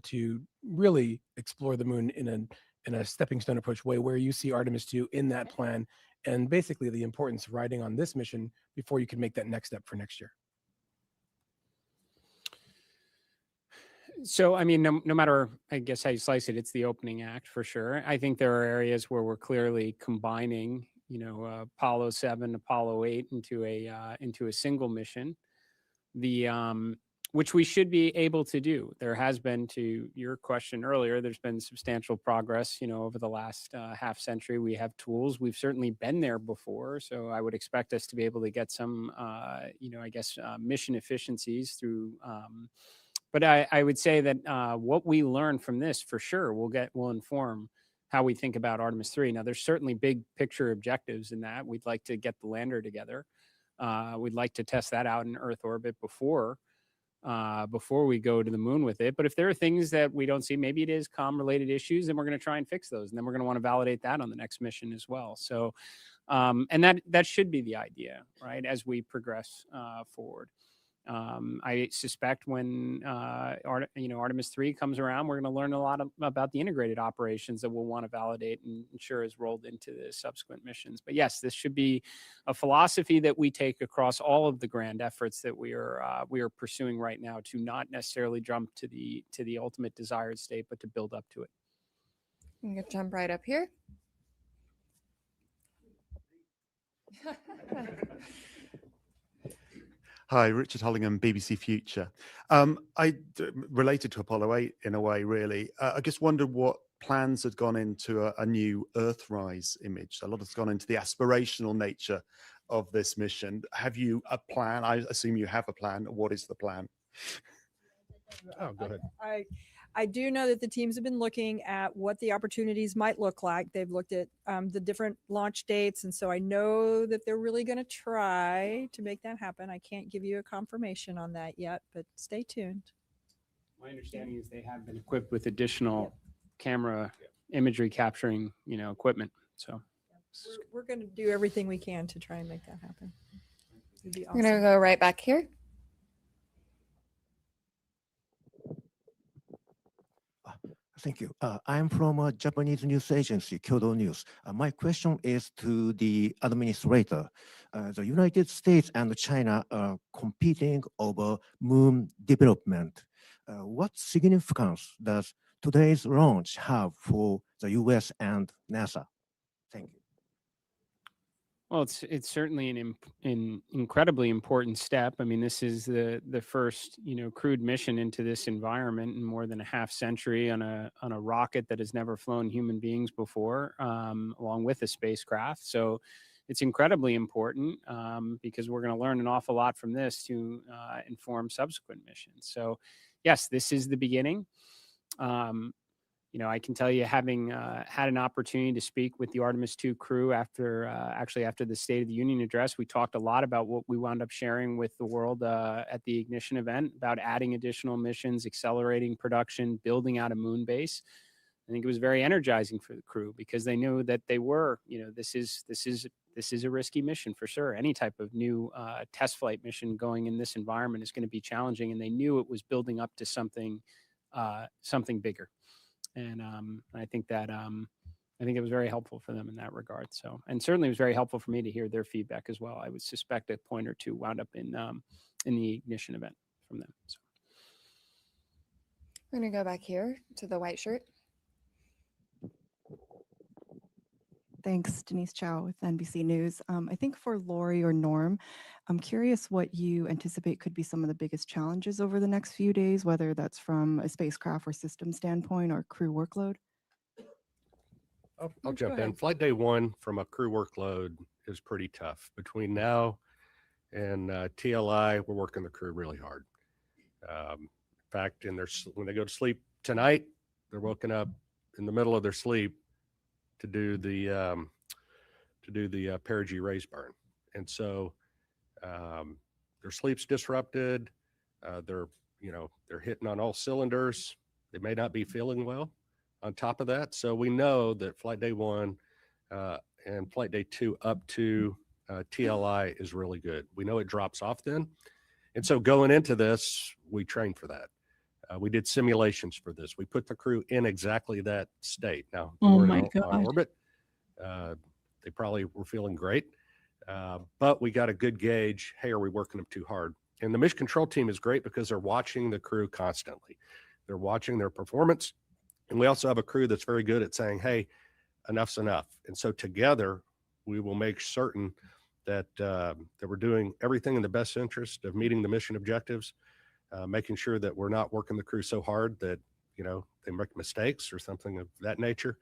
to really explore the moon in a stepping stone approach way, where you see Artemis II in that plan, and basically the importance of riding on this mission before you can make that next step for next year.
So, I mean, no matter, I guess, how you slice it, it's the opening act for sure. I think there are areas where we're clearly combining, Apollo 7, Apollo 8 into a single mission. Which we should be able to do. There has been, to your question earlier, there's been substantial progress, over the last half century. We have tools. We've certainly been there before. So I would expect us to be able to get some, mission efficiencies through. But I would say that what we learn from this for sure will inform how we think about Artemis 3. Now, there's certainly big picture objectives in that. We'd like to get the lander together. We'd like to test that out in Earth orbit before we go to the moon with it. But if there are things that we don't see, maybe it is comm related issues, then we're going to try and fix those. And then we're going to want to validate that on the next mission as well. So, and that should be the idea, right? As we progress forward. I suspect when Artemis 3 comes around, we're going to learn a lot about the integrated operations that we'll want to validate and ensure is rolled into the subsequent missions. But yes, this should be a philosophy that we take across all of the grand efforts that we are pursuing right now, to not necessarily jump to the ultimate desired state, but to build up to it.
I'm going to jump right up here.
Hi, Richard Hollingham, BBC Future. Related to Apollo 8 in a way, really. I just wondered what plans had gone into a new Earthrise image. A lot has gone into the aspirational nature of this mission. Have you a plan? I assume you have a plan. What is the plan?
Oh, go ahead.
I do know that the teams have been looking at what the opportunities might look like. They've looked at the different launch dates. And so I know that they're really going to try to make that happen. I can't give you a confirmation on that yet, but stay tuned.
My understanding is they have been equipped with additional camera imagery capturing, equipment. So
we're going to do everything we can to try and make that happen. It'd be awesome.
We're going to go right back here.
Thank you. I'm from a Japanese news agency, Kyodo News. My question is to the administrator. The United States and China are competing over moon development. What significance does today's launch have for the US and NASA? Thank you.
Well, it's certainly an incredibly important step. I mean, this is the first crewed mission into this environment in more than a half century on a rocket that has never flown human beings before, along with a spacecraft. So it's incredibly important because we're going to learn an awful lot from this to inform subsequent missions. So yes, this is the beginning. I can tell you, having had an opportunity to speak with the Artemis II crew after the State of the Union address, we talked a lot about what we wound up sharing with the world at the Ignition event about adding additional missions, accelerating production, building out a moon base. I think it was very energizing for the crew because they knew that they were, this is a risky mission for sure. Any type of new test flight mission going in this environment is going to be challenging, and they knew it was building up to something bigger. And I think that it was very helpful for them in that regard. So, and certainly it was very helpful for me to hear their feedback as well. I would suspect a point or two wound up in the Ignition event from them. So.
We're going to go back here to the white shirt.
Thanks, Denise Chow with NBC News. I think for Lori or Norm, I'm curious what you anticipate could be some of the biggest challenges over the next few days, whether that's from a spacecraft or system standpoint or crew workload.
I'll jump in. Flight day 1 from a crew workload is pretty tough. Between now and TLI, we're working the crew really hard. In fact, when they go to sleep tonight, they're woken up in the middle of their sleep to do the perigee raise burn, and so their sleep's disrupted. They're hitting on all cylinders. They may not be feeling well on top of that. So we know that flight day 1 and flight day 2 up to TLI is really good. We know it drops off then, and so going into this, we trained for that. We did simulations for this. We put the crew in exactly that state. Now,
Oh
we're
my
on
God.
orbit. They probably were feeling great, but we got a good gauge. Hey, are we working them too hard? And the mission control team is great because they're watching the crew constantly. They're watching their performance. And we also have a crew that's very good at saying, hey, enough's enough. And so together we will make certain that that we're doing everything in the best interest of meeting the mission objectives, making sure that we're not working the crew so hard that, you know, they make mistakes or something of that nature.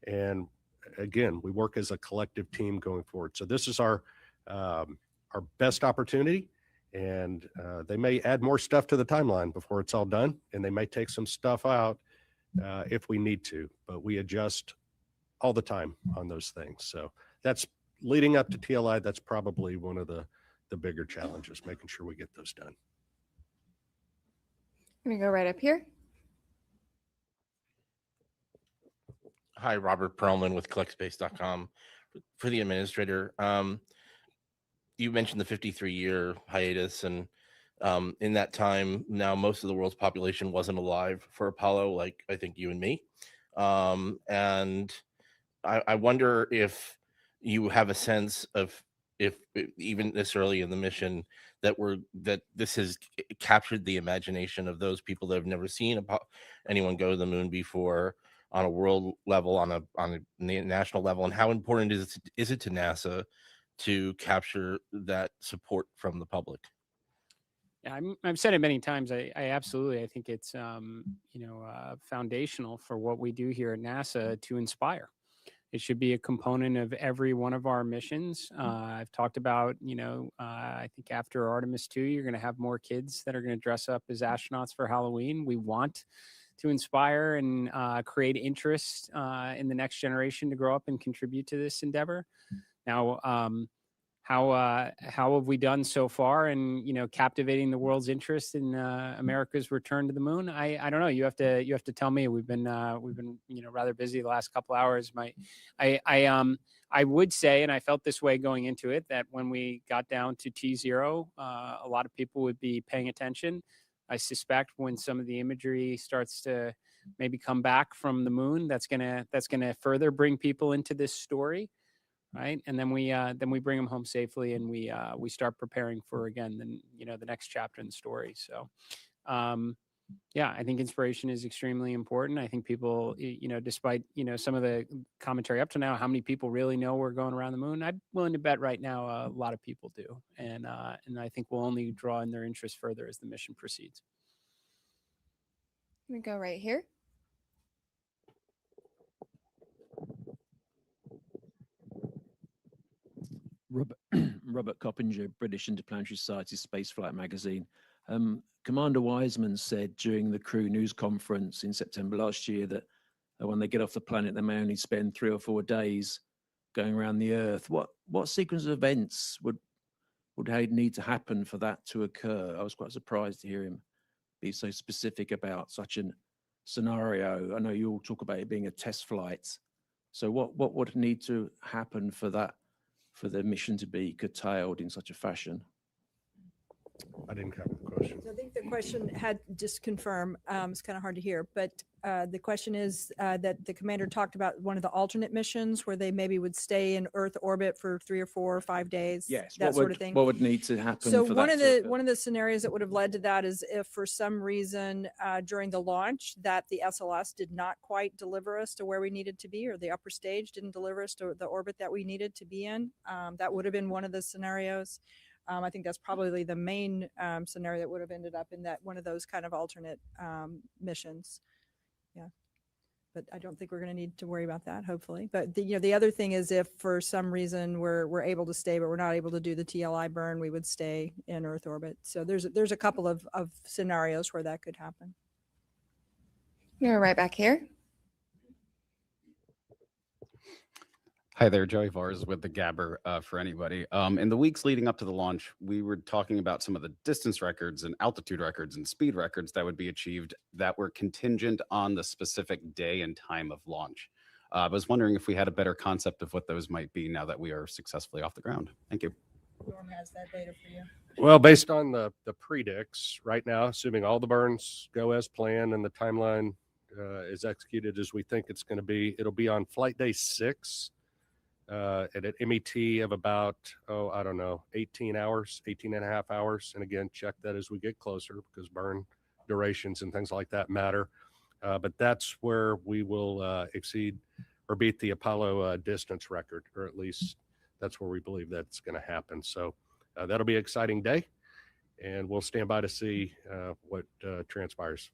And again, we work as a collective team going forward. So this is our best opportunity, and they may add more stuff to the timeline before it's all done, and they may take some stuff out if we need to, but we adjust all the time on those things. So that's leading up to TLI. That's probably one of the bigger challenges, making sure we get those done.
I'm gonna go right up here.
Hi, Robert Perlman with collectspace.com. For the administrator, you mentioned the 53-year hiatus, and in that time, now most of the world's population wasn't alive for Apollo, like I think you and me. And I wonder if you have a sense of if even this early in the mission that this has captured the imagination of those people that have never seen anyone go to the moon before, on a world level, on a national level, and how important is it to NASA to capture that support from the public?
Yeah, I've said it many times. I absolutely, I think it's foundational for what we do here at NASA to inspire. It should be a component of every one of our missions. I've talked about, I think after Artemis II, you're going to have more kids that are going to dress up as astronauts for Halloween. We want to inspire and create interest in the next generation to grow up and contribute to this endeavor. Now, how have we done so far in captivating the world's interest in America's return to the moon? I don't know. You have to tell me. We've been rather busy the last couple hours. I would say, and I felt this way going into it, that when we got down to T0, a lot of people would be paying attention. I suspect when some of the imagery starts to maybe come back from the moon, that's gonna further bring people into this story, right? And then we bring them home safely, and we start preparing for, again, the next chapter in the story. So, yeah, I think inspiration is extremely important. I think people, despite some of the commentary up to now, how many people really know we're going around the moon? I'm willing to bet right now a lot of people do, and I think we'll only draw in their interest further as the mission proceeds.
I'm gonna go right here.
Robert Coppinger, British Interplanetary Society Spaceflight magazine. Commander Wiseman said during the crew news conference in September last year that when they get off the planet, they may only spend 3 or 4 days going around the Earth. What sequence of events would need to happen for that to occur? I was quite surprised to hear him be so specific about such a scenario. I know you all talk about it being a test flight. So what would need to happen for the mission to be curtailed in such a fashion?
I didn't cover the question.
So I think the question had just confirm, it's kind of hard to hear, but the question is that the commander talked about one of the alternate missions where they maybe would stay in Earth orbit for 3 or 4 or 5 days.
Yes,
that sort of thing.
What would need to happen?
So
for
one
that
of
to
the
occur?
one of the scenarios that would have led to that is if for some reason during the launch that the SLS did not quite deliver us to where we needed to be, or the upper stage didn't deliver us to the orbit that we needed to be in. That would have been one of the scenarios. I think that's probably the main scenario that would have ended up in that one of those kind of alternate missions. Yeah, but I don't think we're going to need to worry about that, hopefully. But the other thing is, if for some reason we're able to stay, but we're not able to do the TLI burn, we would stay in Earth orbit. So there's a couple of scenarios where that could happen.
You're right back here.
Hi there, Joey Vars with the Gabber for anybody. In the weeks leading up to the launch, we were talking about some of the distance records and altitude records and speed records that would be achieved that were contingent on the specific day and time of launch. I was wondering if we had a better concept of what those might be now that we are successfully off the ground. Thank you.
Norm has that data for you.
Well, based on the predicts right now, assuming all the burns go as planned and the timeline is executed as we think it's going to be, it'll be on flight day 6. At an MET of about, 18 hours, 18 and a half hours. And again, check that as we get closer because burn durations and things like that matter. But that's where we will exceed or beat the Apollo distance record, or at least that's where we believe that's going to happen. So that'll be an exciting day, and we'll stand by to see what transpires.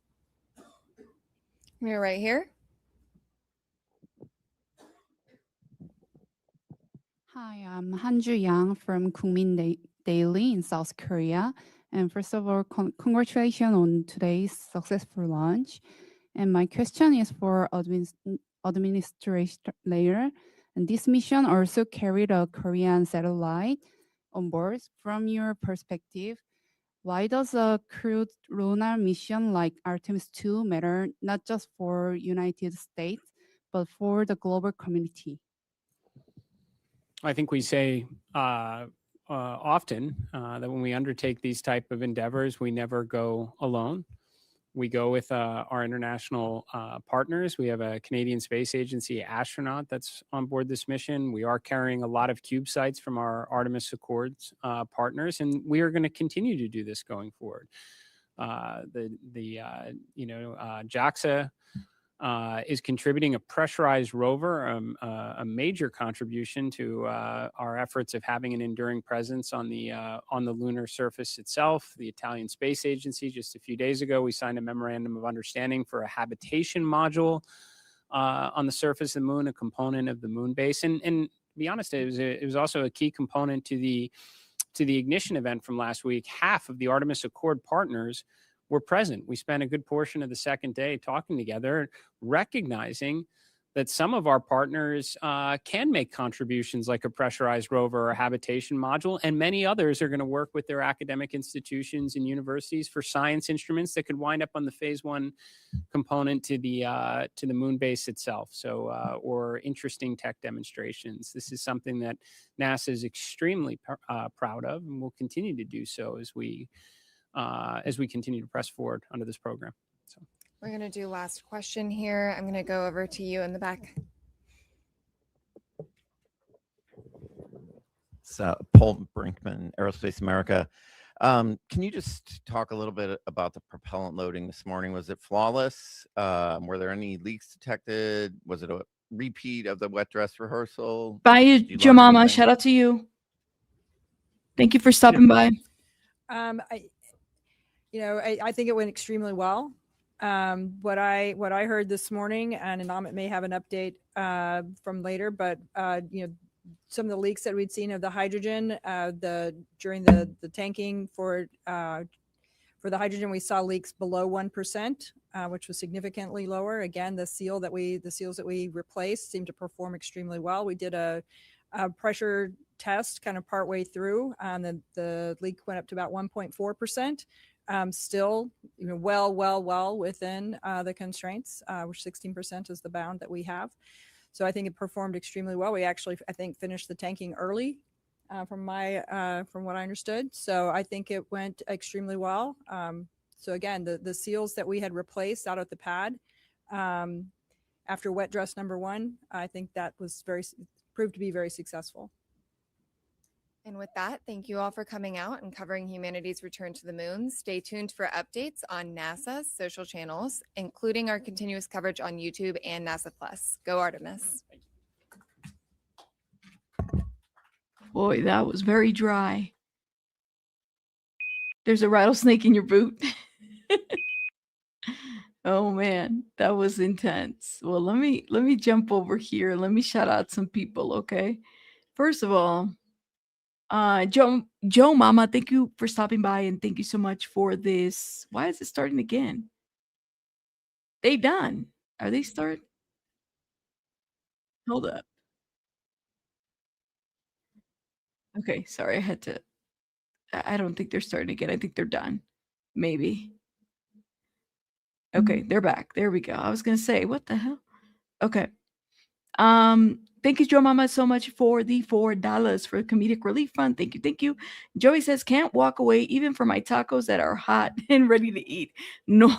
We're right here.
Hi, I'm Hanju Yang from Kumin Daily in South Korea. And first of all, congratulations on today's successful launch. And my question is for administration layer. And this mission also carried a Korean satellite on board. From your perspective, why does a crewed lunar mission like Artemis II matter not just for United States, but for the global community?
I think we say often that when we undertake these type of endeavors, we never go alone. We go with our international partners. We have a Canadian Space Agency astronaut that's on board this mission. We are carrying a lot of CubeSats from our Artemis Accords partners, and we are going to continue to do this going forward. JAXA is contributing a pressurized rover, a major contribution to our efforts of having an enduring presence on the lunar surface itself. The Italian Space Agency, just a few days ago, we signed a memorandum of understanding for a habitation module on the surface of the moon, a component of the moon base. And to be honest, it was also a key component to the ignition event from last week. Half of the Artemis Accord partners were present. We spent a good portion of the second day talking together, recognizing that some of our partners can make contributions like a pressurized rover or a habitation module, and many others are going to work with their academic institutions and universities for science instruments that could wind up on the phase 1 component to the moon base itself. So, or interesting tech demonstrations. This is something that NASA is extremely proud of, and will continue to do so as we continue to press forward under this program. So
we're going to do last question here. I'm going to go over to you in the back.
So Paul Brinkman, Aerospace America. Can you just talk a little bit about the propellant loading this morning? Was it flawless? Were there any leaks detected? Was it a repeat of the wet dress rehearsal?
Bye, Joe Mama. Shout out to you. Thank you for stopping by.
I think it went extremely well. What I heard this morning, and Amit may have an update from later, but some of the leaks that we'd seen of the hydrogen, during the tanking for the hydrogen, we saw leaks below 1%, which was significantly lower. Again, the seals that we replaced seemed to perform extremely well. We did a pressure test kind of partway through, and the leak went up to about 1.4%. Still, well within the constraints, which 16% is the bound that we have. So I think it performed extremely well. We actually, I think, finished the tanking early, from what I understood. So I think it went extremely well. So again, the seals that we had replaced out at the pad after wet dress number 1, I think that was proved to be very successful.
And with that, thank you all for coming out and covering humanity's return to the moon. Stay tuned for updates on NASA's social channels, including our continuous coverage on YouTube and NASA Plus. Go Artemis.
Boy, that was very dry. There's a rattlesnake in your boot. Oh man, that was intense. Well, let me jump over here. Let me shout out some people, okay? First of all, Joe Mama, thank you for stopping by, and thank you so much for this. Why is it starting again? They done. Are they start? Hold up. Okay, sorry, I don't think they're starting again. I think they're done. Maybe. Okay, they're back. There we go. I was gonna say, what the hell? Okay. Thank you, Joe Mama, so much for the $4 for comedic relief fund. Thank you, thank you. Joey says, can't walk away even for my tacos that are hot and ready to eat. Nor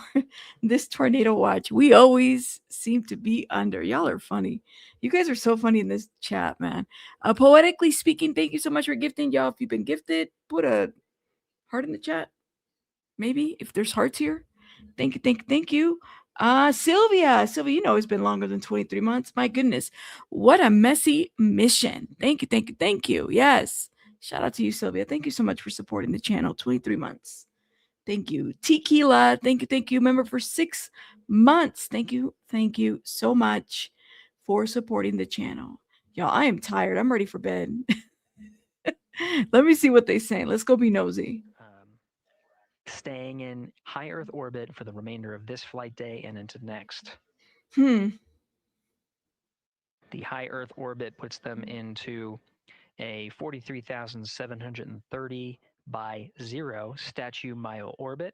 this tornado watch. We always seem to be under. Y'all are funny. You guys are so funny in this chat, man. Poetically speaking, thank you so much for gifting. Y'all, if you've been gifted, put a heart in the chat. Maybe, if there's hearts here. Thank you, thank you, thank you. Sylvia, you know it's been longer than 23 months. My goodness, what a messy mission. Thank you, thank you, thank you. Yes, shout out to you, Sylvia. Thank you so much for supporting the channel. 23 months. Thank you. Tequila, thank you. Member for 6 months. Thank you so much for supporting the channel. Y'all, I am tired. I'm ready for bed. Let me see what they say. Let's go be nosy.
Staying in high Earth orbit for the remainder of this flight day and into next.
The
high Earth orbit puts them into a 43,730 by 0 statue mile orbit,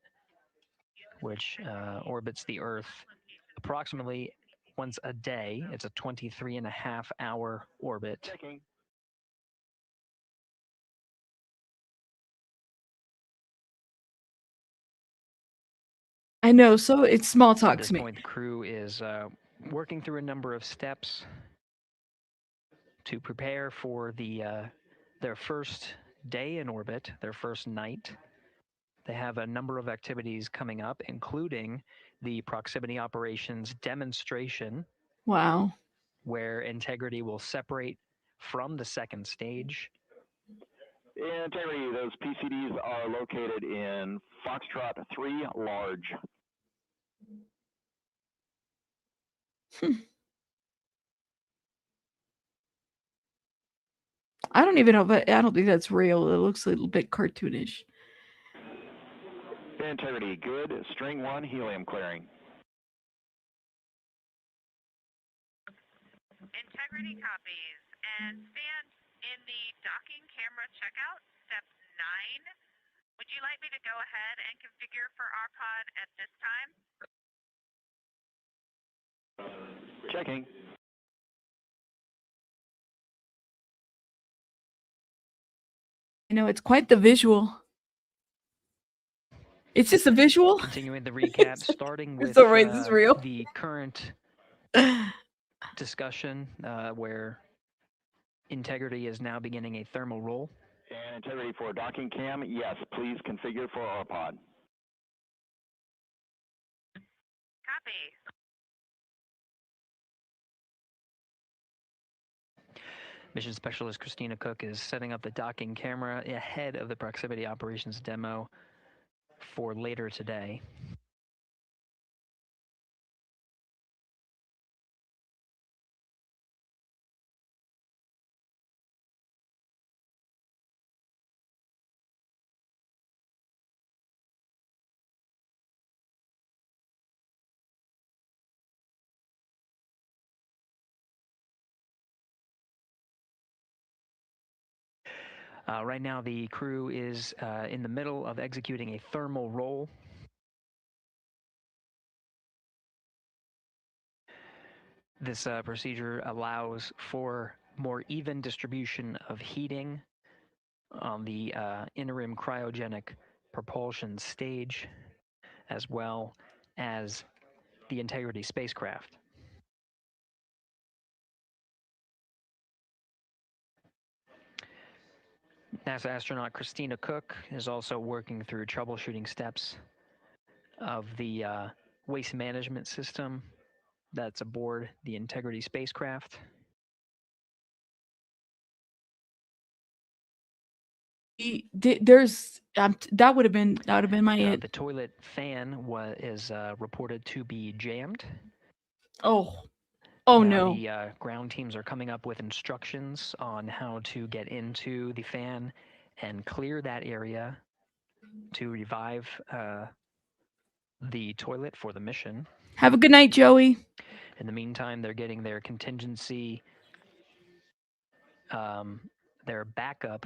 which orbits the Earth approximately once a day. It's a 23.5-hour orbit.
Checking.
I know, so it's small talk
At this
to me.
point, the crew is working through a number of steps to prepare for their first day in orbit, their first night. They have a number of activities coming up, including the proximity operations demonstration.
Wow.
Where Integrity will separate from the second stage.
Integrity, those PCDs are located in Foxtrot 3 large.
I don't even know, but I don't think that's real. It looks a little bit cartoonish.
Integrity, good. String 1, helium clearing.
Integrity copies. And stand in the docking camera checkout, step 9. Would you like me to go ahead and configure for our pod at this time?
Checking.
You know, it's quite the visual. It's just a visual.
Continuing the recap, starting with
So right, this is real.
the current discussion where Integrity is now beginning a thermal roll.
And Integrity for docking cam, yes, please configure for our pod.
Copy.
Mission Specialist Christina Cook is setting up the docking camera ahead of the proximity operations demo for later today. Right now, the crew is in the middle of executing a thermal roll. This procedure allows for more even distribution of heating on the interim cryogenic propulsion stage, as well as the Integrity spacecraft. NASA astronaut Christina Cook is also working through troubleshooting steps of the waste management system that's aboard the Integrity spacecraft.
There's that would have been my
The toilet fan is reported to be jammed.
Oh
Now
no.
The ground teams are coming up with instructions on how to get into the fan and clear that area to revive the toilet for the mission.
Have a good night, Joey.
In the meantime, they're getting their contingency, their backup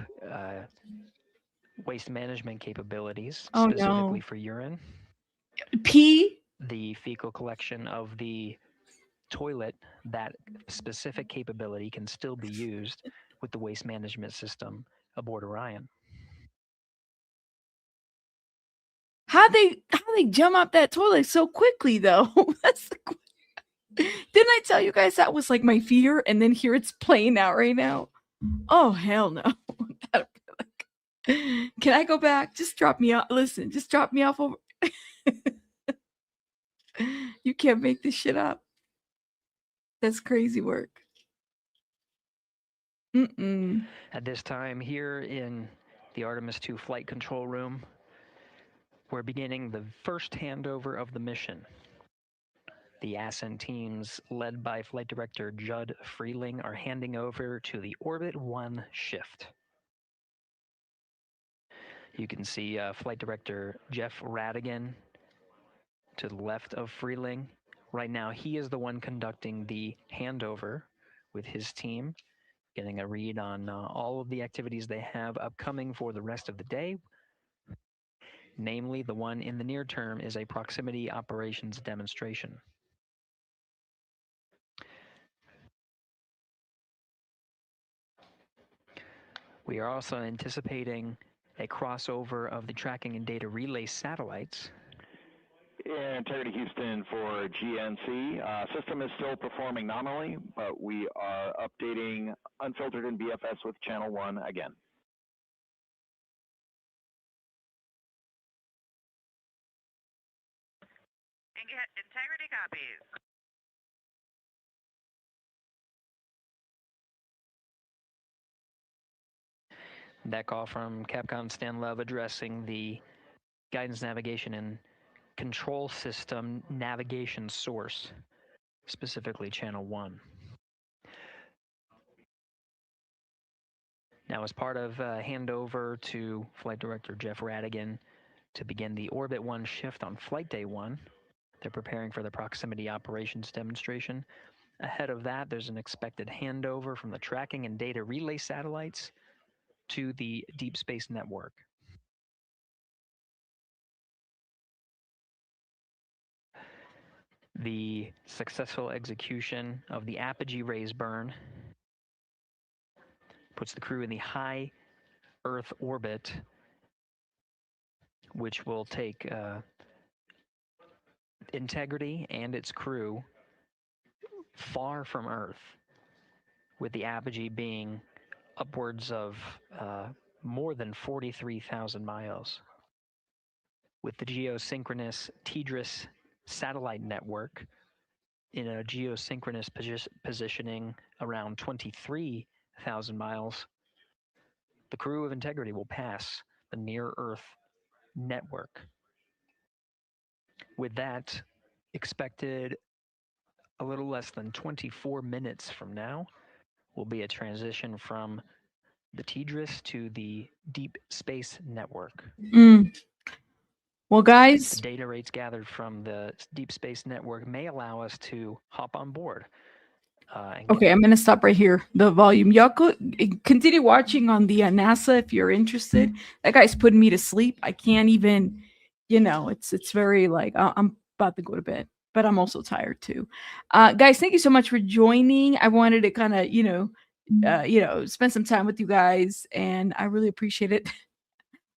waste management capabilities,
Oh,
specifically
no.
for urine.
Pee?
The fecal collection of the toilet, that specific capability can still be used with the waste management system aboard Orion.
How they jump up that toilet so quickly though? That's the Didn't I tell you guys that was like my fear, and then here it's playing out right now? Oh hell no. Can I go back? Just drop me off. Listen, just drop me off over. You can't make this shit up. That's crazy work.
At this time here in the Artemis II flight control room, we're beginning the first handover of the mission. The Ascent teams, led by Flight Director Judd Freeling, are handing over to the Orbit 1 shift. You can see Flight Director Jeff Radigan to the left of Freeling. Right now, he is the one conducting the handover with his team, getting a read on all of the activities they have upcoming for the rest of the day. Namely, the one in the near term is a proximity operations demonstration. We are also anticipating a crossover of the tracking and data relay satellites.
Integrity Houston for GNC. System is still performing nominally, but we are updating unfiltered in BFS with channel 1 again.
Integrity copies.
That call from Capcom Stan Love addressing the guidance, navigation, and control system navigation source, specifically channel 1. Now, as part of handover to Flight Director Jeff Radigan to begin the Orbit 1 shift on Flight Day 1, they're preparing for the proximity operations demonstration. Ahead of that, there's an expected handover from the tracking and data relay satellites to the Deep Space Network. The successful execution of the apogee raise burn puts the crew in the high Earth orbit, which will take Integrity and its crew far from Earth, with the apogee being upwards of more than 43,000 miles. With the geosynchronous TDRS satellite network in a geosynchronous positioning around 23,000 miles, the crew of Integrity will pass the near-Earth network. With that, expected a little less than 24 minutes from now will be a transition from the TDRS to the Deep Space Network.
Well, guys,
the data rates gathered from the Deep Space Network may allow us to hop on board.
Okay, I'm going to stop right here. The volume. Y'all continue watching on the NASA if you're interested. That guy's putting me to sleep. I can't even, it's very like, I'm about to go to bed, but I'm also tired too. Guys, thank you so much for joining. I wanted to kind of, spend some time with you guys, and I really appreciate it.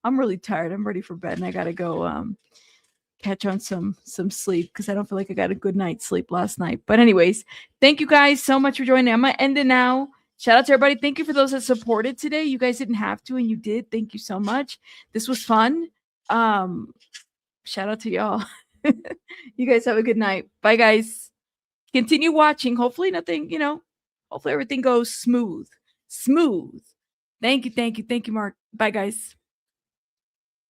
I'm really tired. I'm ready for bed, and I got to go catch on some sleep because I don't feel like I got a good night's sleep last night. But anyways, thank you guys so much for joining. I'm going to end it now. Shout out to everybody. Thank you for those that supported today. You guys didn't have to, and you did. Thank you so much. This was fun. Shout out to y'all. You guys have a good night. Bye, guys. Continue watching. Hopefully nothing, hopefully everything goes smooth. Thank you, Mark. Bye, guys.